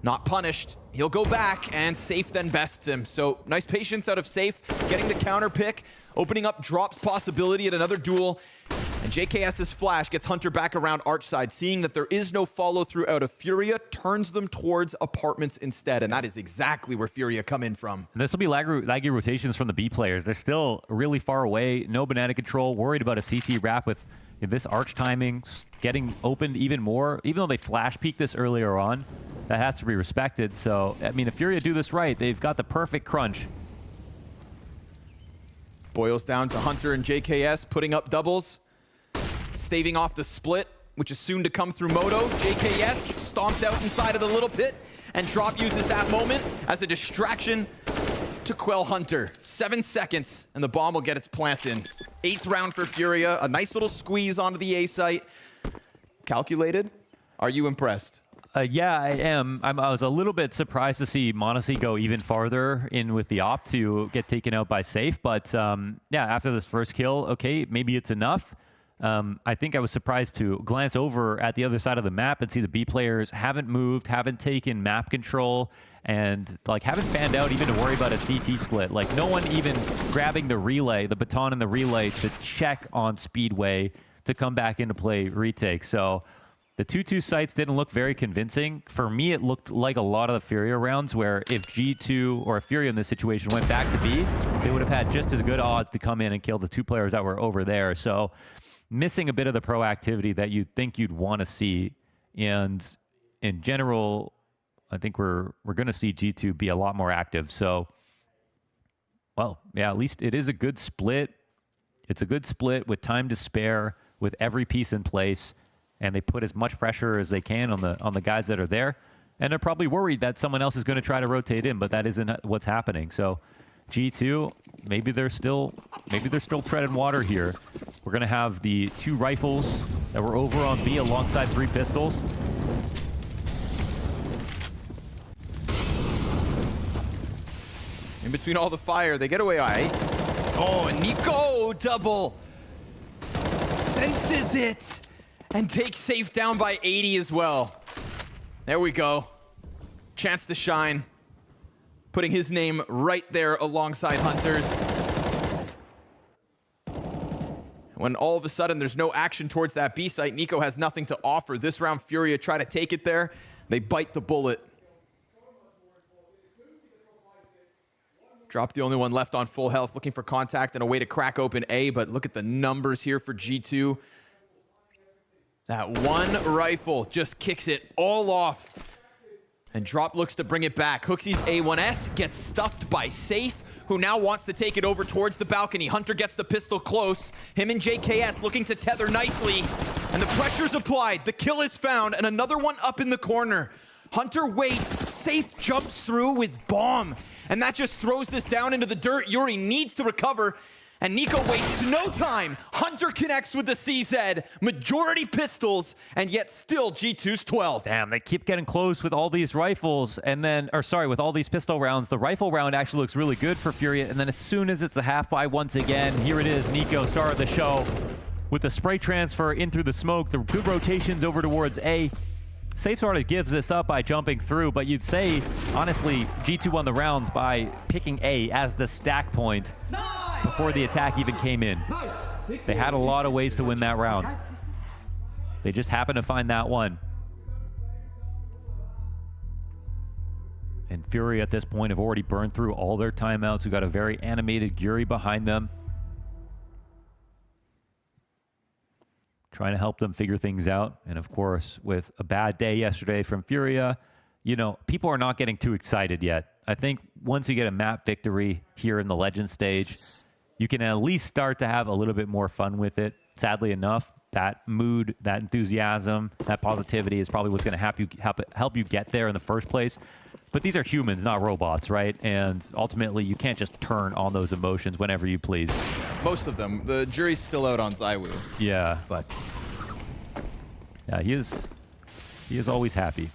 Not punished. He'll go back, and Safe then bests him. So nice patience out of Safe, getting the counter pick, opening up drops possibility at another duel. And JKS's flash gets Hunter back around Arch side, seeing that there is no follow-through out of Furia, turns them towards apartments instead. And that is exactly where Furia come in from. And this will be laggy rotations from the B players. They're still really far away. No banana control. Worried about a CT wrap with this Arch timing getting opened even more. Even though they flash peeked this earlier on, that has to be respected. So, I mean, if Furia do this right, they've got the perfect crunch. Boils down to Hunter and JKS putting up doubles. Staving off the split, which is soon to come through Moto. JKS stomped out inside of the little pit, and Drop uses that moment as a distraction to quell Hunter. 7 seconds, and the bomb will get its plant in. 8th round for Furia. A nice little squeeze onto the A site. Calculated. Are you impressed? Yeah, I am. I was a little bit surprised to see Monacy go even farther in with the op to get taken out by Safe. But yeah, after this first kill, okay, maybe it's enough. I think I was surprised to glance over at the other side of the map and see the B players haven't moved, haven't taken map control, and like haven't fanned out even to worry about a CT split. Like no one even grabbing the relay, the baton and the relay to check on Speedway to come back into play retake. So the 2-2 sites didn't look very convincing. For me, it looked like a lot of the Furia rounds where if G2 or Furia in this situation went back to B, they would have had just as good odds to come in and kill the 2 players that were over there. So missing a bit of the proactivity that you'd think you'd want to see. And in general, I think we're going to see G2 be a lot more active. So, well, yeah, at least it is a good split. It's a good split with time to spare, with every piece in place, and they put as much pressure as they can on the guys that are there. And they're probably worried that someone else is going to try to rotate in, but that isn't what's happening. So G2, maybe they're still treading water here. We're going to have the 2 rifles that were over on B alongside 3 pistols. In between all the fire, they get away. Oh, and Nico double senses it and takes Safe down by 80 as well. There we go. Chance to shine. Putting his name right there alongside Hunter's. When all of a sudden there's no action towards that B site, Nico has nothing to offer. This round, Furia try to take it there. They bite the bullet. Drop the only one left on full health, looking for contact and a way to crack open A, but look at the numbers here for G2. That one rifle just kicks it all off. And Drop looks to bring it back. Hooksy's A1S gets stuffed by Safe, who now wants to take it over towards the balcony. Hunter gets the pistol close. Him and JKS looking to tether nicely. And the pressure's applied. The kill is found, and another one up in the corner. Hunter waits. Safe jumps through with bomb. And that just throws this down into the dirt. Yuri needs to recover. And Nico wastes no time. Hunter connects with the CZ. Majority pistols, and yet still G2's 12. Damn, they keep getting close with all these rifles, and then, or sorry, with all these pistol rounds. The rifle round actually looks really good for Furia, and then as soon as it's a half buy once again, here it is, Nico, star of the show, with the spray transfer in through the smoke, the good rotations over towards A. Safe sort of gives this up by jumping through, but you'd say, honestly, G2 won the rounds by picking A as the stack point before the attack even came in. They had a lot of ways to win that round. They just happened to find that one. And Fury at this point have already burned through all their timeouts. We've got a very animated Guri behind them, trying to help them figure things out. And of course, with a bad day yesterday from Furia, you know, people are not getting too excited yet. I think once you get a map victory here in the Legend stage, you can at least start to have a little bit more fun with it. Sadly enough, that mood, that enthusiasm, that positivity is probably what's going to help you get there in the first place. But these are humans, not robots, right? And ultimately, you can't just turn on those emotions whenever you please. Most of them. The jury's still out on Zywoo. Yeah. But yeah, he is always happy.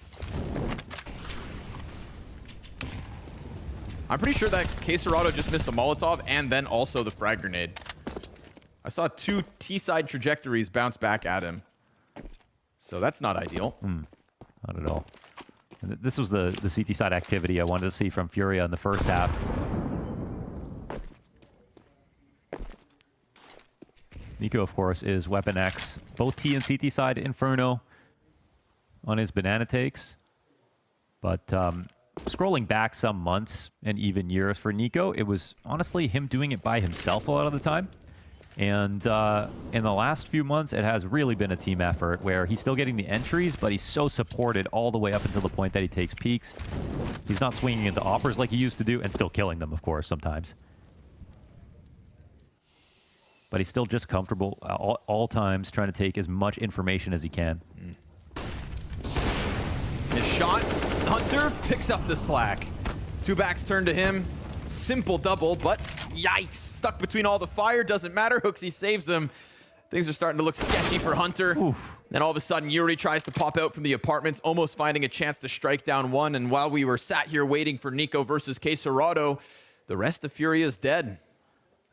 I'm pretty sure that QUESÉR just missed the Molotov and then also the frag grenade. I saw 2 T-side trajectories bounce back at him. So that's not ideal. Not at all. And this was the CT side activity I wanted to see from Furia in the first half. Nico, of course, is Weapon X. Both T and CT side Inferno on his banana takes. But scrolling back some months and even years for Nico, it was honestly him doing it by himself a lot of the time. And in the last few months, it has really been a team effort where he's still getting the entries, but he's so supported all the way up until the point that he takes peaks. He's not swinging into offers like he used to do, and still killing them, of course, sometimes. But he's still just comfortable all times, trying to take as much information as he can. His shot, Hunter picks up the slack. 2 backs turn to him. Simple double, but yikes. Stuck between all the fire, doesn't matter. Hooksy saves him. Things are starting to look sketchy for Hunter. Then all of a sudden, Yuri tries to pop out from the apartments, almost finding a chance to strike down one. And while we were sat here waiting for Nico versus QUESÉR, the rest of Fury is dead.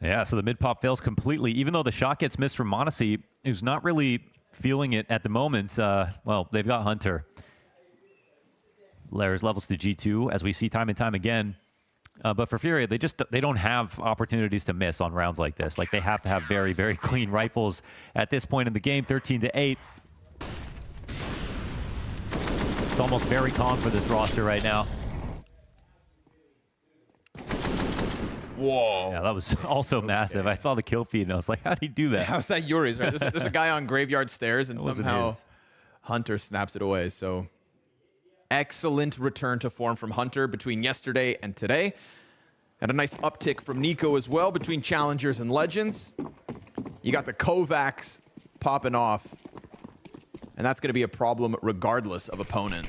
Yeah, so the mid-pop fails completely. Even though the shot gets missed from Monacy, who's not really feeling it at the moment. Well, they've got Hunter. There's levels to G2, as we see time and time again. But for Furia, they don't have opportunities to miss on rounds like this. Like, they have to have very, very clean rifles at this point in the game, 13-8. It's almost very calm for this roster right now. Whoa. Yeah, that was also massive. I saw the kill feed and I was like, how did he do that? How's that Yuri's, right? There's a guy on Graveyard Stairs and somehow Hunter snaps it away. So excellent return to form from Hunter between yesterday and today. And a nice uptick from Nico as well between Challengers and Legends. You got the Kovacs popping off. And that's going to be a problem regardless of opponent.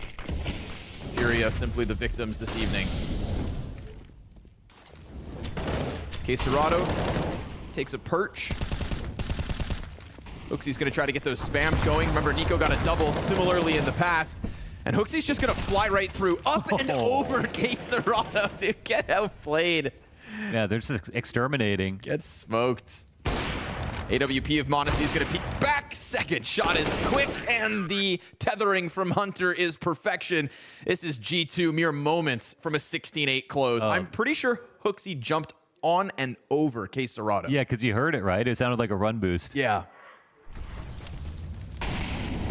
Furia simply the victims this evening. QUESÉR takes a perch. Hooksy's going to try to get those spams going. Remember, Nico got a double similarly in the past. And Hooksy's just going to fly right through, up and over QUESÉR, dude. Get outplayed. Yeah, they're just exterminating. Get smoked. AWP of Monacy is going to peek back. Second shot is quick, and the tethering from Hunter is perfection. This is G2 mere moments from a 16-8 close. I'm pretty sure Hooksy jumped on and over QUESÉR. Yeah, because you heard it, right? It sounded like a run boost. Yeah.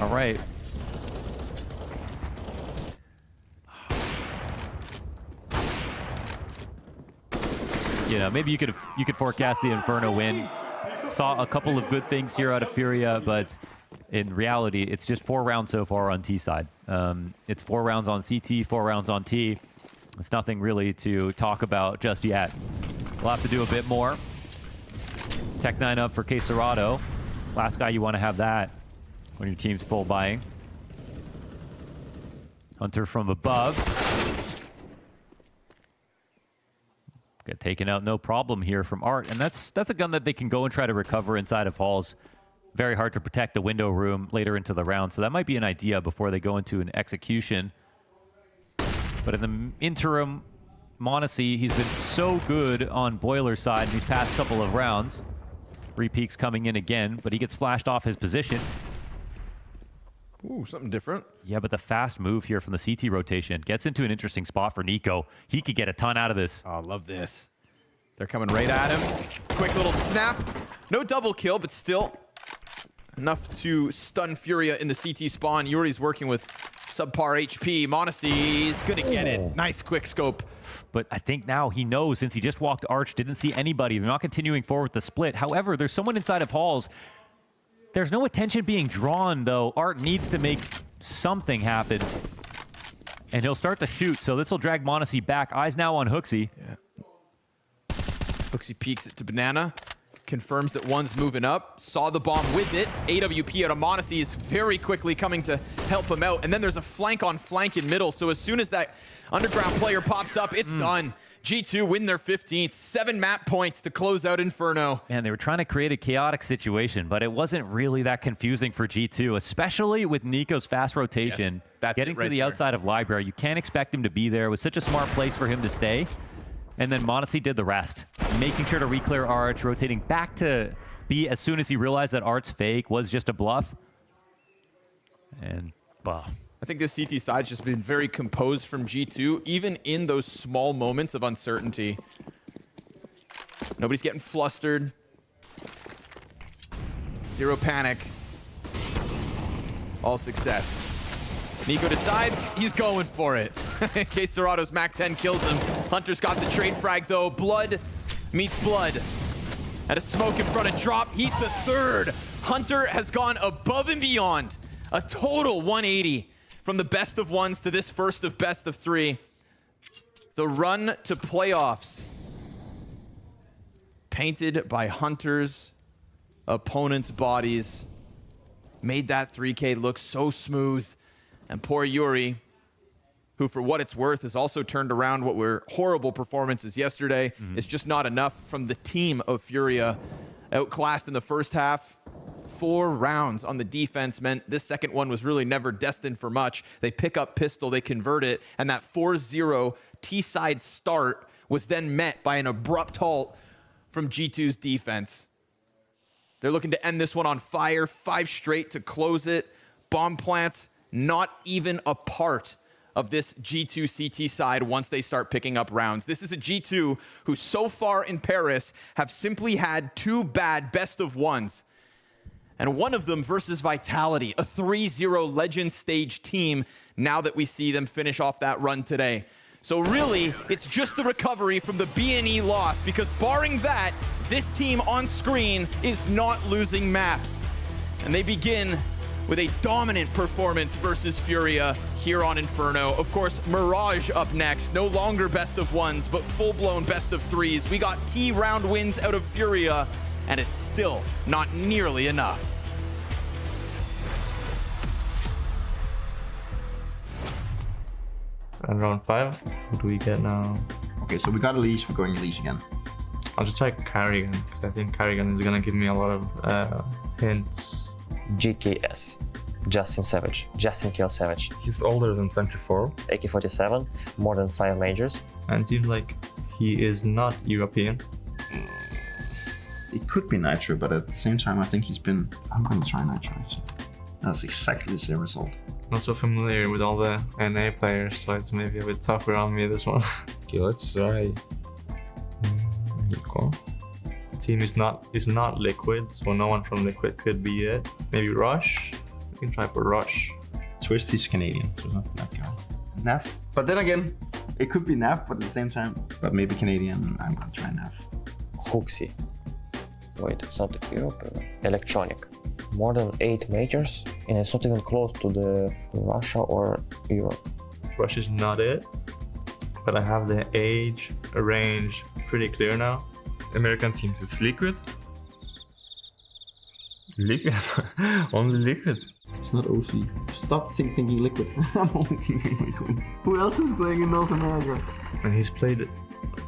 All right. You know, maybe you could forecast the Inferno win. Saw a couple of good things here out of Furia, but in reality, it's just 4 rounds so far on T side. It's 4 rounds on CT, 4 rounds on T. It's nothing really to talk about just yet. We'll have to do a bit more. Tech 9 up for QUESÉR. Last guy you want to have that when your team's full buying. Hunter from above. Get taken out, no problem here from Art. And that's a gun that they can go and try to recover inside of halls. Very hard to protect the window room later into the round. So that might be an idea before they go into an execution. But in the interim, Monacy, he's been so good on Boiler side these past couple of rounds. 3 peaks coming in again, but he gets flashed off his position. Ooh, something different. Yeah, but the fast move here from the CT rotation gets into an interesting spot for Nico. He could get a ton out of this. Oh, I love this. They're coming right at him. Quick little snap. No double kill, but still enough to stun Furia in the CT spawn. Yuri's working with subpar HP. Monacy's gonna get it. Nice quick scope. But I think now he knows, since he just walked Arch, didn't see anybody. They're not continuing forward with the split. However, there's someone inside of Halls. There's no attention being drawn, though. Art needs to make something happen. And he'll start to shoot, so this will drag Monacy back. Eyes now on Hooksy. Yeah. Hooksy peeks it to Banana. Confirms that one's moving up. Saw the bomb with it. AWP out of Monacy is very quickly coming to help him out. And then there's a flank on flank in middle. So as soon as that underground player pops up, it's done. G2 win their 15th. 7 map points to close out Inferno. Man, they were trying to create a chaotic situation, but it wasn't really that confusing for G2, especially with Nico's fast rotation. Yes, getting to the outside of Library. You can't expect him to be there. It was such a smart place for him to stay. And then Monacy did the rest, making sure to re-clear Arch, rotating back to B as soon as he realized that Arch's fake was just a bluff. And, well, I think this CT side's just been very composed from G2, even in those small moments of uncertainty. Nobody's getting flustered. Zero panic. All success. Nico decides he's going for it. In case Serato's Mac 10 kills him. Hunter's got the trade frag though. Blood meets blood. At a smoke in front of drop, he's the third. Hunter has gone above and beyond. A total 180 from the best of ones to this first of best of 3. The run to playoffs. Painted by Hunter's opponents' bodies. Made that 3K look so smooth. And poor Yuri, who for what it's worth has also turned around what were horrible performances yesterday. It's just not enough from the team of Furia. Outclassed in the first half. 4 rounds on the defense meant this second one was really never destined for much. They pick up pistol, they convert it, and that 4-0 T-side start was then met by an abrupt halt from G2's defense. They're looking to end this one on fire. 5 straight to close it. Bomb plants not even a part of this G2 CT side once they start picking up rounds. This is a G2 who so far in Paris have simply had 2 bad best of ones. And one of them versus Vitality, a 3-0 Legend stage team, now that we see them finish off that run today. So really, it's just the recovery from the B&E loss, because barring that, this team on screen is not losing maps. And they begin with a dominant performance versus Furia here on Inferno. Of course, Mirage up next. No longer best of ones, but full-blown best of 3s. We got T-round wins out of Furia, and it's still not nearly enough. And round 5, what do we get now? Okay, so we got Elise, we're going Elise again. I'll just try Carrigan, because I think Carrigan is gonna give me a lot of hints. GKS, Justin Savage, Justin Kill Savage. He's older than 24. AK-47, more than 5 majors. And it seems like he is not European. It could be Nitro, but at the same time, I think he's been... I'm going to try Nitro. So that's exactly the same result. Not so familiar with all the NA players, so it's maybe a bit tougher on me, this one. Okay, let's try Nico. Team is not Liquid, so no one from Liquid could be it. Maybe Rush? We can try for Rush. Twist is Canadian, so not that guy. Naf. But then again, it could be Naf, but at the same time, but maybe Canadian. I'm gonna try Naf. Hooksy. Wait, it's not Europe. Electronic. More than 8 majors, and it's not even close to the Russia or Europe. Rush is not it, but I have the age, range pretty clear now. American teams, it's Liquid. Liquid? Only Liquid. It's not OC. Stop thinking Liquid. I'm only thinking Liquid. Who else is playing in North America? And he's played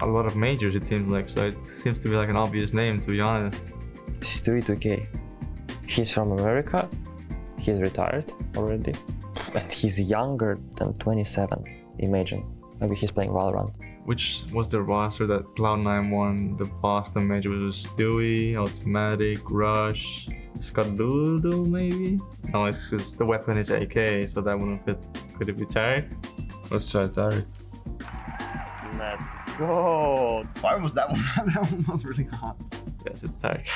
a lot of majors, it seems like, so it seems to be like an obvious name, to be honest. Stewie 2K. He's from America. He's retired already. And he's younger than 27. Imagine. Maybe he's playing Valorant. Which was the roster that Cloud9 won the Boston major? It was Stewie, Automatic, Rush, Skadoodle maybe? No, it's because the weapon is AK, so that wouldn't fit. Could it be Tarek? Let's try Tarek. Let's go. Why was that one? That one was really hard. Yes, it's Tarek.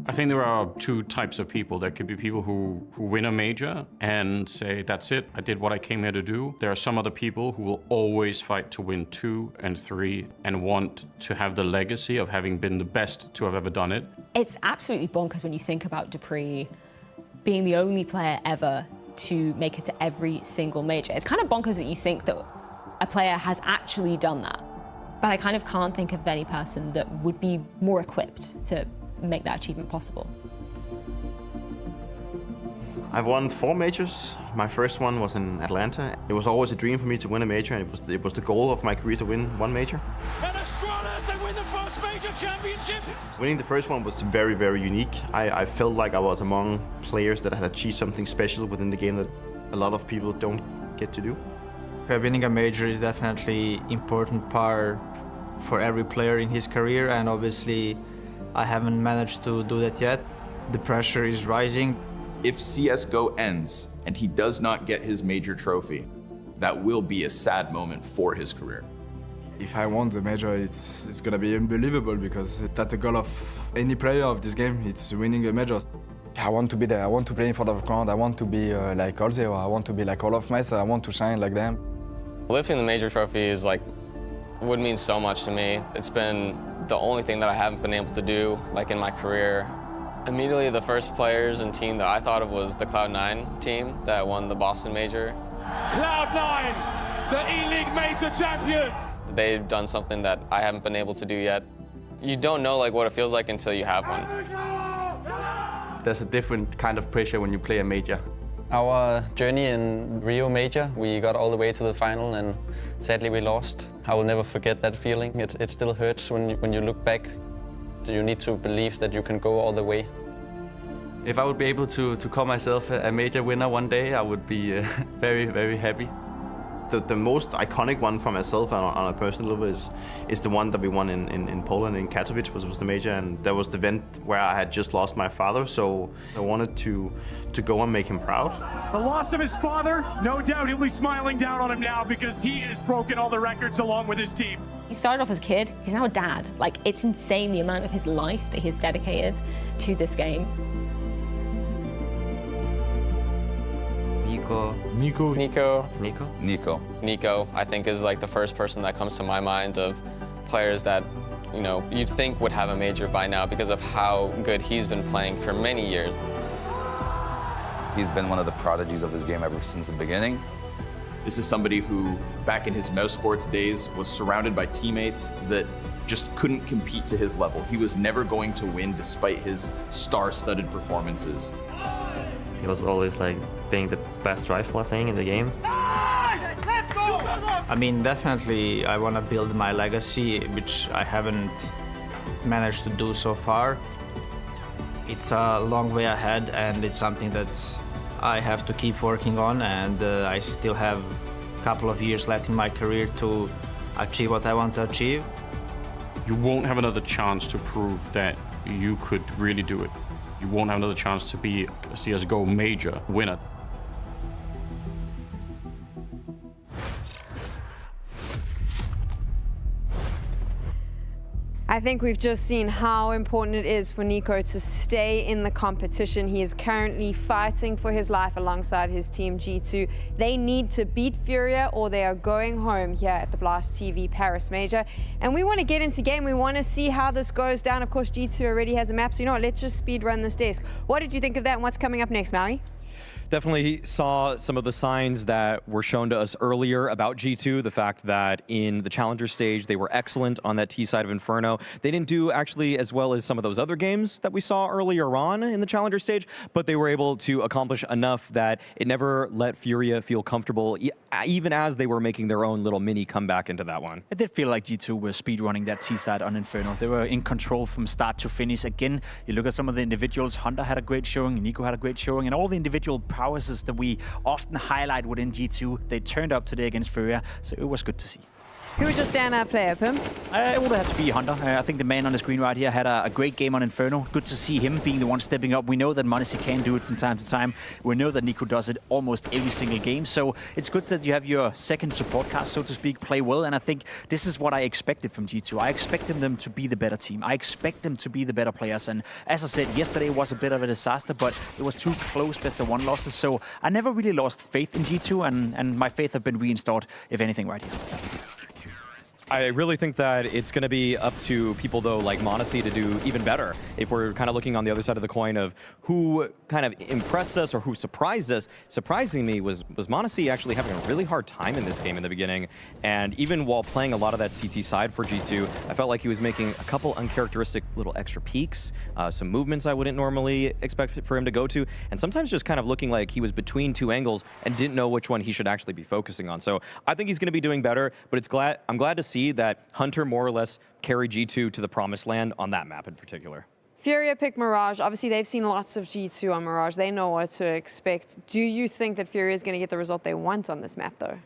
I think there are two types of people. There could be people who win a major and say, that's it, I did what I came here to do. There are some other people who will always fight to win 2 and 3 and want to have the legacy of having been the best to have ever done it. It's absolutely bonkers when you think about dupreeh being the only player ever to make it to every single major. It's kind of bonkers that you think that a player has actually done that. But I kind of can't think of any person that would be more equipped to make that achievement possible. I've won 4 majors. My first one was in Atlanta. It was always a dream for me to win a major, and it was the goal of my career to win 1 major. And Astralis, they win the first major championship. Winning the first one was very, very unique. I felt like I was among players that had achieved something special within the game that a lot of people don't get to do. Winning a major is definitely an important part for every player in his career, and obviously I haven't managed to do that yet. The pressure is rising. If CSGO ends and he does not get his major trophy, that will be a sad moment for his career. If I won the major, it's gonna be unbelievable, because that's the goal of any player of this game. It's winning a major. I want to be there. I want to play in front of the crowd. I want to be like Olseo. I want to be like all of myself. I want to shine like them. Lifting the major trophy is would mean so much to me. It's been the only thing that I haven't been able to do in my career. Immediately the first players and team that I thought of was the Cloud9 team that won the Boston major. Cloud9, the E-League major champions. They've done something that I haven't been able to do yet. You don't know what it feels like until you have one. There's a different kind of pressure when you play a major. Our journey in Rio Major, we got all the way to the final and sadly we lost. I will never forget that feeling. It still hurts when you look back. You need to believe that you can go all the way. If I would be able to call myself a major winner one day, I would be very, very happy. The most iconic one for myself on a personal level is the one that we won in Poland, in Katowice, which was the major, and that was the event where I had just lost my father, so I wanted to go and make him proud. The loss of his father, no doubt he'll be smiling down on him now because he has broken all the records along with his team. He started off as a kid, he's now a dad. It's insane the amount of his life that he's dedicated to this game. Nico. It's Nico. Nico, I think, is the first person that comes to my mind of players that, you'd think would have a major by now because of how good he's been playing for many years. He's been one of the prodigies of this game ever since the beginning. This is somebody who, back in his mouse sports days, was surrounded by teammates that just couldn't compete to his level. He was never going to win despite his star-studded performances. He was always being the best rifle, I think, in the game. I mean, definitely I want to build my legacy, which I haven't managed to do so far. It's a long way ahead, and it's something that I have to keep working on, and I still have a couple of years left in my career to achieve what I want to achieve. you won't have another chance to prove that you could really do it. You won't have another chance to be a CSGO major winner. I think we've just seen how important it is for Nico to stay in the competition. He is currently fighting for his life alongside his team G2. They need to beat Furia or they are going home here at the Blast TV Paris Major. And we want to get into game. We want to see how this goes down. Of course, G2 already has a map, so you know what, let's just speed run this desk. What did you think of that and what's coming up next, Maui? Definitely saw some of the signs that were shown to us earlier about G2, the fact that in the Challenger stage, they were excellent on that T side of Inferno. They didn't do actually as well as some of those other games that we saw earlier on in the Challenger stage, but they were able to accomplish enough that it never let Furia feel comfortable, even as they were making their own little mini comeback into that one. It did feel like G2 were speedrunning that T side on Inferno. They were in control from start to finish. Again, you look at some of the individuals, Hunter had a great showing, Nico had a great showing, and all the individual prowesses that we often highlight within G2, they turned up today against Furia, so it was good to see. Who was your standout player, Pim? It would have to be Hunter. I think the man on the screen right here had a great game on Inferno. Good to see him being the one stepping up. We know that m0NESY can do it from time to time. We know that Nico does it almost every single game. So it's good that you have your second support cast, so to speak, play well. And I think this is what I expected from G2. I expected them to be the better team. I expect them to be the better players. And as I said, yesterday was a bit of a disaster, but it was 2 close best-of-1 losses. So I never really lost faith in G2, and my faith have been reinstalled, if anything, right here. I really think that it's going to be up to people, though, like m0NESY to do even better. If we're kind of looking on the other side of the coin of who kind of impressed us or who surprised us, surprising me was m0NESY actually having a really hard time in this game in the beginning. And even while playing a lot of that CT side for G2, I felt like he was making a couple uncharacteristic little extra peeks, some movements I wouldn't normally expect for him to go to, and sometimes just kind of looking like he was between 2 angles and didn't know which one he should actually be focusing on. So I think he's going to be doing better, but I'm glad to see that Hunter more or less carried G2 to the promised land on that map in particular. Furia picked Mirage. Obviously, they've seen lots of G2 on Mirage. They know what to expect. Do you think that Furia is going to get the result they want on this map, though?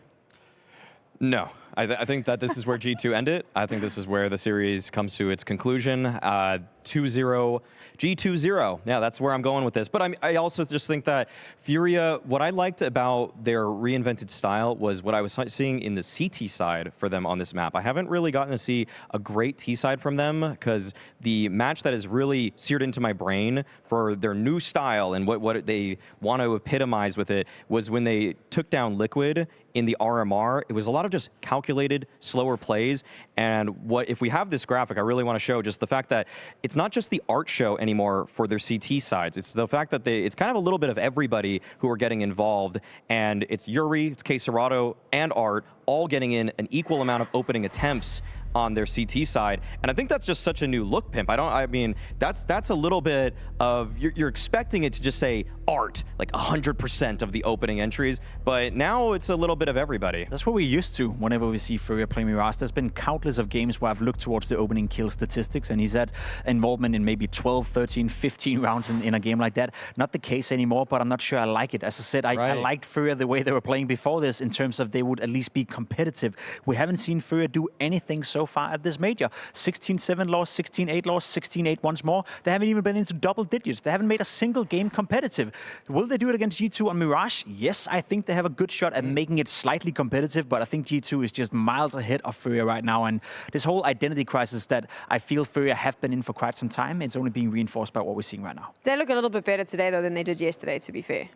No. I think that this is where G2 ended. I think this is where the series comes to its conclusion. 2-0, G2-0. Yeah, that's where I'm going with this. But I also just think that Furia, what I liked about their reinvented style was what I was seeing in the CT side for them on this map. I haven't really gotten to see a great T side from them, because the match that is really seared into my brain for their new style and what they want to epitomize with it was when they took down Liquid in the RMR. It was a lot of just calculated, slower plays. And if we have this graphic, I really want to show just the fact that it's not just the art show anymore for their CT sides. It's the fact that it's kind of a little bit of everybody who are getting involved. And it's Yuri, it's QUESÉR, and Art all getting in an equal amount of opening attempts on their CT side. And I think that's just such a new look, Pimp. I mean, that's a little bit of, you're expecting it to just say Art, like 100% of the opening entries, but now it's a little bit of everybody. That's what we're used to whenever we see Furia play Mirage. There's been countless of games where I've looked towards the opening kill statistics, and he's had involvement in maybe 12, 13, 15 rounds in a game like that. Not the case anymore, but I'm not sure I like it. As I said, I liked Furia the way they were playing before this, in terms of they would at least be competitive. We haven't seen Furia do anything so far at this major. 16-7 loss, 16-8 loss, 16-8 once more. They haven't even been into double digits. They haven't made a single game competitive. Will they do it against G2 on Mirage? Yes, I think they have a good shot at making it slightly competitive, but I think G2 is just miles ahead of Furia right now. And this whole identity crisis that I feel Furia have been in for quite some time, it's only being reinforced by what we're seeing right now. They look a little bit better today, though, than they did yesterday, to be fair.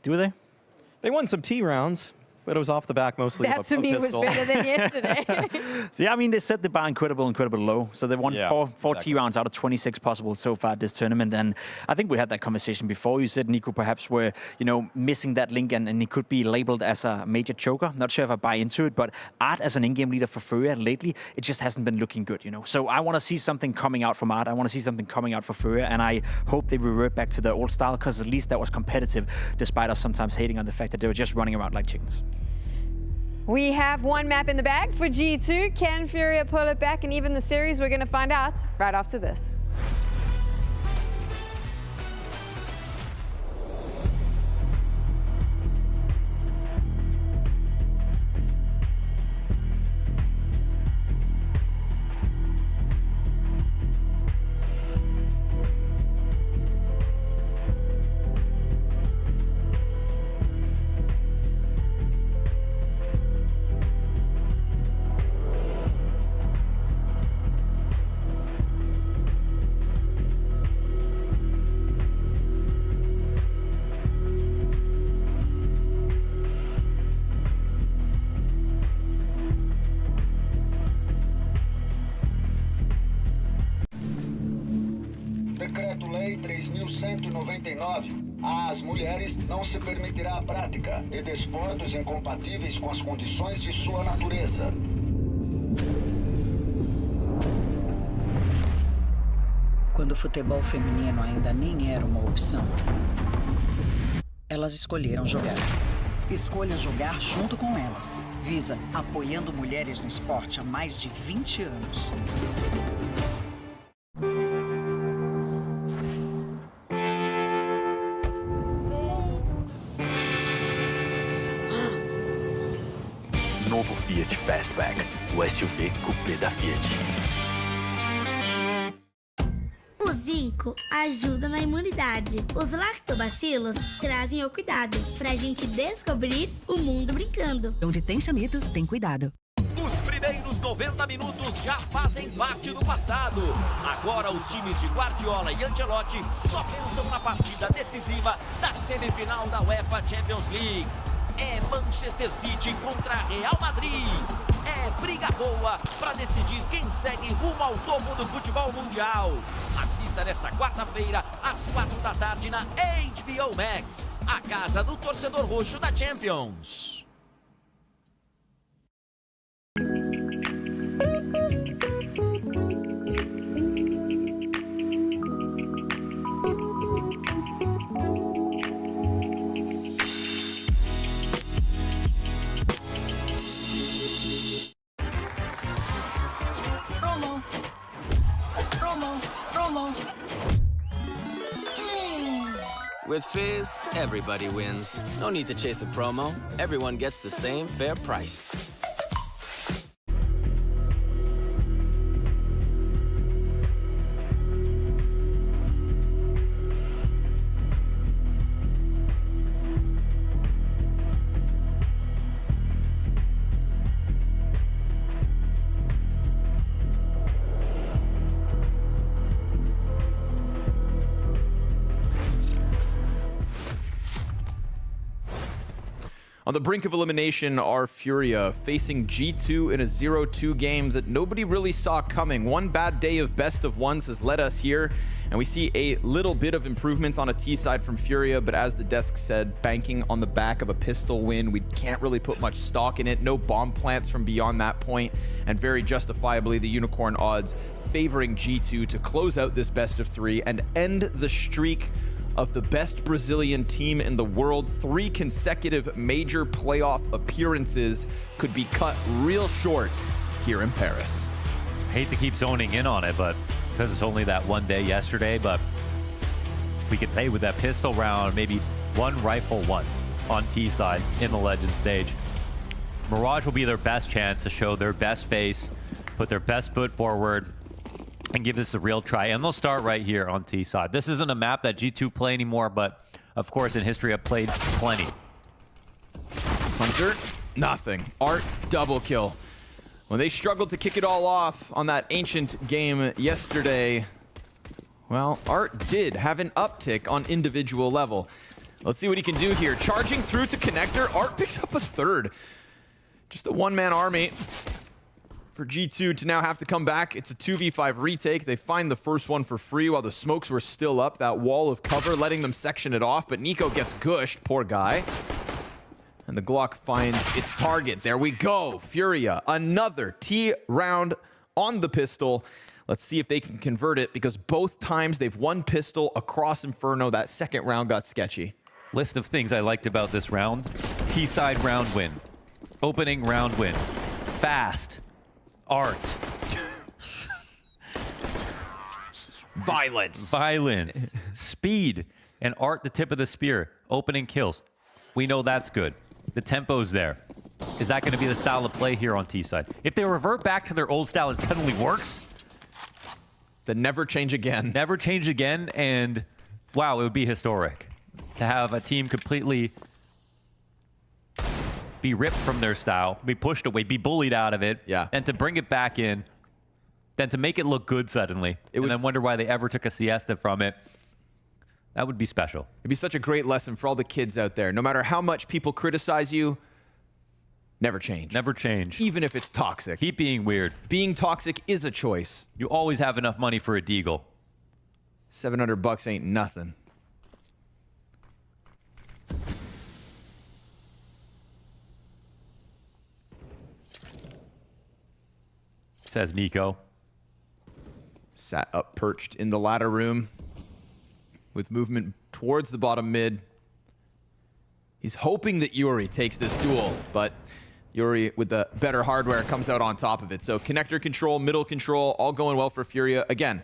Do they? They won some T rounds, but it was off the back mostly. That to me was better than yesterday. Yeah, I mean, they set the bar incredible low. So they won four T rounds out of 26 possible so far this tournament. And I think we had that conversation before. You said Nico perhaps were, missing that link, and he could be labeled as a major choker. Not sure if I buy into it, but Art as an in-game leader for Furia lately, it just hasn't been looking good, So I want to see something coming out from Art. I want to see something coming out for Furia, and I hope they revert back to their old style, because at least that was competitive, despite us sometimes hating on the fact that they were just running around like chickens. We have one map in the bag for G2. Can Furia pull it back? And even the series, we're going to find out right after this. Lei 3.199. Às mulheres não se permitirá a prática de desportos incompatíveis com as condições de sua natureza. Quando o futebol feminino ainda nem era uma opção, elas escolheram jogar. Escolha jogar junto com elas. Visa, apoiando mulheres no esporte há mais de 20 anos. Novo Fiat Fastback, o SUV coupé da Fiat. O zinco ajuda na imunidade. Os lactobacilos trazem o cuidado pra gente descobrir o mundo brincando. Onde tem chamito, tem cuidado. Os primeiros 90 minutos já fazem parte do passado. Agora os times de Guardiola e Ancelotti só pensam na partida decisiva da semifinal da UEFA Champions League. É Manchester City contra Real Madrid. É briga boa para decidir quem segue rumo ao topo do futebol mundial. Assista nesta quarta-feira, às 4 da tarde, na HBO Max, a casa do torcedor roxo da Champions. With Fizz, everybody wins. No need to chase a promo. Everyone gets the same fair price. On the brink of elimination are Furia, facing G2 in a 0-2 game that nobody really saw coming. One bad day of best of ones has led us here, and we see a little bit of improvement on a T side from Furia, but as the desk said, banking on the back of a pistol win, we can't really put much stock in it. No bomb plants from beyond that point, and very justifiably, the Unicorn odds favoring G2 to close out this best of 3 and end the streak of the best Brazilian team in the world. 3 consecutive major playoff appearances could be cut real short here in Paris. I hate to keep zoning in on it, but because it's only that one day yesterday, but we could play with that pistol round, maybe one rifle one on T side in the Legend stage. Mirage will be their best chance to show their best face, put their best foot forward, and give this a real try. And they'll start right here on T side. This isn't a map that G2 play anymore, but of course in history I've played plenty. Hunter, nothing. Art, double kill. When they struggled to kick it all off on that Ancient game yesterday, well, Art did have an uptick on individual level. Let's see what he can do here. Charging through to connector, Art picks up a third. Just a one-man army for G2 to now have to come back. It's a 2v5 retake. They find the first one for free while the smokes were still up. That wall of cover letting them section it off, but Nico gets gushed, poor guy. And the Glock finds its target. There we go, Furia. Another T round on the pistol. Let's see if they can convert it, because both times they've won pistol across Inferno. That second round got sketchy. List of things I liked about this round. T-side round win. Opening round win. Fast. Art. Violence. Speed. And Art the tip of the spear. Opening kills. We know that's good. The tempo's there. Is that going to be the style of play here on T-side? If they revert back to their old style, it suddenly works. Then never change again. Never change again, and wow, it would be historic to have a team completely be ripped from their style, be pushed away, be bullied out of it, and to bring it back in, then to make it look good suddenly, and then wonder why they ever took a siesta from it. That would be special. It'd be such a great lesson for all the kids out there. No matter how much people criticize you, never change. Never change. Even if it's toxic. Keep being weird. Being toxic is a choice. You always have enough money for a deagle. $700 ain't nothing. Says Nico. Sat up perched in the ladder room with movement towards the bottom mid. He's hoping that Yuri takes this duel, but Yuri with the better hardware comes out on top of it. So connector control, middle control, all going well for Furia. Again,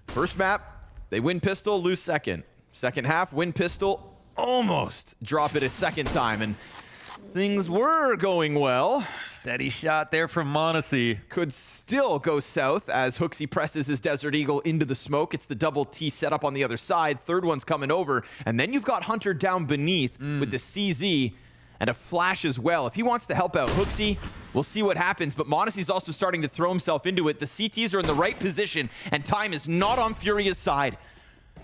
first map, they win pistol, lose second. Second half, win pistol, almost drop it a second time. And things were going well. Steady shot there from Monacy. Could still go south as Hooksy presses his Desert Eagle into the smoke. It's the double T setup on the other side. Third one's coming over. And then you've got Hunter down beneath with the CZ and a flash as well. If he wants to help out Hooksy, we'll see what happens. But Monacy's also starting to throw himself into it. The CTs are in the right position, and time is not on Furia's side.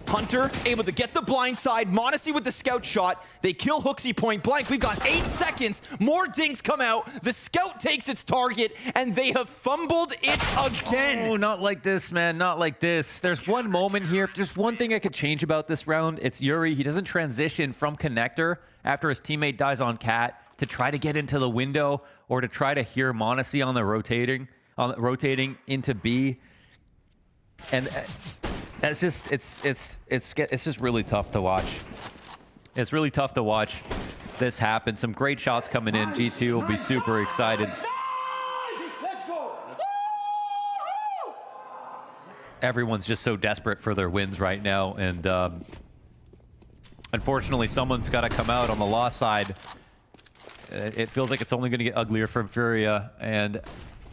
Hunter able to get the blind side. Monacy with the scout shot. They kill Hooksy point blank. We've got 8 seconds. More dinks come out. The scout takes its target, and they have fumbled it again. Oh, not like this, man. Not like this. There's one moment here. Just one thing I could change about this round. It's Yuri. He doesn't transition from connector after his teammate dies on Cat to try to get into the window or to try to hear Monacy on the rotating into B. And that's just it's just really tough to watch. It's really tough to watch this happen. Some great shots coming in. G2 will be super excited. Everyone's just so desperate for their wins right now, and unfortunately, someone's got to come out on the loss side. It feels like it's only going to get uglier from Furia, and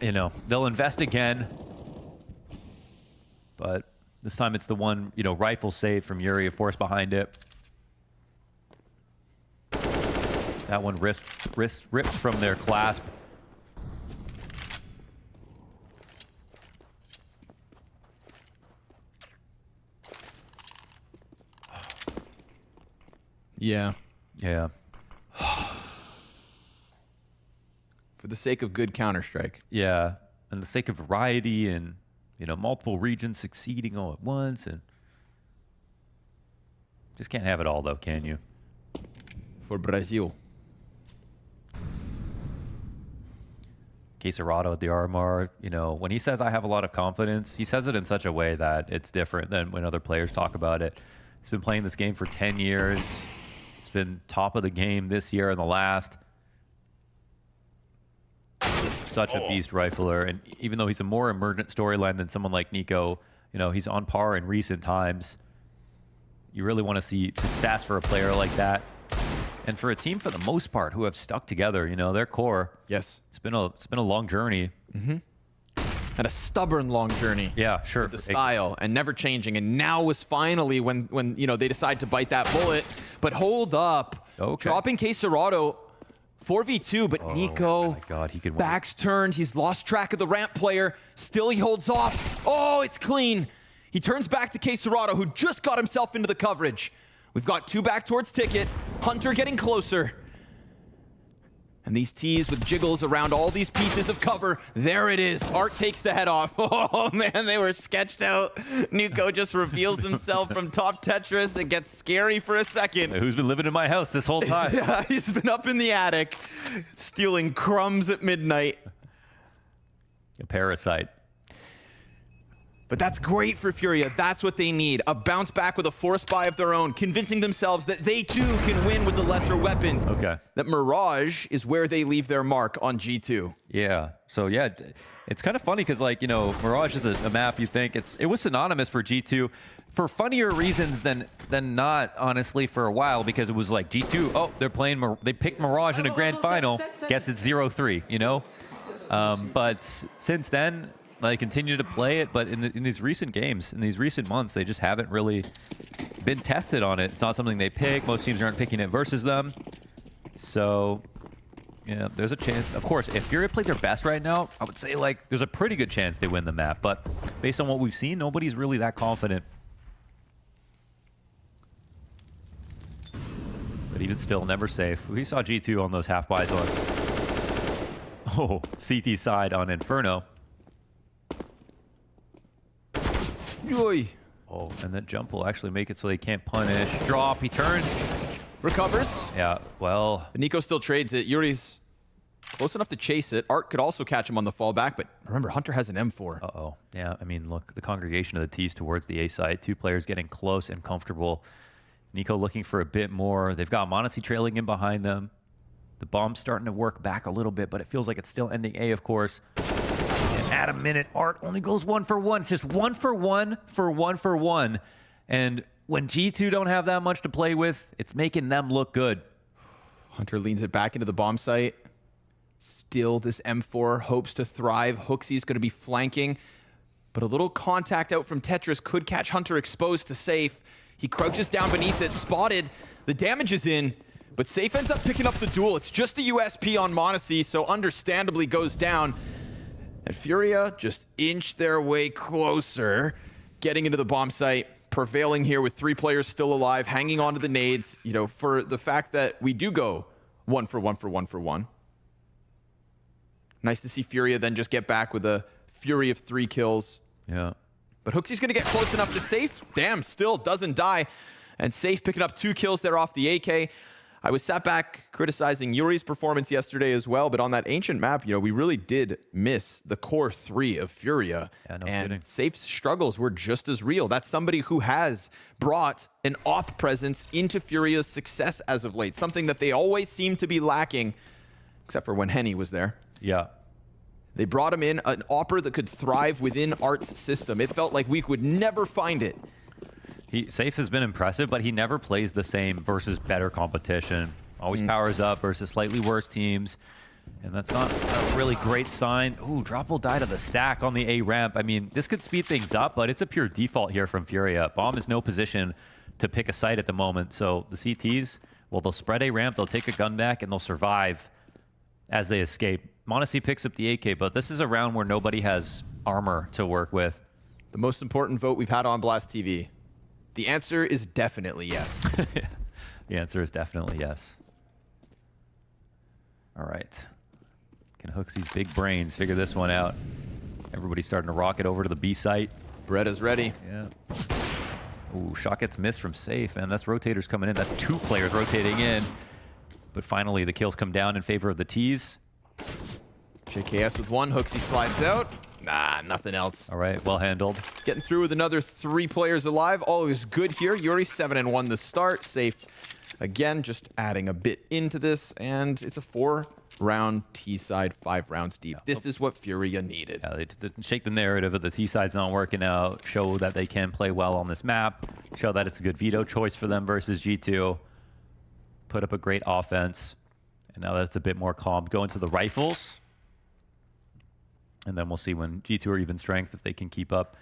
you know they'll invest again, but this time it's the one, you know, rifle save from Yuri, of course, behind it. That one ripped from their clasp. Yeah. Yeah. For the sake of good Counter-Strike. Yeah. And the sake of variety and, you know, multiple regions succeeding all at once, and just can't have it all, though, can you? For Brazil. Queserado at the RMR, you know, when he says I have a lot of confidence, he says it in such a way that it's different than when other players talk about it. He's been playing this game for 10 years. He's been top of the game this year and the last. Such a beast rifler, and even though he's a more emergent storyline than someone like Nico, you know, he's on par in recent times. You really want to see success for a player like that, and for a team for the most part who have stuck together. You know, their core. Yes, it's been a long journey. And a stubborn long journey. Yeah, sure. The style and never changing, and now was finally when you know they decide to bite that bullet. But hold up, dropping Queserado. 4v2, but Nico, my God, he can back's turned. He's lost track of the ramp player. Still, he holds off. Oh, it's clean. He turns back to Queserado, who just got himself into the coverage. We've got 2 back towards Ticket. Hunter getting closer. And these T's with jiggles around all these pieces of cover. There it is. Art takes the head off. Oh, man, they were sketched out. Nico just reveals himself from top Tetris. It gets scary for a second. Who's been living in my house this whole time? Yeah, he's been up in the attic, stealing crumbs at midnight. A parasite. But that's great for Furia. That's what they need. A bounce back with a force buy of their own, convincing themselves that they too can win with the lesser weapons. Okay. That Mirage is where they leave their mark on G2. Yeah. So yeah, it's kind of funny because, like, you know, Mirage is a map you think it was synonymous for G2 for funnier reasons than not, honestly, for a while, because it was like G2, oh, they picked Mirage in a grand final. Guess it's 0-3, you know? But since then, they continue to play it, but in these recent games, in these recent months, they just haven't really been tested on it. It's not something they pick. Most teams aren't picking it versus them. So, yeah, there's a chance. Of course, if Furia played their best right now, I would say, like, there's a pretty good chance they win the map. But based on what we've seen, nobody's really that confident. But even still, never safe. We saw G2 on those half buys on CT side on Inferno. Yoy. Oh, and that jump will actually make it so they can't punish. Drop, he turns. Recovers. Yeah, well. Nico still trades it. Yuri's close enough to chase it. Art could also catch him on the fallback, but remember, Hunter has an M4. Uh-oh. Yeah, I mean, look, the congregation of the T's towards the A side. 2 players getting close and comfortable. Nico looking for a bit more. They've got Monacy trailing in behind them. The bomb's starting to work back a little bit, but it feels like it's still ending A, of course. And at a minute, Art only goes 1 for 1. It's just 1 for 1 for 1 for 1. And when G2 don't have that much to play with, it's making them look good. Hunter leans it back into the bomb site. Still, this M4 hopes to thrive. Hooksy's going to be flanking, but a little contact out from Tetris could catch Hunter exposed to Safe. He crouches down beneath it, spotted. The damage is in, but Safe ends up picking up the duel. It's just the USP on Monacy, so understandably goes down. And Furia just inch their way closer, getting into the bomb site, prevailing here with 3 players still alive, hanging on to the nades, you know, for the fact that we do go 1 for 1 for 1 for 1. Nice to see Furia then just get back with a fury of 3 kills. Yeah. But Hooksy's going to get close enough to Safe. Damn, still doesn't die. And Safe picking up 2 kills there off the AK. I was sat back criticizing Yuri's performance yesterday as well, but on that ancient map, you know, we really did miss the core 3 of Furia. Yeah, no and kidding. Safe's struggles were just as real. That's somebody who has brought an op presence into Furia's success as of late, something that they always seem to be lacking, except for when Henny was there. Yeah. They brought him in, an opera that could thrive within Art's system. It felt like we would never find it. Safe has been impressive, but he never plays the same versus better competition. Always powers up versus slightly worse teams. And that's not a really great sign. Ooh, Drop will die to the stack on the A ramp. I mean, this could speed things up, but it's a pure default here from Furia. Bomb is no position to pick a site at the moment. So the CTs, well, they'll spread A ramp, they'll take a gun back, and they'll survive as they escape. Monacy picks up the AK, but this is a round where nobody has armor to work with. The most important vote we've had on Blast TV. The answer is definitely yes. The answer is definitely yes. All right. Can Hooksy's big brains figure this one out? Everybody's starting to rocket over to the B site. Beretta's ready. Yeah. Ooh, shot gets missed from Safe, and that's rotators coming in. That's 2 players rotating in. But finally, the kills come down in favor of the T's. JKS with 1. Hooksy slides out. Nah, nothing else. All right, well handled. Getting through with another 3 players alive. All is good here. Yuri 7-1 the start. Safe again, just adding a bit into this. And it's a 4-round T-side, 5 rounds deep. This is what Furia needed. Yeah, they shake the narrative of the T-side's not working out, show that they can play well on this map, show that it's a good veto choice for them versus G2. Put up a great offense. And now that's a bit more calm. Go into the rifles. And then we'll see when G2 are even strength, if they can keep up.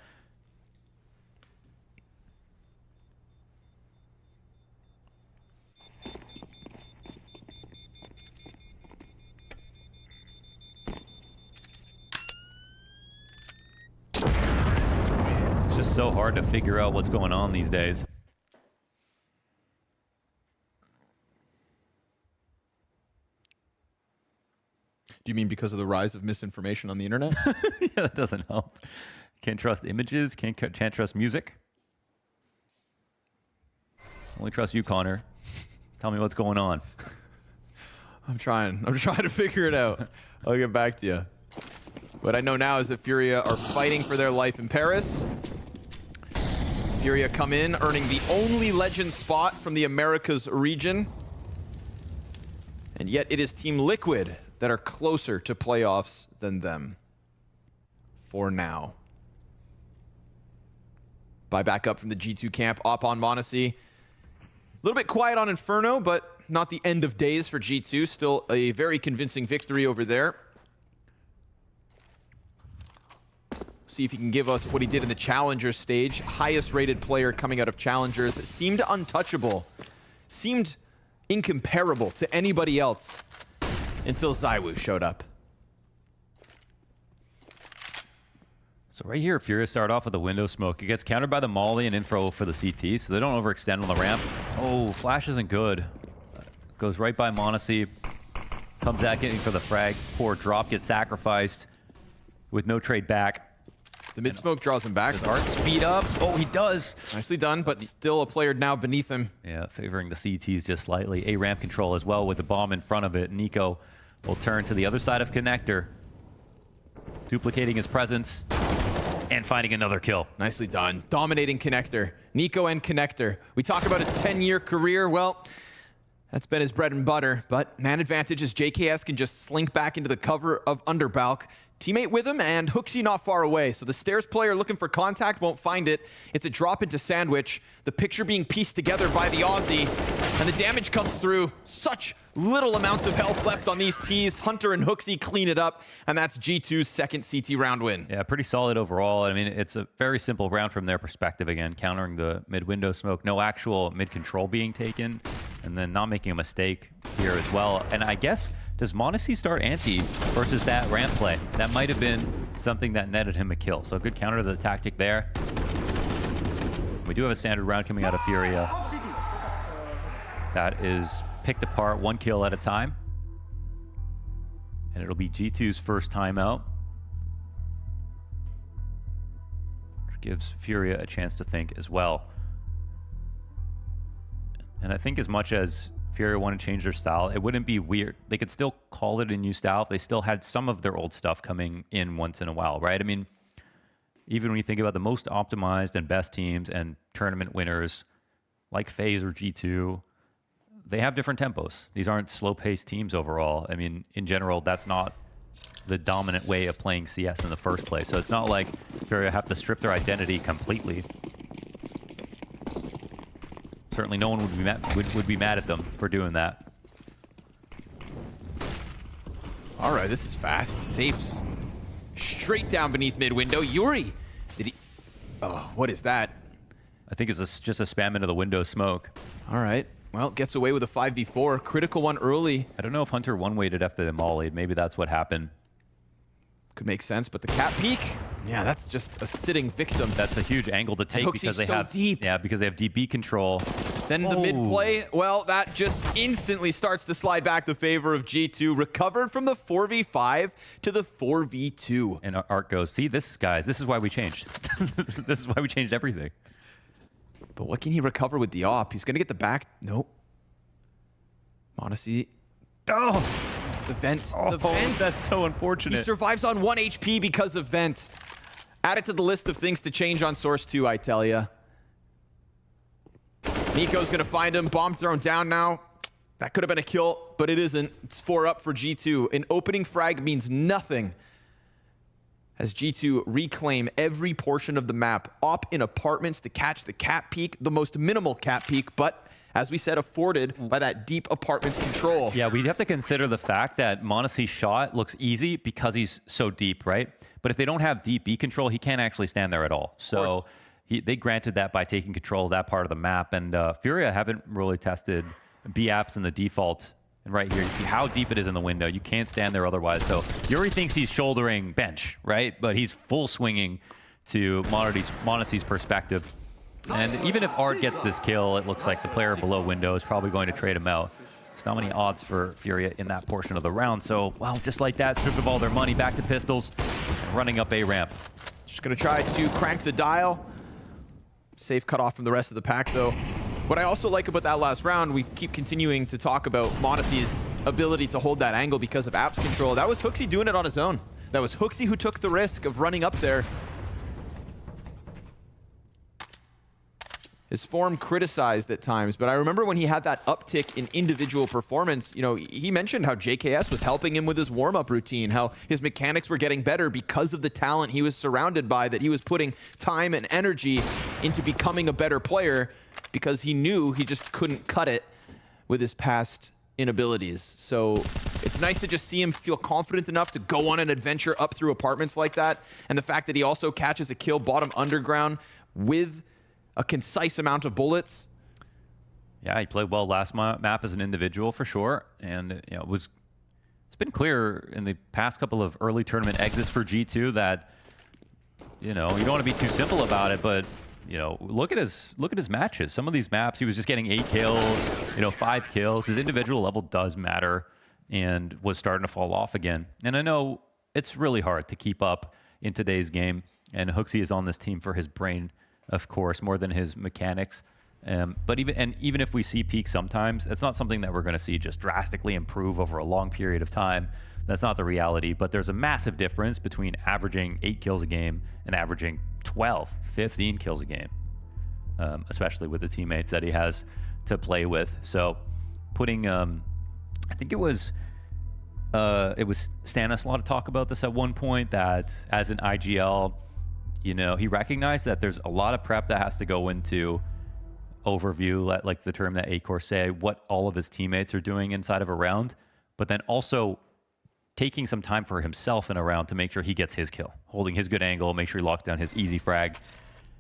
It's just so hard to figure out what's going on these days. Do you mean because of the rise of misinformation on the internet? Yeah, that doesn't help. Can't trust images, can't trust music. Only trust you, Connor. Tell me what's going on. I'm trying to figure it out. I'll get back to you. What I know now is that Furia are fighting for their life in Paris. Furia come in, earning the only legend spot from the Americas region. And yet it is Team Liquid that are closer to playoffs than them. For now. Buy back up from the G2 camp, up on Monacy. A little bit quiet on Inferno, but not the end of days for G2. Still a very convincing victory over there. See if he can give us what he did in the Challenger stage. Highest rated player coming out of Challengers. Seemed untouchable. Seemed incomparable to anybody else until Zywoo showed up. So right here, Furia start off with a window smoke. It gets countered by the Molly and info for the CT, so they don't overextend on the ramp. Oh, flash isn't good. Goes right by Monacy. Comes out getting for the frag. Poor drop gets sacrificed with no trade back. The mid smoke draws him back. Does Art speed up? Oh, he does. Nicely done, but still a player now beneath him. Yeah, favoring the CTs just slightly. A ramp control as well with the bomb in front of it. Nico will turn to the other side of connector, duplicating his presence and finding another kill. Nicely done. Dominating connector. Nico and connector. We talk about his 10-year career. Well, that's been his bread and butter, but man advantage is JKS can just slink back into the cover of Underbalk. Teammate with him, and Hooksy not far away. So the stairs player looking for contact won't find it. It's a drop into Sandwich. The picture being pieced together by the Aussie, and the damage comes through. Such little amounts of health left on these Ts. Hunter and Hooksy clean it up, and that's G2's second CT round win. Yeah, pretty solid overall. I mean, it's a very simple round from their perspective. Again, countering the mid-window smoke. No actual mid-control being taken, and then not making a mistake here as well. And I guess, does m0NESY start anti versus that ramp play? That might have been something that netted him a kill. So a good counter to the tactic there. We do have a standard round coming out of Furia. That is picked apart 1 kill at a time. And it'll be G2's first timeout, which gives Furia a chance to think as well. And I think as much as Furia want to change their style, it wouldn't be weird. They could still call it a new style if they still had some of their old stuff coming in once in a while, right? I mean, even when you think about the most optimized and best teams and tournament winners like FaZe or G2, they have different tempos. These aren't slow-paced teams overall. I mean, in general, that's not the dominant way of playing CS in the first place. So it's not like Furia have to strip their identity completely. Certainly no one would be mad at them for doing that. All right, this is fast. Safes straight down beneath mid window. Yuri, did he? Oh, what is that? I think it's just a spam into the window smoke. All right. Well, gets away with a 5v4. Critical one early. I don't know if Hunter one-weighted after the mollied. Maybe that's what happened. Could make sense, but the cat peek, yeah, that's just a sitting victim. That's a huge angle to take because they have deep. Yeah, because they have deep B control. Then the mid play, well, that just instantly starts to slide back the favor of G2. Recovered from the 4v5 to the 4v2. And Art goes, see, this is why we changed. This is why we changed everything. But what can he recover with the op? He's gonna get the back. Nope. m0NESY. Oh! The vent. The vent. That's so unfortunate. He survives on 1 HP because of vent. Add it to the list of things to change on Source 2, I tell ya. Nico's gonna find him. Bomb thrown down now. That could have been a kill, but it isn't. It's 4 up for G2. An opening frag means nothing as G2 reclaim every portion of the map. Op in apartments to catch the cat peek, the most minimal cat peek, but as we said, afforded by that deep apartments control. Yeah, we'd have to consider the fact that m0NESY's shot looks easy because he's so deep, right? But if they don't have deep B control, he can't actually stand there at all. So they granted that by taking control of that part of the map. And Furia haven't really tested B apps in the default. And right here, you see how deep it is in the window. You can't stand there otherwise. So Yuri thinks he's shouldering bench, right? But he's full swinging to m0NESY's perspective. And even if Art gets this kill, it looks like the player below window is probably going to trade him out. There's not many odds for Furia in that portion of the round. So, well, just like that, stripped of all their money, back to pistols, and running up A ramp. Just gonna try to crank the dial. Safe cut off from the rest of the pack, though. What I also like about that last round, we keep continuing to talk about m0NESY's ability to hold that angle because of apps control. That was Hooksy doing it on his own. That was Hooksy who took the risk of running up there. His form criticized at times, but I remember when he had that uptick in individual performance, you know, he mentioned how JKS was helping him with his warm-up routine, how his mechanics were getting better because of the talent he was surrounded by, that he was putting time and energy into becoming a better player because he knew he just couldn't cut it with his past inabilities. So it's nice to just see him feel confident enough to go on an adventure up through apartments like that. And the fact that he also catches a kill bottom underground with a concise amount of bullets. Yeah, he played well last map as an individual for sure. And you know, it's been clear in the past couple of early tournament exits for G2 that, you know, you don't want to be too simple about it, but you know, look at his matches. Some of these maps, he was just getting 8 kills, you know, 5 kills. His individual level does matter and was starting to fall off again. And I know it's really hard to keep up in today's game. And Hooksy is on this team for his brain, of course, more than his mechanics. But even if we see peak sometimes, it's not something that we're going to see just drastically improve over a long period of time. That's not the reality. But there's a massive difference between averaging 8 kills a game and averaging 12, 15 kills a game, especially with the teammates that he has to play with. So putting, I think it was Stannis a lot of talk about this at one point, that as an IGL, you know, he recognized that there's a lot of prep that has to go into overview, like the term that Acor say, what all of his teammates are doing inside of a round, but then also taking some time for himself in a round to make sure he gets his kill, holding his good angle, make sure he locks down his easy frag.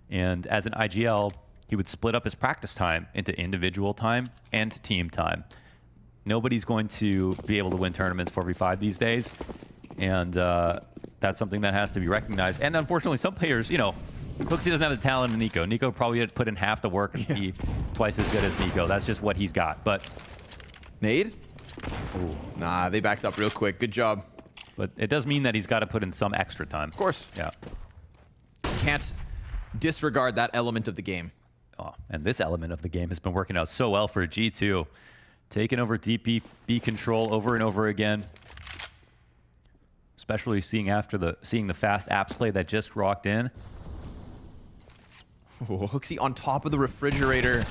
And as an IGL, he would split up his practice time into individual time and team time. Nobody's going to be able to win tournaments 4v5 these days, and that's something that has to be recognized. And unfortunately, some players, you know, Hooksy doesn't have the talent of Nico. Nico probably had put in half the work and be twice as good as Nico. That's just what he's got. But nade? Ooh. Nah, they backed up real quick. Good job. But it does mean that he's got to put in some extra time. Of course. Yeah. Can't disregard that element of the game. Oh, and this element of the game has been working out so well for G2. Taking over deep B control over and over again. Especially seeing the fast apps play that just rocked in. Oh, Hooksy on top of the refrigerator.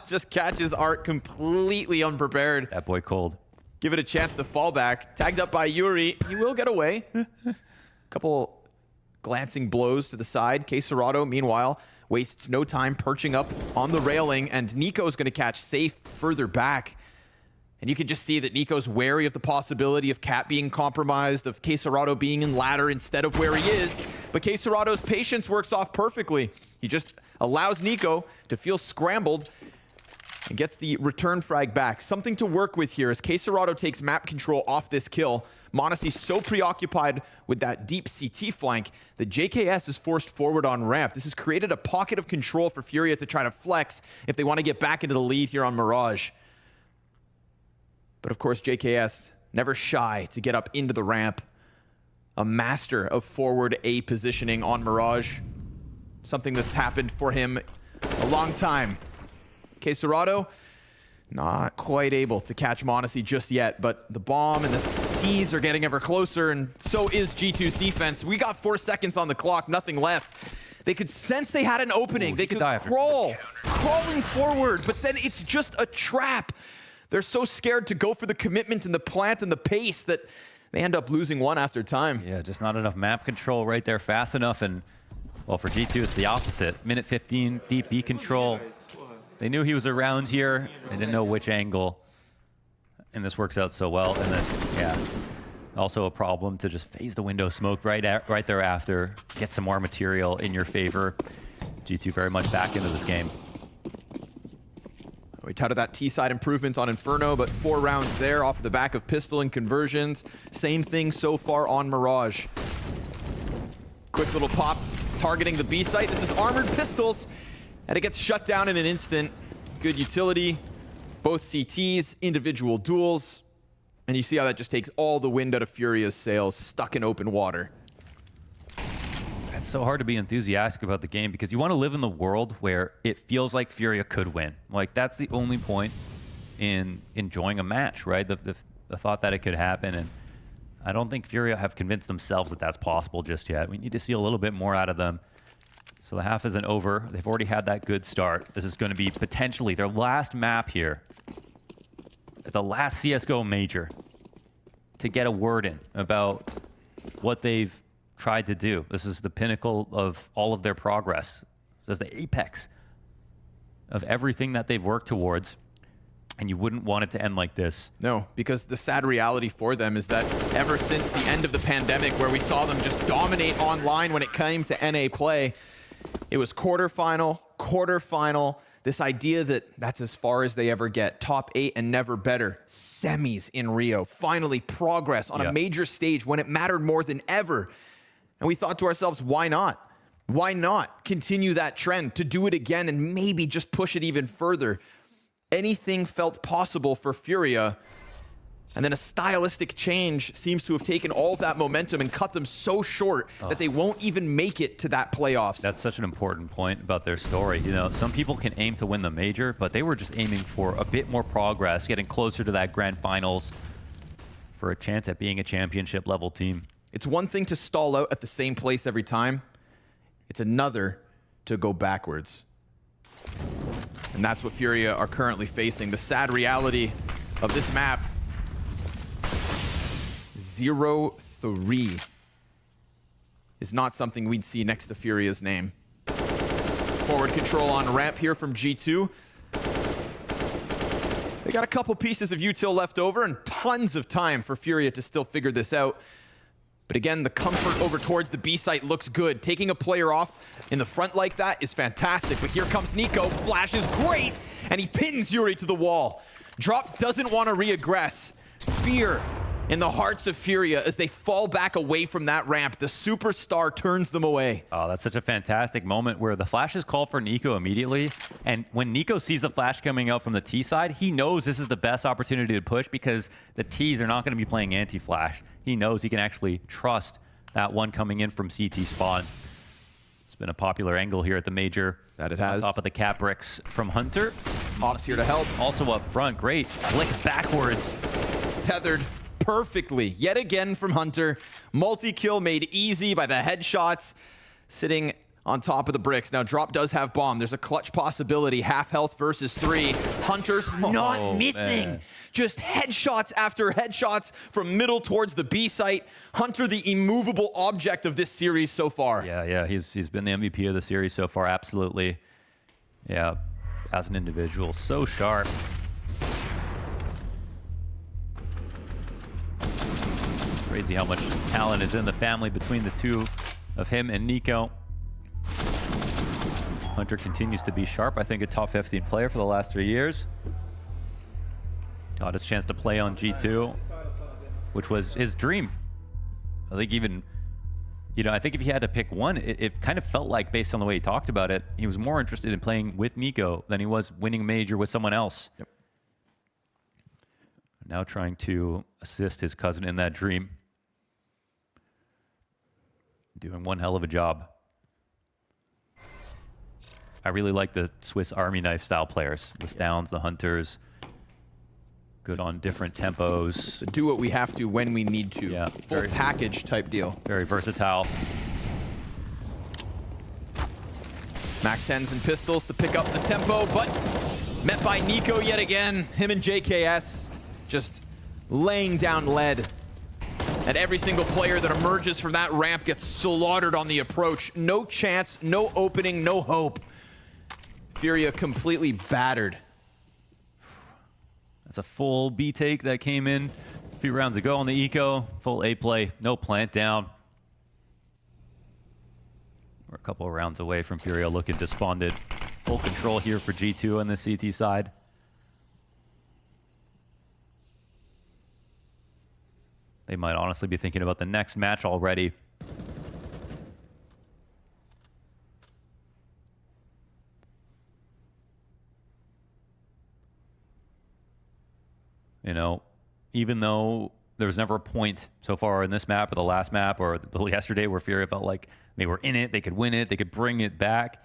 Just catches Art completely unprepared. That boy cold. Give it a chance to fall back. Tagged up by Yuri. He will get away. Couple glancing blows to the side. QUESÉR, meanwhile, wastes no time perching up on the railing, and Nico's going to catch safe further back. And you can just see that Nico's wary of the possibility of Cat being compromised, of QUESÉR being in ladder instead of where he is. But QUESÉR's patience works off perfectly. He just allows Nico to feel scrambled and gets the return frag back. Something to work with here as QUESÉR takes map control off this kill. m0NESY's so preoccupied with that deep CT flank that JKS is forced forward on ramp. This has created a pocket of control for Furia to try to flex if they want to get back into the lead here on Mirage. But of course, JKS never shy to get up into the ramp. A master of forward A positioning on Mirage. Something that's happened for him a long time. QUESÉR not quite able to catch m0NESY just yet, but the bomb and the T's are getting ever closer, and so is G2's defense. We got 4 seconds on the clock, nothing left. They could sense they had an opening. They could crawling forward, but then it's just a trap. They're so scared to go for the commitment and the plant and the pace that they end up losing one after time. Yeah, just not enough map control right there fast enough. And, well, for G2, it's the opposite. Minute 15, deep B control. They knew he was around here. They didn't know which angle. And this works out so well. And then, yeah, also a problem to just phase the window smoke right thereafter. Get some more material in your favor. G2 very much back into this game. We touted that T-side improvement on Inferno, but 4 rounds there off the back of pistol and conversions. Same thing so far on Mirage. Quick little pop targeting the B site. This is armored pistols, and it gets shut down in an instant. Good utility. Both CTs, individual duels. And you see how that just takes all the wind out of Furia's sails, stuck in open water. It's so hard to be enthusiastic about the game because you want to live in the world where it feels like Furia could win. Like, that's the only point in enjoying a match, right? The thought that it could happen. And I don't think Furia have convinced themselves that that's possible just yet. We need to see a little bit more out of them. So the half isn't over. They've already had that good start. This is going to be potentially their last map here at the last CSGO major to get a word in about what they've tried to do. This is the pinnacle of all of their progress. This is the apex of everything that they've worked towards, and you wouldn't want it to end like this. No, because the sad reality for them is that ever since the end of the pandemic, where we saw them just dominate online when it came to NA play, it was quarterfinal, this idea that that's as far as they ever get. Top 8 and never better. Semis in Rio. Finally progress on a major stage when it mattered more than ever. And we thought to ourselves, why not? Why not continue that trend, to do it again and maybe just push it even further? Anything felt possible for Furia, And then a stylistic change seems to have taken all of that momentum and cut them so short that they won't even make it to that playoffs. That's such an important point about their story. You know, some people can aim to win the major, but they were just aiming for a bit more progress, getting closer to that grand finals for a chance at being a championship level team. It's one thing to stall out at the same place every time. It's another to go backwards. And that's what Furia are currently facing. The sad reality of this map. 0-3 is not something we'd see next to Furia's name. Forward control on ramp here from G2. They got a couple pieces of util left over and tons of time for Furia to still figure this out. But again, the comfort over towards the B site looks good. Taking a player off in the front like that is fantastic. But here comes Nico. Flash is great, and he pins Yuri to the wall. Drop doesn't want to re-aggress. Fear in the hearts of Furia as they fall back away from that ramp. The superstar turns them away. Oh, that's such a fantastic moment where the flash is called for Nico immediately. And when Nico sees the flash coming out from the T side, he knows this is the best opportunity to push because the Ts are not going to be playing anti-flash. He knows he can actually trust that one coming in from CT spawn. It's been a popular angle here at the major. That it has. On top of the cap bricks from Hunter. Hawks here to help. Also up front, great flick backwards. Tethered perfectly yet again from Hunter. Multi-kill made easy by the headshots. Sitting on top of the bricks. Now Drop does have bomb. There's a clutch possibility. Half health versus 3. Hunter's not missing. Man. Just headshots after headshots from middle towards the B site. Hunter, the immovable object of this series so far. Yeah, he's been the MVP of the series so far, absolutely. Yeah, as an individual, so sharp. Crazy how much talent is in the family between the two of him and Nico. Hunter continues to be sharp. I think a top 15 player for the last 3 years. Got his chance to play on G2, which was his dream. I think even, you know, I think if he had to pick one, it kind of felt like, based on the way he talked about it, he was more interested in playing with Nico than he was winning a major with someone else. Yep. Now trying to assist his cousin in that dream. Doing one hell of a job. I really like the Swiss Army knife style players. The Stowns, the Hunters. Good on different tempos. To do what we have to when we need to. Yeah. Full package type deal. Very versatile. Mac 10s and pistols to pick up the tempo, but met by Nico yet again. Him and JKS just laying down lead. And every single player that emerges from that ramp gets slaughtered on the approach. No chance, no opening, no hope. Furia completely battered. That's a full B take that came in a few rounds ago on the eco. Full A play, no plant down. We're a couple of rounds away from Furia looking despondent. Full control here for G2 on the CT side. They might honestly be thinking about the next match already. You know, even though there was never a point so far in this map or the last map or yesterday where Furia felt like they were in it, they could win it, they could bring it back.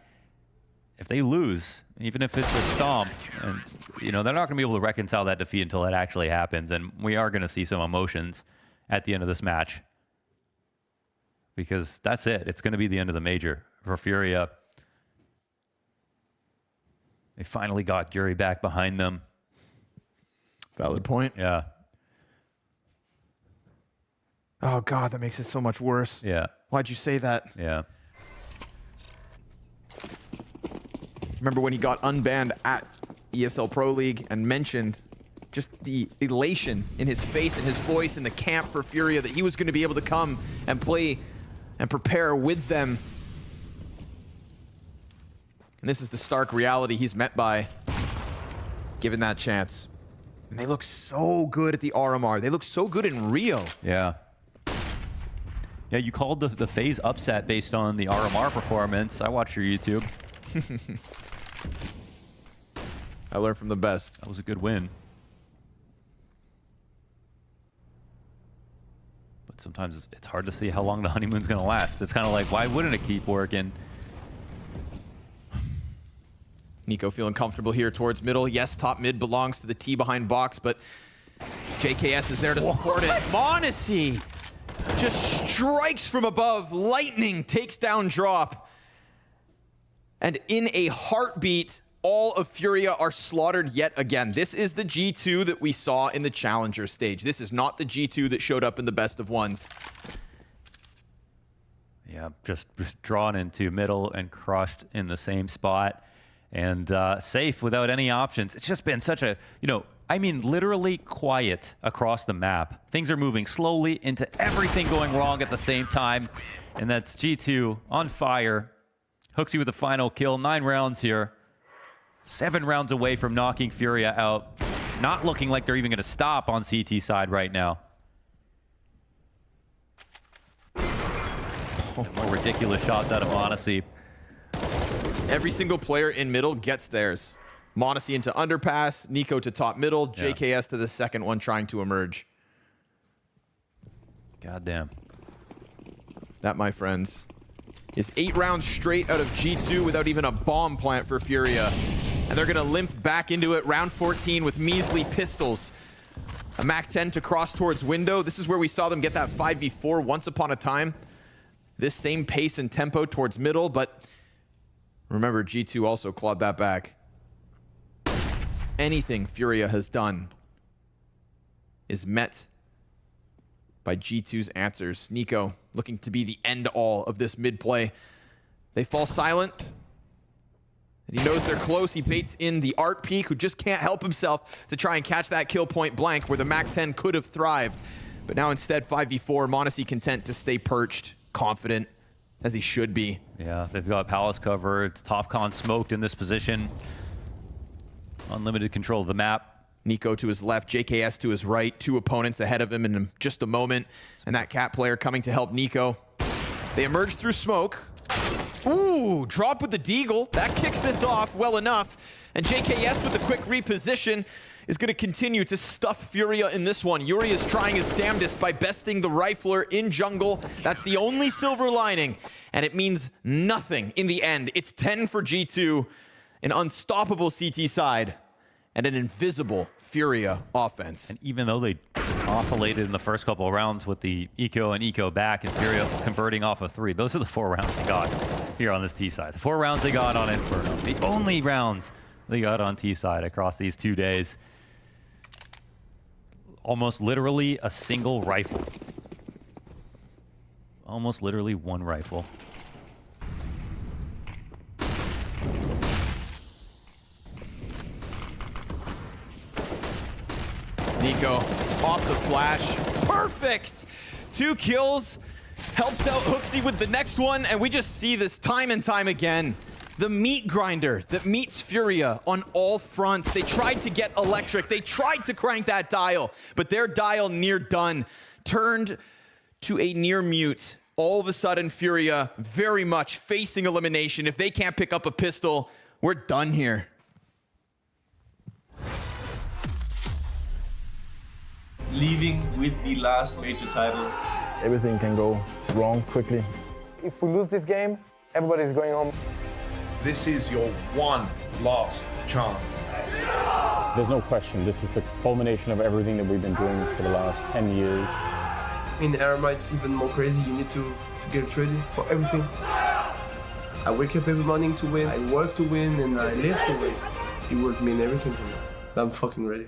If they lose, even if it's a stomp, and you know, they're not going to be able to reconcile that defeat until it actually happens. And we are going to see some emotions at the end of this match. Because that's it. It's going to be the end of the major for Furia. They finally got Yuri back behind them. Valid point. Yeah. Oh God, that makes it so much worse. Yeah. Why'd you say that? Yeah. Remember when he got unbanned at ESL Pro League and mentioned just the elation in his face and his voice in the camp for Furia that he was going to be able to come and play and prepare with them. And this is the stark reality he's met by, given that chance. And they look so good at the RMR. They look so good in Rio. Yeah. Yeah, you called the FaZe upset based on the RMR performance. I watched your YouTube. I learned from the best. That was a good win. But sometimes it's hard to see how long the honeymoon's going to last. It's kind of like, why wouldn't it keep working? NiKo feeling comfortable here towards middle. Yes, top mid belongs to the T behind box, but JKS is there to support it. m0NESY just strikes from above. Lightning takes down drop. And in a heartbeat, all of Furia are slaughtered yet again. This is the G2 that we saw in the Challenger stage. This is not the G2 that showed up in the best of ones. Yeah, just drawn into middle and crushed in the same spot. And safe without any options. It's just been such a, I mean, literally quiet across the map. Things are moving slowly into everything going wrong at the same time. And that's G2 on fire. HooXi with the final kill. 9 rounds here. 7 rounds away from knocking Furia out. Not looking like they're even going to stop on CT side right now. More ridiculous shots out of m0NESY. Every single player in middle gets theirs. m0NESY into underpass, NiKo to top middle, JKS to the second one trying to emerge. Goddamn. That, my friends, is 8 rounds straight out of G2 without even a bomb plant for Furia. And they're going to limp back into it round 14 with measly pistols. A MAC-10 to cross towards window. This is where we saw them get that 5v4 once upon a time. This same pace and tempo towards middle, but remember, G2 also clawed that back. Anything Furia has done is met by G2's answers. NiKo looking to be the end-all of this mid-play. They fall silent. And he knows they're close. He baits in the Art Peak, who just can't help himself to try and catch that kill point blank where the MAC-10 could have thrived. But now instead, 5v4, m0NESY content to stay perched, confident, as he should be. Yeah, they've got Palace covered. TopCon smoked in this position. Unlimited control of the map. NiKo to his left, JKS to his right. 2 opponents ahead of him in just a moment. And that cat player coming to help NiKo. They emerge through smoke. Ooh, drop with the deagle. That kicks this off well enough. And JKS with a quick reposition is going to continue to stuff Furia in this one. Yuri is trying his damnedest by besting the rifler in jungle. That's the only silver lining, and it means nothing in the end. It's 10 for G2, an unstoppable CT side, and an invisible Furia offense. And even though they oscillated in the first couple of rounds with the eco and eco back and Furia converting off of 3, those are the 4 rounds they got here on this T side. The 4 rounds they got on Inferno. The only rounds they got on T side across these 2 days. Almost literally a single rifle. Almost literally 1 rifle. NiKo off the flash. Perfect! 2 kills. Helps out HooXi with the next one, and we just see this time and time again. The meat grinder that meets Furia on all fronts. They tried to get electric. They tried to crank that dial, but their dial near done turned to a near mute. All of a sudden, Furia very much facing elimination. If they can't pick up a pistol, we're done here. Leaving with the last major title. Everything can go wrong quickly. If we lose this game, everybody's going home. This is your one last chance. There's no question. This is the culmination of everything that we've been doing for the last 10 years. In the Arama, it's even more crazy. You need to get ready for everything. I wake up every morning to win. I work to win, and I live to win. It would mean everything to me. I'm fucking ready.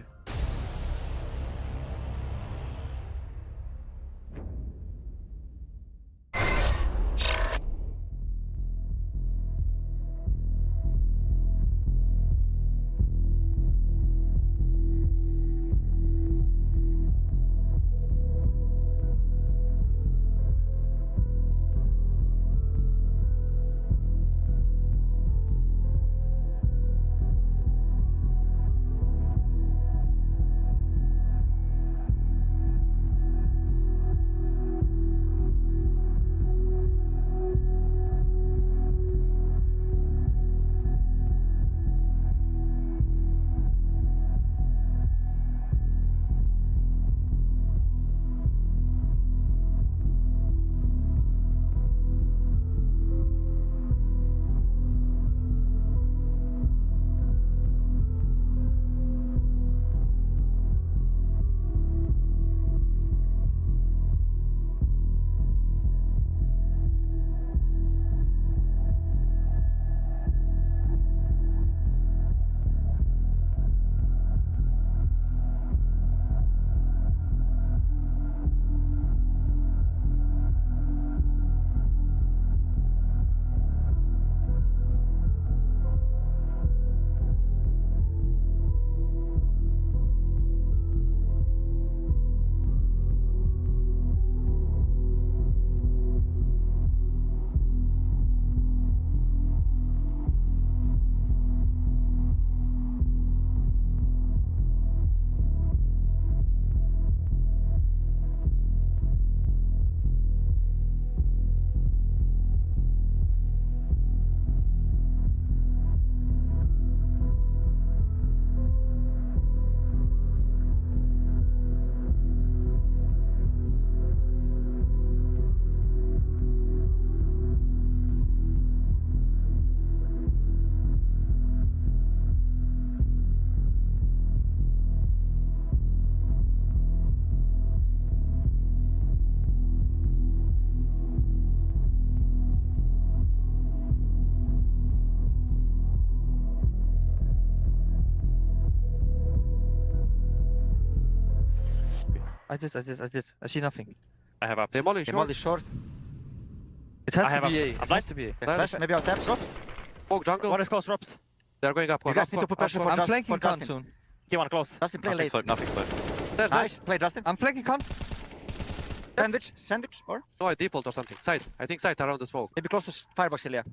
I did. I see nothing. I have up. They molly short. It has to be A. It has to be A. Flash, maybe I'll tap. Drops. Smoke jungle. One is close, drops. They're going up. You guys need to put pressure for I'm Justin. flanking Khan soon. Get one close. Justin, play late. Nothing slow. There's Nice. Play Justin. I'm flanking Khan. Sandwich, or? No, I default or something. Side. I think side around the smoke. Maybe close to firebox, Ilya.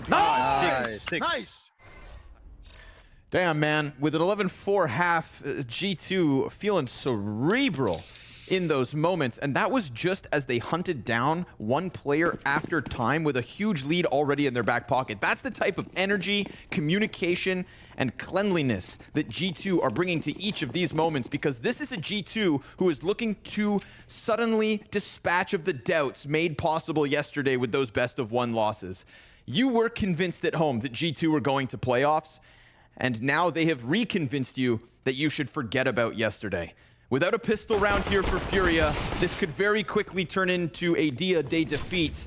Nice. Damn, man. With an 11-4 half, G2 feeling cerebral in those moments. And that was just as they hunted down one player after time with a huge lead already in their back pocket. That's the type of energy, communication, and cleanliness that G2 are bringing to each of these moments, because this is a G2 who is looking to suddenly dispatch of the doubts made possible yesterday with those best-of-1 losses. You were convinced at home that G2 were going to playoffs, and now they have reconvinced you that you should forget about yesterday. Without a pistol round here for Furia, this could very quickly turn into a dia-day defeat.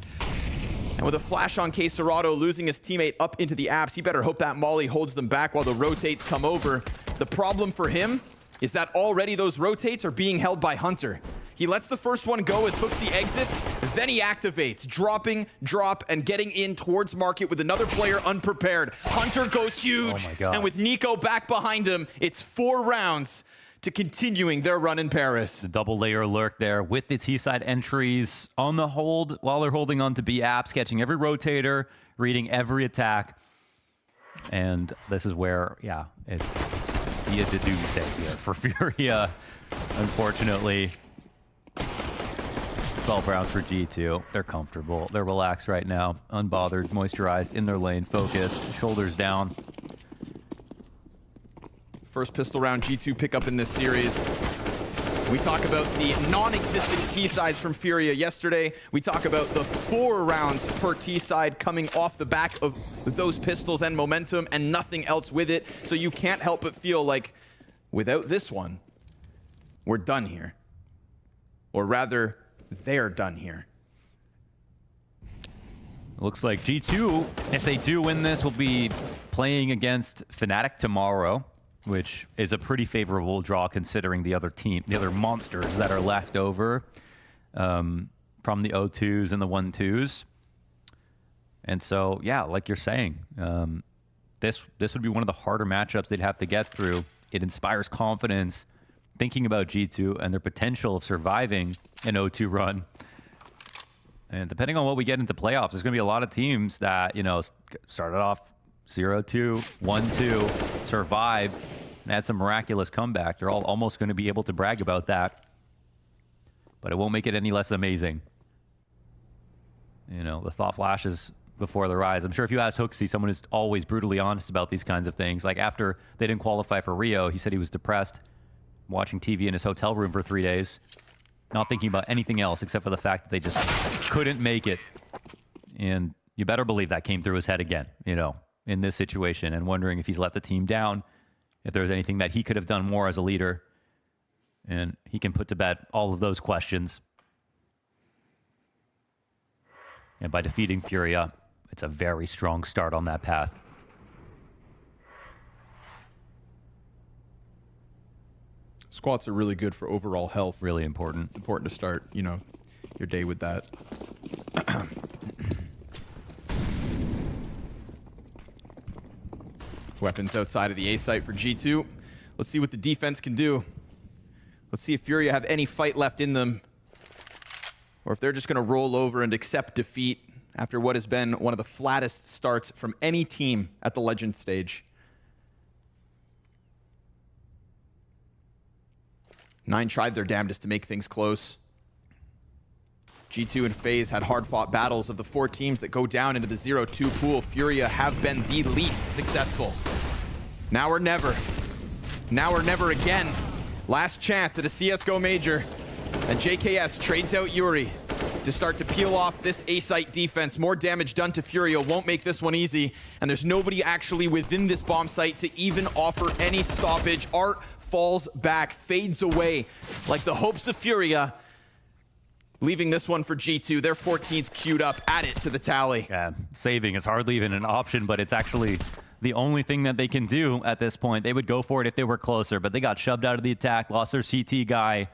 And with a flash on Queserado losing his teammate up into the apps, he better hope that Molly holds them back while the rotates come over. The problem for him is that already those rotates are being held by Hunter. He lets the first one go as Hooksy exits, then he activates, drop, and getting in towards market with another player unprepared. Hunter goes huge, Oh my God. and with Nico back behind him, it's 4 rounds to continuing their run in Paris. The double layer lurk there with the T-side entries on the hold while they're holding on to B apps, catching every rotator, reading every attack. And this is where, yeah, it's the doomsday here for Furia, unfortunately. 12 rounds for G2. They're comfortable. They're relaxed right now. Unbothered, moisturized, in their lane, focused, shoulders down. First pistol round G2 pickup in this series. We talk about the non-existent T-sides from Furia yesterday. We talk about the 4 rounds per T-side coming off the back of those pistols and momentum and nothing else with it. So you can't help but feel like without this one, we're done here. Or rather, they're done here. Looks like G2, if they do win this, will be playing against Fnatic tomorrow, which is a pretty favorable draw considering the other monsters that are left over from the 0-2s and the 1-2s. And so, yeah, like you're saying, this would be one of the harder matchups they'd have to get through. It inspires confidence thinking about G2 and their potential of surviving an 0-2 run. And depending on what we get into playoffs, there's going to be a lot of teams that, you know, started off 0-2, 1-2, survived, and had some miraculous comeback. They're all almost going to be able to brag about that. But it won't make it any less amazing. You know, the thought flashes before the rise. I'm sure if you ask Hooksy, someone is always brutally honest about these kinds of things. Like after they didn't qualify for Rio, he said he was depressed, watching TV in his hotel room for 3 days, not thinking about anything else except for the fact that they just couldn't make it. And you better believe that came through his head again, you know, in this situation, and wondering if he's let the team down, if there's anything that he could have done more as a leader. And he can put to bed all of those questions. And by defeating Furia, it's a very strong start on that path. Squats are really good for overall health. Really important. It's important to start, you know, your day with that. Weapons outside of the A site for G2. Let's see what the defense can do. Let's see if Furia have any fight left in them, or if they're just going to roll over and accept defeat after what has been one of the flattest starts from any team at the Legend stage. 9 tried their damnedest to make things close. G2 and FaZe had hard-fought battles. Of the 4 teams that go down into the 0-2 pool, Furia have been the least successful. Now or never. Now or never again. Last chance at a CSGO major. And JKS trades out Yuri to start to peel off this A-site defense. More damage done to Furia won't make this one easy. And there's nobody actually within this bomb site to even offer any stoppage. Art falls back, fades away like the hopes of Furia, leaving this one for G2. Their 14th queued up, add it to the tally. Yeah, saving is hardly even an option, but it's actually the only thing that they can do at this point. They would go for it if they were closer, but they got shoved out of the attack, lost their CT guy.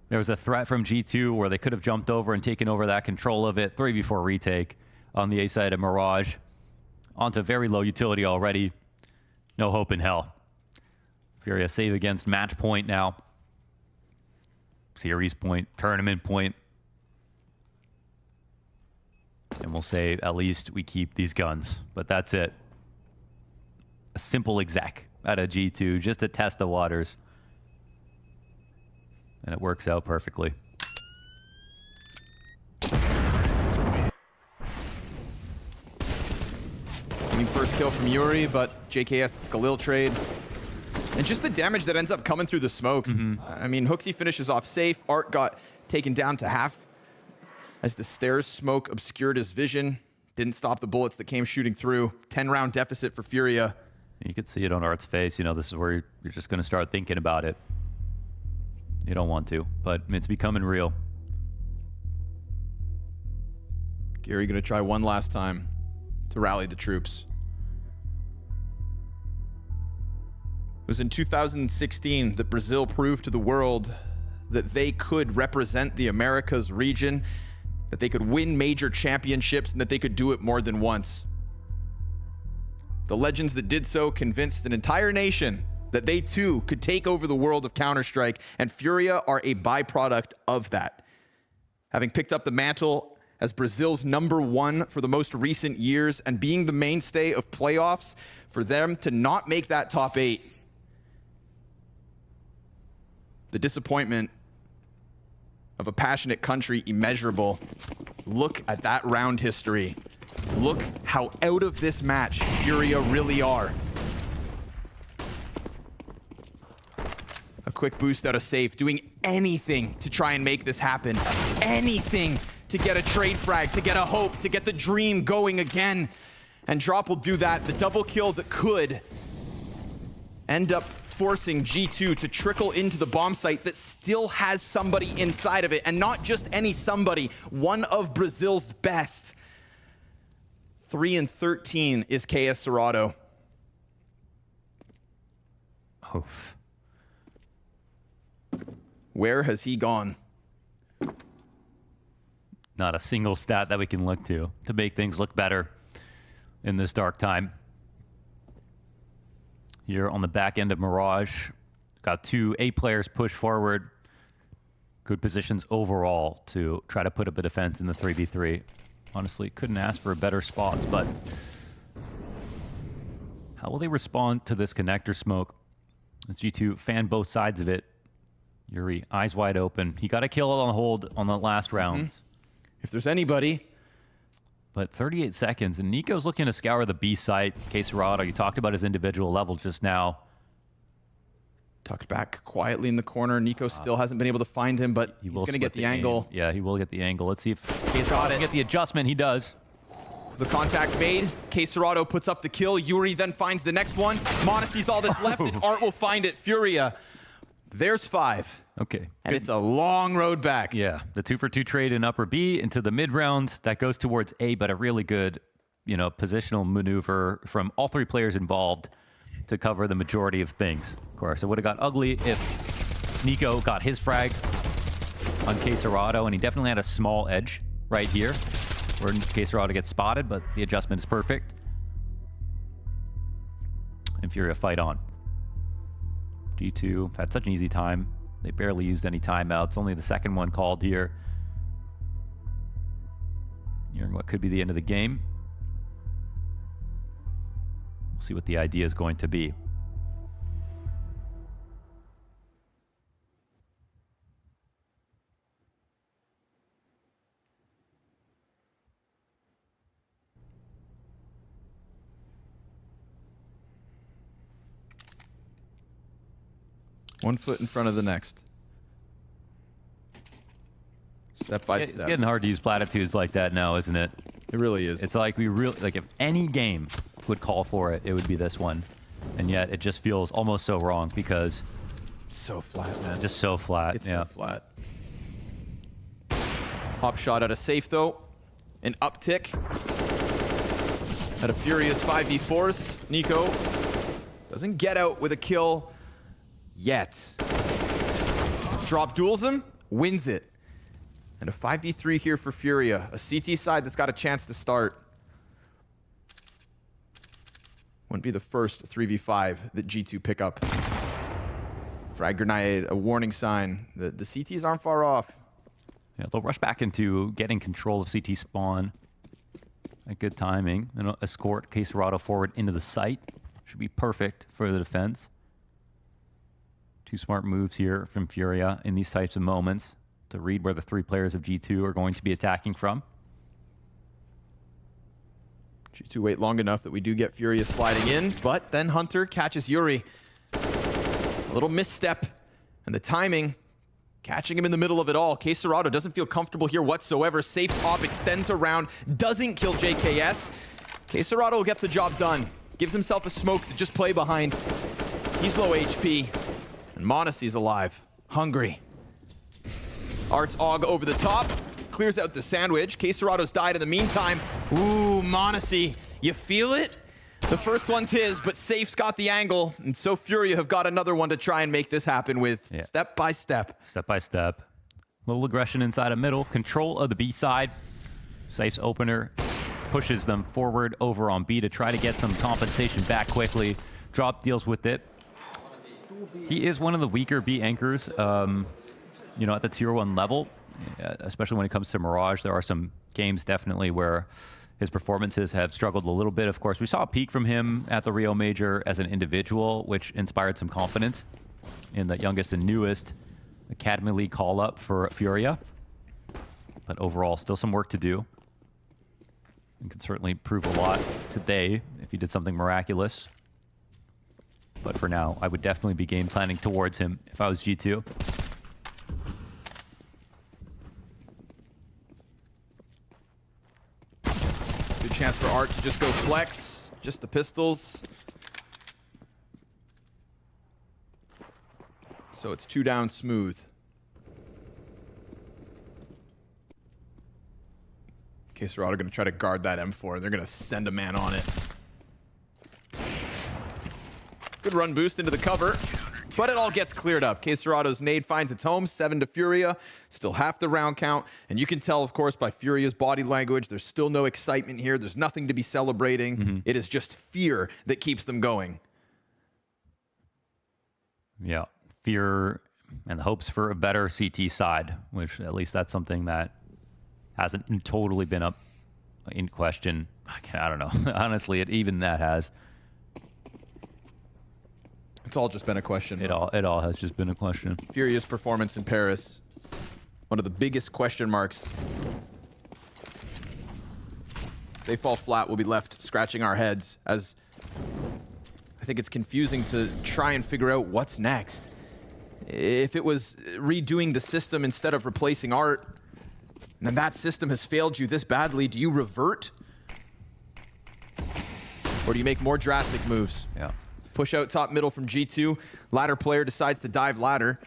There was a threat from G2 where they could have jumped over and taken over that control of it. 3v4 retake on the A side of Mirage. Onto very low utility already. No hope in hell. Furia save against match point now. Series point, tournament point. And we'll say at least we keep these guns, but that's it. A simple exec out of G2 just to test the waters. And it works out perfectly. I mean, first kill from Yuri, but JKS Skalil trade. And just the damage that ends up coming through the smokes. I mean, Hooksy finishes off safe. Art got taken down to half as the stairs smoke obscured his vision. Didn't stop the bullets that came shooting through. 10-round deficit for Furia. You could see it on Art's face. You know, this is where you're just going to start thinking about it. You don't want to, but it's becoming real. Gary going to try one last time to rally the troops. It was in 2016 that Brazil proved to the world that they could represent the Americas region, that they could win major championships, and that they could do it more than once. The legends that did so convinced an entire nation that they too could take over the world of Counter-Strike, and Furia are a byproduct of that. Having picked up the mantle as Brazil's #1 for the most recent years and being the mainstay of playoffs, for them to not make that top 8, the disappointment of a passionate country immeasurable. Look at that round history. Look how out of this match Furia really are. A quick boost out of safe, doing anything to try and make this happen. Anything to get a trade frag, to get a hope, to get the dream going again. And Drop will do that. The double kill that could end up forcing G2 to trickle into the bomb site that still has somebody inside of it. And not just any somebody, one of Brazil's best. 3-13 is KS Serato. Oof. Where has he gone? Not a single stat that we can look to make things look better in this dark time. Here on the back end of Mirage, got 2 A players push forward. Good positions overall to try to put up a defense in the 3v3. Honestly, couldn't ask for better spots, but how will they respond to this connector smoke? As G2 fan both sides of it. Yuri, eyes wide open. He got a kill on hold on the last round. If there's anybody. But 38 seconds, and Nico's looking to scour the B site. Queserado, you talked about his individual level just now. Tucked back quietly in the corner. Nico still hasn't been able to find him, but he's going to get the angle. Yeah, he will get the angle. Let's see if Queserado can get the adjustment. He does. The contact made. Queserado puts up the kill. Yuri then finds the next one. Monacy's all that's left, and Art will find it. Furia. There's 5. Okay. And it's a long road back. Yeah, the 2-for-2 trade in upper B into the mid round. That goes towards A, but a really good, positional maneuver from all 3 players involved to cover the majority of things. Of course, it would have got ugly if Nico got his frag on Queserado, and he definitely had a small edge right here where Queserado gets spotted, but the adjustment is perfect. And Furia fight on. G2 had such an easy time. They barely used any timeouts. Only the second one called here. Nearing what could be the end of the game. We'll see what the idea is going to be. One foot in front of the next. Step by step. It's getting hard to use platitudes like that now, isn't it? It really is. It's like if any game would call for it, it would be this one. And yet it just feels almost so wrong because so flat, man. Just so flat. It's so flat. Hop shot out of safe though. An uptick. At a furious 5v4s, Nico doesn't get out with a kill yet. Drop duels him, wins it. And a 5v3 here for Furia, a CT side that's got a chance to start. Wouldn't be the first 3v5 that G2 pick up. Frag grenade, a warning sign. The CTs aren't far off. Yeah, they'll rush back into getting control of CT spawn. At good timing. And escort QUESÉR forward into the site. Should be perfect for the defense. Two smart moves here from Furia in these types of moments to read where the three players of G2 are going to be attacking from. G2 wait long enough that we do get Furia sliding in, but then Hunter catches Yuri. A little misstep, and the timing catching him in the middle of it all. QUESÉR doesn't feel comfortable here whatsoever. Safe's op extends around, doesn't kill JKS. QUESÉR will get the job done. Gives himself a smoke to just play behind. He's low HP, and m0NESY's alive, hungry. Art's AUG over the top, clears out the sandwich. QUESÉR's died in the meantime. Ooh, m0NESY, you feel it? The first one's his, but Safe's got the angle, and so Furia have got another one to try and make this happen with step by step. Step by step. Little aggression inside of middle. Control of the B side. Safe's opener pushes them forward over on B to try to get some compensation back quickly. Drop deals with it. He is one of the weaker B anchors, you know, at the tier 1 level, especially when it comes to Mirage. There are some games definitely where his performances have struggled a little bit. Of course, we saw a peak from him at the Rio Major as an individual, which inspired some confidence in the youngest and newest Academy League call-up for Furia. But overall, still some work to do. And can certainly prove a lot today if he did something miraculous. But for now, I would definitely be game planning towards him if I was G2. Good chance for Art to just go flex. Just the pistols. So it's 2 down smooth. QUESÉR going to try to guard that M4. They're going to send a man on it. Good run boost into the cover, but it all gets cleared up. QUESÉR's nade finds its home, 7 to Furia, still half the round count, and you can tell, of course, by Furia's body language, there's still no excitement here. There's nothing to be celebrating. It is just fear that keeps them going. Yeah, fear and hopes for a better CT side, which at least that's something that hasn't totally been up in question. I don't know. Honestly, even that has. It's all just been a question. It all has just been a question. Furia's performance in Paris, one of the biggest question marks. If they fall flat, we'll be left scratching our heads, as I think it's confusing to try and figure out what's next. If it was redoing the system instead of replacing Art, and then that system has failed you this badly, do you revert? Or do you make more drastic moves? Yeah. Push out top middle from G2. Ladder player decides to dive ladder.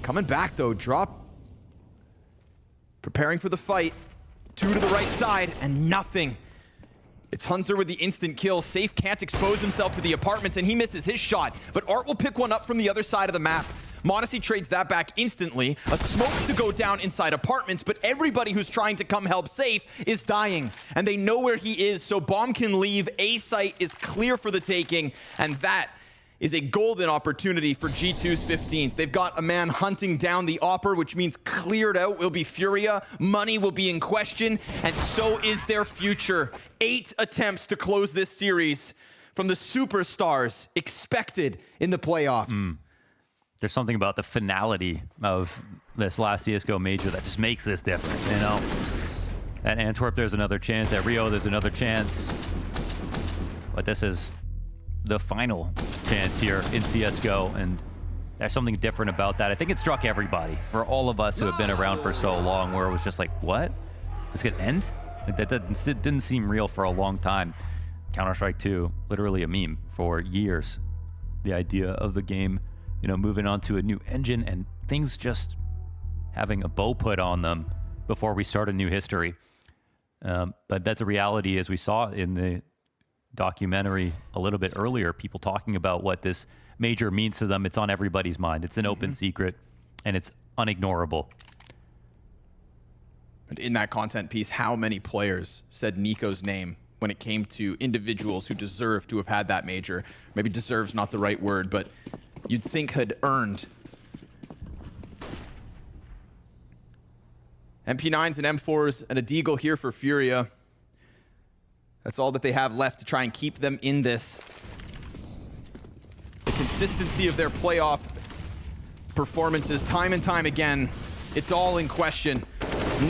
Coming back though, drop. Preparing for the fight. 2 to the right side and nothing. It's Hunter with the instant kill. Safe can't expose himself to the apartments and he misses his shot. But Art will pick one up from the other side of the map. m0NESY trades that back instantly. A smoke to go down inside apartments, but everybody who's trying to come help Safe is dying. And they know where he is, so bomb can leave. A site is clear for the taking, and that is a golden opportunity for G2's 15th. They've got a man hunting down the Opper, which means cleared out will be Furia. Money will be in question, and so is their future. 8 attempts to close this series from the superstars expected in the playoffs. There's something about the finality of this last CSGO major that just makes this different, you know? At Antwerp, there's another chance. At Rio, there's another chance. But this is the final chance here in CSGO, and there's something different about that. I think it struck everybody, for all of us who have been around for so long, where it was just like, what? This could end? Like, that didn't seem real for a long time. Counter-Strike 2, literally a meme for years. The idea of the game, you know, moving on to a new engine and things just having a bow put on them before we start a new history. But that's a reality, as we saw in the documentary a little bit earlier, people talking about what this major means to them. It's on everybody's mind. It's an open secret, and it's unignorable. And in that content piece, how many players said Nico's name when it came to individuals who deserve to have had that major? Maybe deserve's not the right word, but you'd think had earned. MP9s and M4s and a Deagle here for Furia. That's all that they have left to try and keep them in this. The consistency of their playoff performances, time and time again, it's all in question.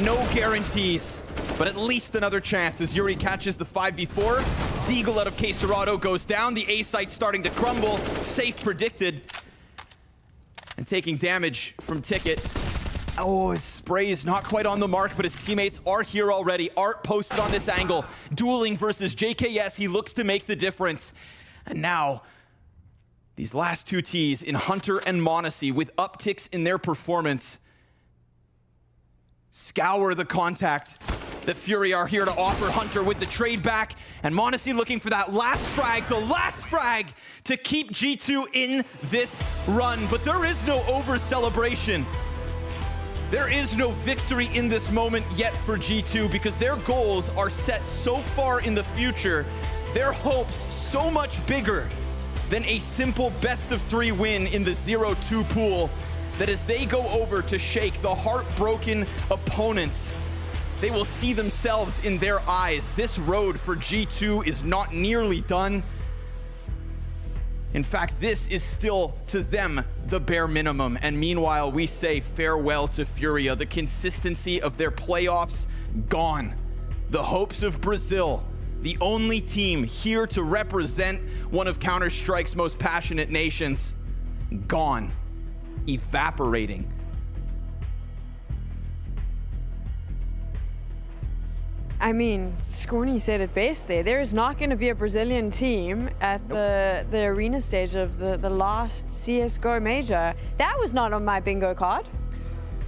No guarantees, but at least another chance as Yuri catches the 5v4. Deagle out of QUESÉR goes down. The A site's starting to crumble. Safe predicted. And taking damage from Ticket. Oh, his spray is not quite on the mark, but his teammates are here already. Art posted on this angle. Dueling versus JKS. He looks to make the difference. And now, these last two Ts in Hunter and m0NESY with upticks in their performance scour the contact that Fury are here to offer. Hunter with the trade back, and m0NESY looking for that last frag, the last frag to keep G2 in this run. But there is no over celebration. There is no victory in this moment yet for G2 because their goals are set so far in the future, their hopes so much bigger than a simple best-of-3 win in the 0-2 pool, that as they go over to shake the heartbroken opponents, they will see themselves in their eyes. This road for G2 is not nearly done. In fact, this is still, to them, the bare minimum. And meanwhile, we say farewell to Furia. The consistency of their playoffs, gone. The hopes of Brazil, the only team here to represent one of Counter-Strike's most passionate nations, gone. Evaporating. I mean, Scorny said it best there. There is not going to be a Brazilian team at the arena stage of the last CSGO major. That was not on my bingo card.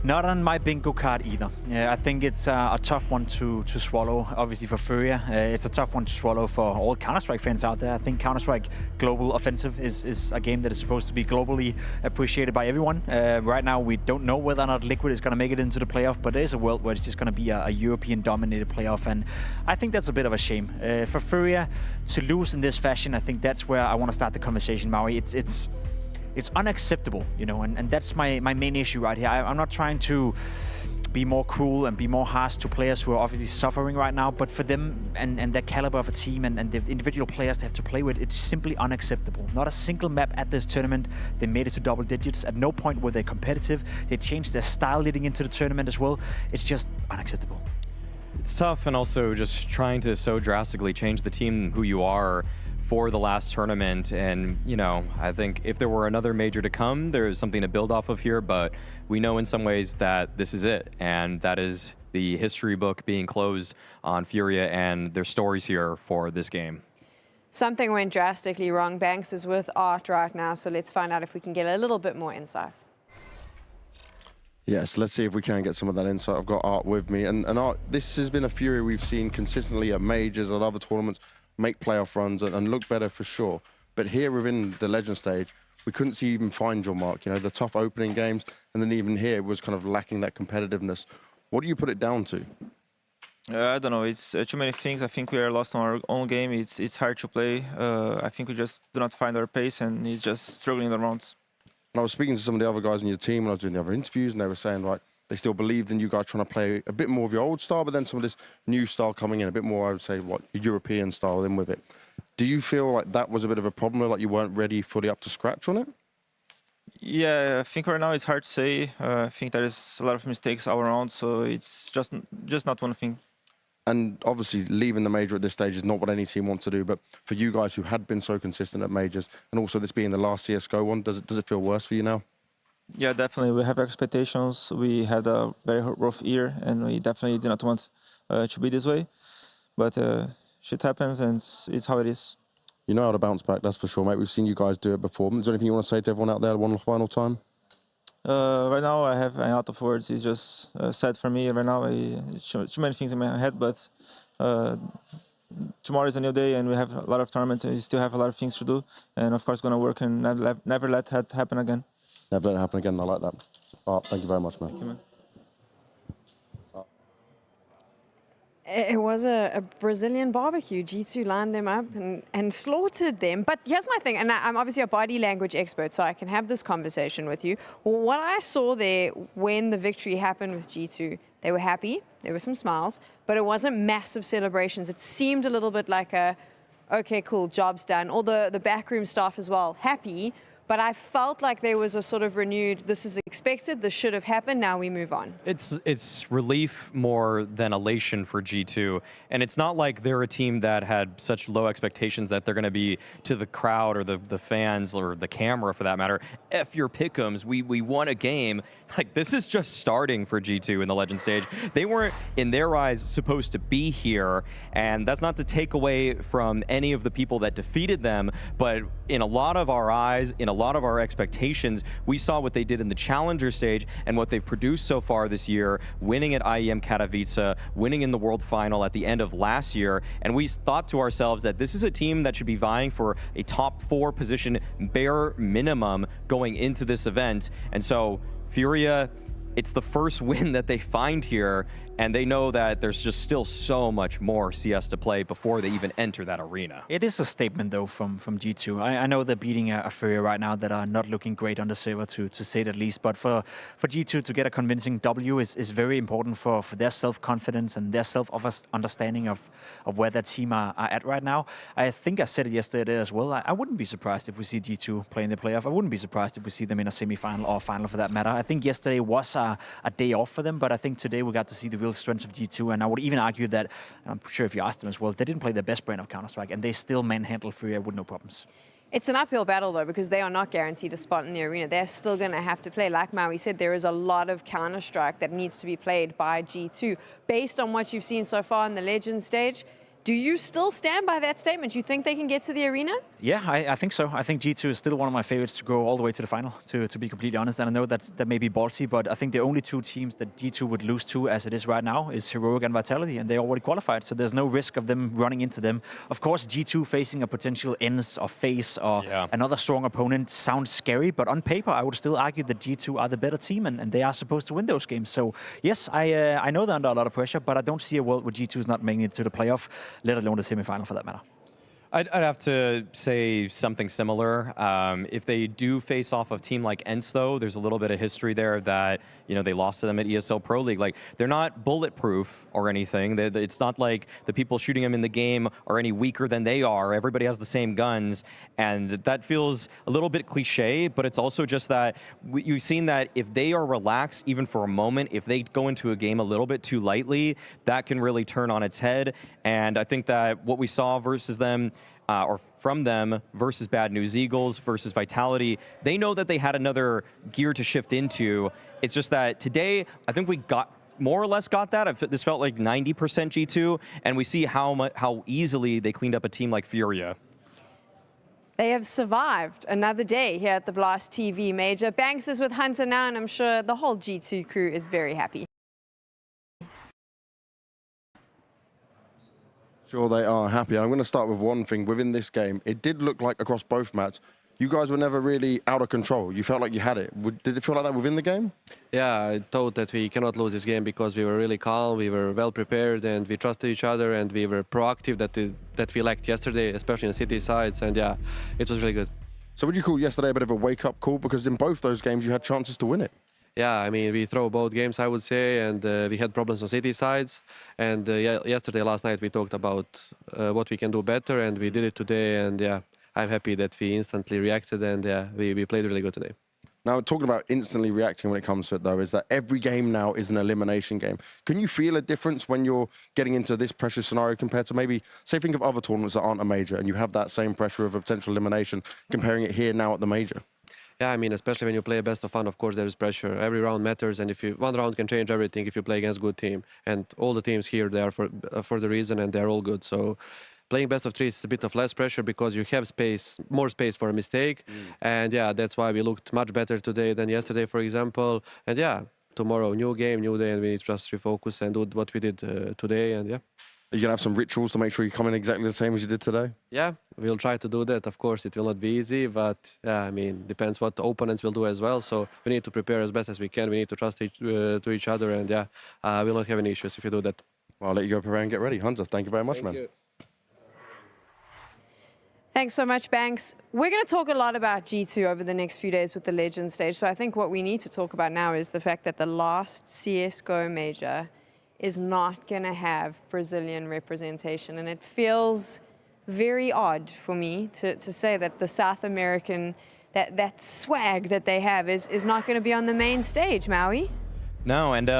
Not on my bingo card either. I think it's a tough one to swallow, obviously for Furia. It's a tough one to swallow for all Counter-Strike fans out there. I think Counter-Strike Global Offensive is a game that is supposed to be globally appreciated by everyone. Right now, we don't know whether or not Liquid is going to make it into the playoff, but there's a world where it's just going to be a European-dominated playoff, and I think that's a bit of a shame. For Furia to lose in this fashion, I think that's where I want to start the conversation, Maui. It's unacceptable, you know, and that's my main issue right here. I'm not trying to be more cruel and be more harsh to players who are obviously suffering right now, but for them and their caliber of a team and the individual players they have to play with, it's simply unacceptable. Not a single map at this tournament. They made it to double digits. At no point were they competitive. They changed their style leading into the tournament as well. It's just unacceptable. It's tough, and also just trying to so drastically change the team who you are for the last tournament. And, you know, I think if there were another major to come, there's something to build off of here, but we know in some ways that this is it, and that is the history book being closed on Furia and their stories here for this game. Something went drastically wrong. Banks is with Art right now, so let's find out if we can get a little bit more insight. Yes, let's see if we can get some of that insight. I've got Art with me, and Art, this has been a Furia we've seen consistently at majors, at other tournaments, make playoff runs and look better for sure. But here within the Legend stage, we couldn't see even find your mark. You know, the tough opening games, and then even here was kind of lacking that competitiveness. What do you put it down to? I don't know. It's too many things. I think we are lost on our own game. It's hard to play. I think we just do not find our pace, and it's just struggling in the rounds. And I was speaking to some of the other guys in your team when I was doing the other interviews, and they were saying, like, they still believed in you guys trying to play a bit more of your old style, but then some of this new style coming in, a bit more, I would say, what, European style in with it. Do you feel like that was a bit of a problem, like you weren't ready fully up to scratch on it? Yeah, I think right now it's hard to say. I think there is a lot of mistakes all around, so it's just not one thing. And obviously, leaving the major at this stage is not what any team wants to do, but for you guys who had been so consistent at majors, and also this being the last CSGO one, does it feel worse for you now? Yeah, definitely. We have expectations. We had a very rough year, and we definitely did not want to be this way. But shit happens, and it's how it is. You know how to bounce back, that's for sure, mate. We've seen you guys do it before. Is there anything you want to say to everyone out there one final time? Right now, I have a lot of words. It's just sad for me right now. Too many things in my head, but tomorrow is a new day, and we have a lot of tournaments, and we still have a lot of things to do. And of course, gonna work and never let that happen again. Never let it happen again. I like that. Thank you very much, man. Thank you, man. It was a Brazilian barbecue. G2 lined them up and slaughtered them. But here's my thing, and I'm obviously a body language expert, so I can have this conversation with you. What I saw there when the victory happened with G2, they were happy, there were some smiles, but it wasn't massive celebrations. It seemed a little bit like a, okay, cool, job's done. All the backroom staff as well, happy. But I felt like there was a sort of renewed, this is expected, this should have happened, now we move on. It's relief more than elation for G2. And it's not like they're a team that had such low expectations that they're going to be to the crowd or the fans or the camera for that matter. F your pick'ems, we won a game. Like, this is just starting for G2 in the Legend stage. They weren't, in their eyes, supposed to be here. And that's not to take away from any of the people that defeated them, but in a lot of our eyes, in a lot of our expectations, we saw what they did in the Challenger stage and what they've produced so far this year, winning at IEM Katowice, winning in the World Final at the end of last year. And we thought to ourselves that this is a team that should be vying for a top 4 position bare minimum going into this event. And so Furia, it's the first win that they find here, and they know that there's just still so much more CS to play before they even enter that arena. It is a statement, though, from G2. I know they're beating a Furia right now that are not looking great on the server, to say it at least. But for G2 to get a convincing W is very important for their self-confidence and their self-understanding of where their team are at right now. I think I said it yesterday as well. I wouldn't be surprised if we see G2 play in the playoff. I wouldn't be surprised if we see them in a semi-final or final for that matter. I think yesterday was a day off for them, but I think today we got to see the real strengths of G2, and I would even argue that, I'm sure if you asked them as well, they didn't play their best brand of Counter-Strike, and they still manhandled Furia with no problems. It's an uphill battle, though, because they are not guaranteed a spot in the arena. They're still going to have to play. Like Maui said, there is a lot of Counter-Strike that needs to be played by G2. Based on what you've seen so far in the Legends stage, do you still stand by that statement? You think they can get to the arena? Yeah, I think so. I think G2 is still one of my favorites to go all the way to the final, to be completely honest. And I know that may be ballsy, but I think the only 2 teams that G2 would lose to as it is right now is Heroic and Vitality, and they already qualified, so there's no risk of them running into them. Of course, G2 facing a potential ENCE or FaZe or another strong opponent sounds scary, but on paper, I would still argue that G2 are the better team, and they are supposed to win those games. So yes, I know they're under a lot of pressure, but I don't see a world where G2 is not making it to the playoff, let alone the semi-final for that matter. I'd have to say something similar. If they do face off a team like ENCE, though, there's a little bit of history there that, they lost to them at ESL Pro League. Like, they're not bulletproof or anything. It's not like the people shooting them in the game are any weaker than they are. Everybody has the same guns, and that feels a little bit cliche, but it's also just that you've seen that if they are relaxed, even for a moment, if they go into a game a little bit too lightly, that can really turn on its head. And I think that what we saw versus them, or from them versus Bad News Eagles versus Vitality, they know that they had another gear to shift into. It's just that today, I think we more or less got that. This felt like 90% G2, and we see how easily they cleaned up a team like Furia. They have survived another day here at the Blast TV Major. Banks is with Hunter now, and I'm sure the whole G2 crew is very happy. Sure, they are happy. I'm going to start with one thing. Within this game, it did look like across both matches, you guys were never really out of control. You felt like you had it. Did it feel like that within the game? Yeah, I thought that we cannot lose this game because we were really calm, we were well prepared, and we trusted each other, and we were proactive that we lacked yesterday, especially in city sides, and yeah, it was really good. So would you call yesterday a bit of a wake-up call? Because in both those games, you had chances to win it. Yeah, I mean, we throw both games, I would say, and we had problems on city sides. And last night, we talked about what we can do better, and we did it today. And yeah, I'm happy that we instantly reacted, and yeah, we played really good today. Now, talking about instantly reacting when it comes to it, though, is that every game now is an elimination game. Can you feel a difference when you're getting into this pressure scenario compared to maybe, say, think of other tournaments that aren't a major, and you have that same pressure of a potential elimination, comparing it here now at the major? Yeah, I mean, especially when you play a best of one, of course, there is pressure. Every round matters, and one round can change everything if you play against a good team. And all the teams here, they are for the reason, and they're all good. So playing best of 3 is a bit of less pressure because you have more space for a mistake. And yeah, that's why we looked much better today than yesterday, for example. And yeah, tomorrow, new game, new day, and we need to just refocus and do what we did today. And yeah. Are you going to have some rituals to make sure you come in exactly the same as you did today? Yeah, we'll try to do that. Of course, it will not be easy, but yeah, I mean, depends what the opponents will do as well. So we need to prepare as best as we can. We need to trust to each other, and yeah, we'll not have any issues if we do that. Well, I'll let you go prepare and get ready. Hunter, thank you very much, man. You. Thanks so much, Banks. We're going to talk a lot about G2 over the next few days with the Legends stage. So I think what we need to talk about now is the fact that the last CSGO major is not going to have Brazilian representation. And it feels very odd for me to say that the South American, that swag that they have is not going to be on the main stage, Maui. No, and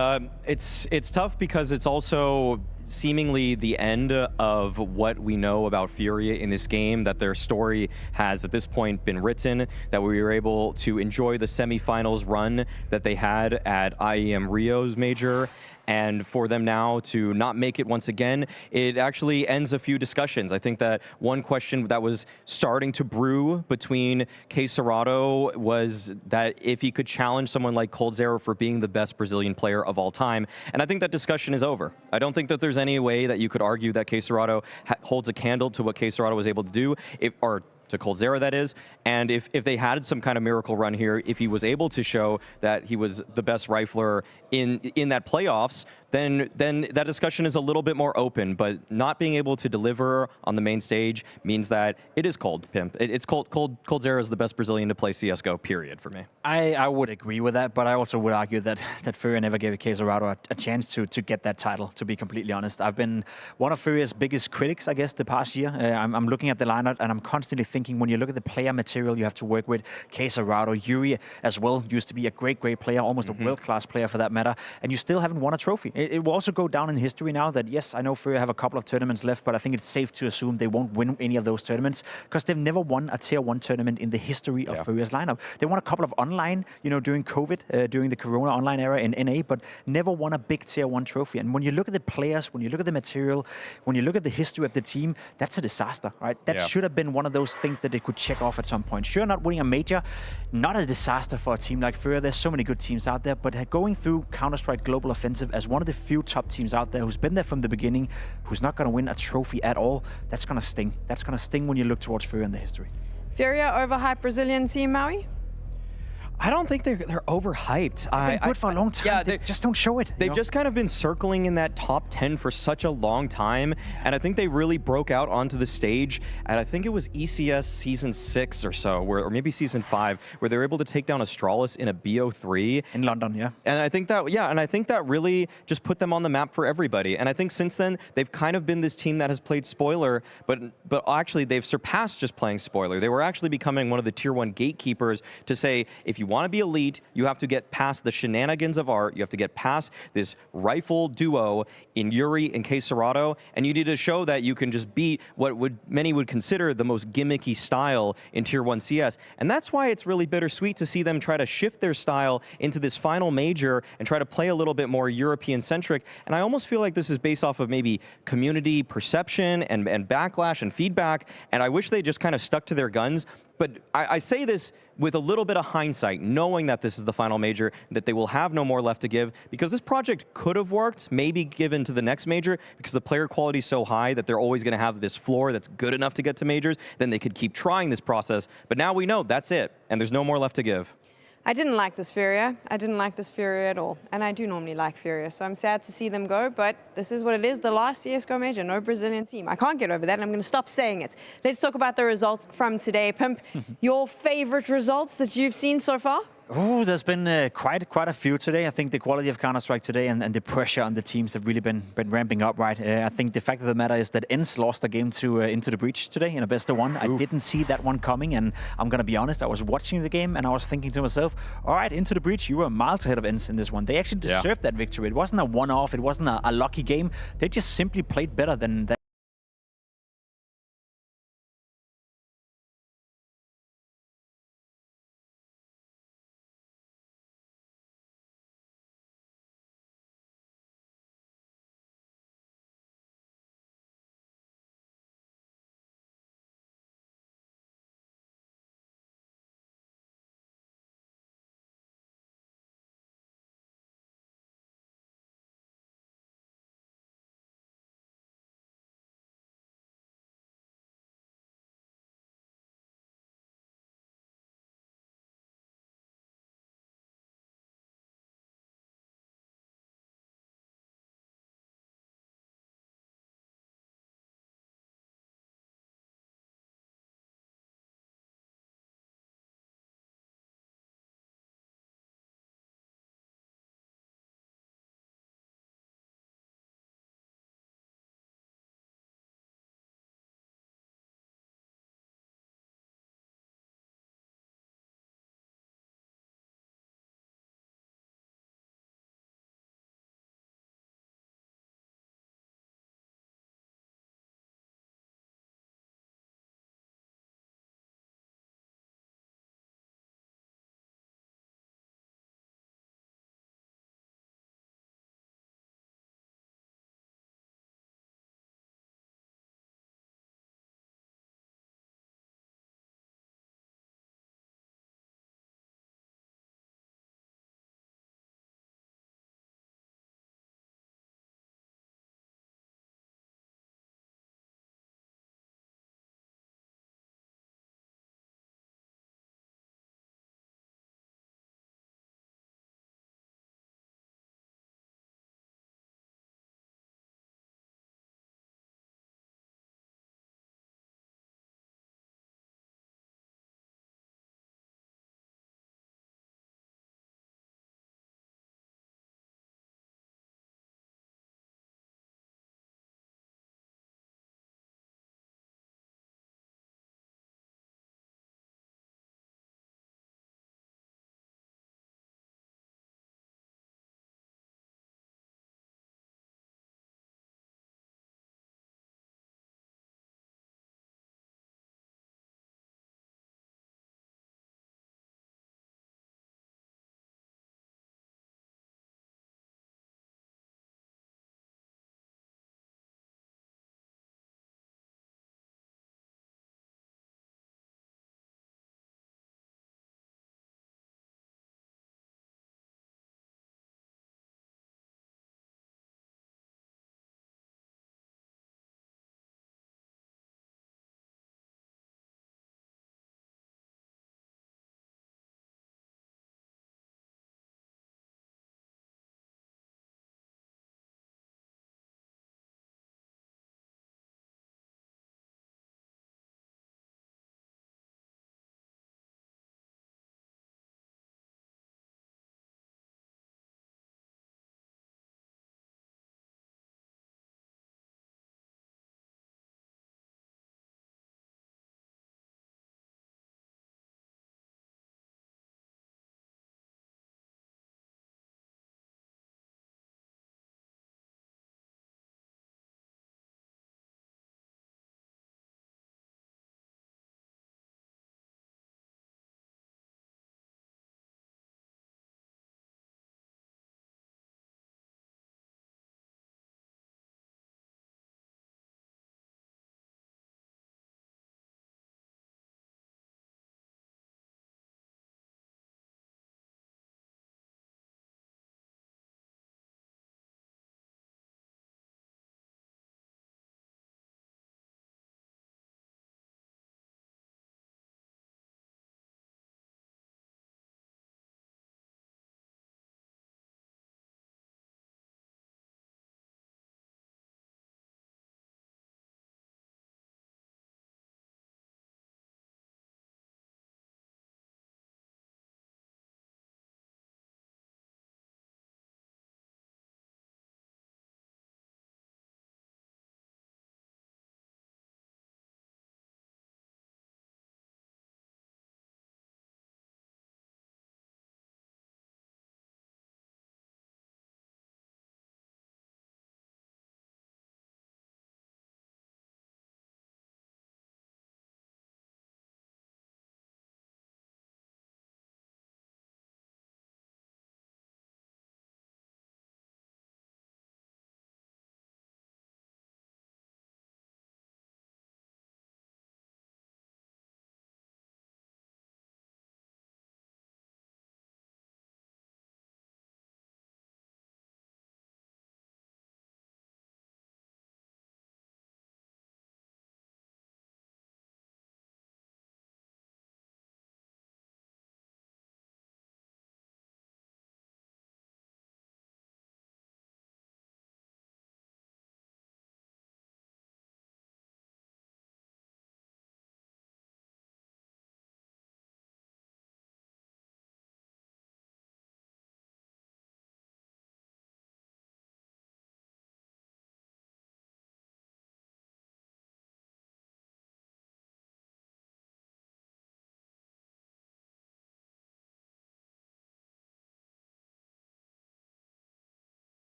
it's tough because it's also seemingly the end of what we know about Furia in this game, that their story has at this point been written, that we were able to enjoy the semifinals run that they had at IEM Rio's major. And for them now to not make it once again, it actually ends a few discussions. I think that one question that was starting to brew between QUESÉR was that if he could challenge someone like QUESÉR for being the best Brazilian player of all time. And I think that discussion is over. I don't think that there's any way that you could argue that QUESÉR holds a candle to what QUESÉR was able to do, or to QUESÉR, that is. And if they had some kind of miracle run here, if he was able to show that he was the best rifler in that playoffs, then that discussion is a little bit more open. But not being able to deliver on the main stage means that it is cold, Pimp. It's cold. QUESÉR is the best Brazilian to play CSGO, period, for me. I would agree with that, but I also would argue that Furia never gave QUESÉR a chance to get that title, to be completely honest. I've been one of Furia's biggest critics, I guess, the past year. I'm looking at the lineup, and I'm constantly thinking, when you look at the player material you have to work with, QUESÉR, Yuri as well, used to be a great player, almost a world-class player for that matter, and you still haven't won a trophy. It will also go down in history now that, yes, I know Furia have a couple of tournaments left, but I think it's safe to assume they won't win any of those tournaments because they've never won a Tier 1 tournament in the history of Furia's lineup. They won a couple of online, during COVID, during the Corona online era in NA, but never won a big Tier 1 trophy. And when you look at the players, when you look at the material, when you look at the history of the team, that's a disaster, right? That should have been one of those things that they could check off at some point. Sure, not winning a major, not a disaster for a team like Furia. There's so many good teams out there, but going through Counter-Strike Global Offensive as one of the few top teams out there who's been there from the beginning, who's not going to win a trophy at all, that's going to sting. That's going to sting when you look towards Furia in the history. Furia overhyped Brazilian team, Maui? I don't think they're overhyped. They've been good for a long time. Yeah, they just don't show it. They've just kind of been circling in that top 10 for such a long time, and I think they really broke out onto the stage at, I think it was ECS Season 6 or so, or maybe Season 5, where they were able to take down Astralis in a BO3. In London, yeah. And I think that really just put them on the map for everybody. And I think since then, they've kind of been this team that has played spoiler, but actually they've surpassed just playing spoiler. They were actually becoming one of the Tier 1 gatekeepers to say, if you want to be elite, you have to get past the shenanigans of art. You have to get past this rifle duo in Yuri and QUESÉR, and you need to show that you can just beat what many would consider the most gimmicky style in Tier 1 CS. And that's why it's really bittersweet to see them try to shift their style into this final major and try to play a little bit more European-centric. And I almost feel like this is based off of maybe community perception and backlash and feedback, and I wish they just kind of stuck to their guns. But I say this with a little bit of hindsight, knowing that this is the final major, that they will have no more left to give, because this project could have worked, maybe given to the next major, because the player quality is so high that they're always going to have this floor that's good enough to get to majors. Then they could keep trying this process. But now we know that's it, and there's no more left to give. I didn't like this Furia. I didn't like this Furia at all. And I do normally like Furia, so I'm sad to see them go, but this is what it is. The last CSGO major, no Brazilian team. I can't get over that, and I'm going to stop saying it. Let's talk about the results from today. Pimp, your favorite results that you've seen so far? Oh, there's been quite a few today. I think the quality of Counter-Strike today and the pressure on the teams have really been ramping up, right? I think the fact of the matter is that ENCE lost a game to Into the Breach today in a best of one. I didn't see that one coming, and I'm going to be honest, I was watching the game and I was thinking to myself, all right, Into the Breach, you were miles ahead of ENCE in this one. They actually deserved that victory. It wasn't a one-off. It wasn't a lucky game. They just simply played better than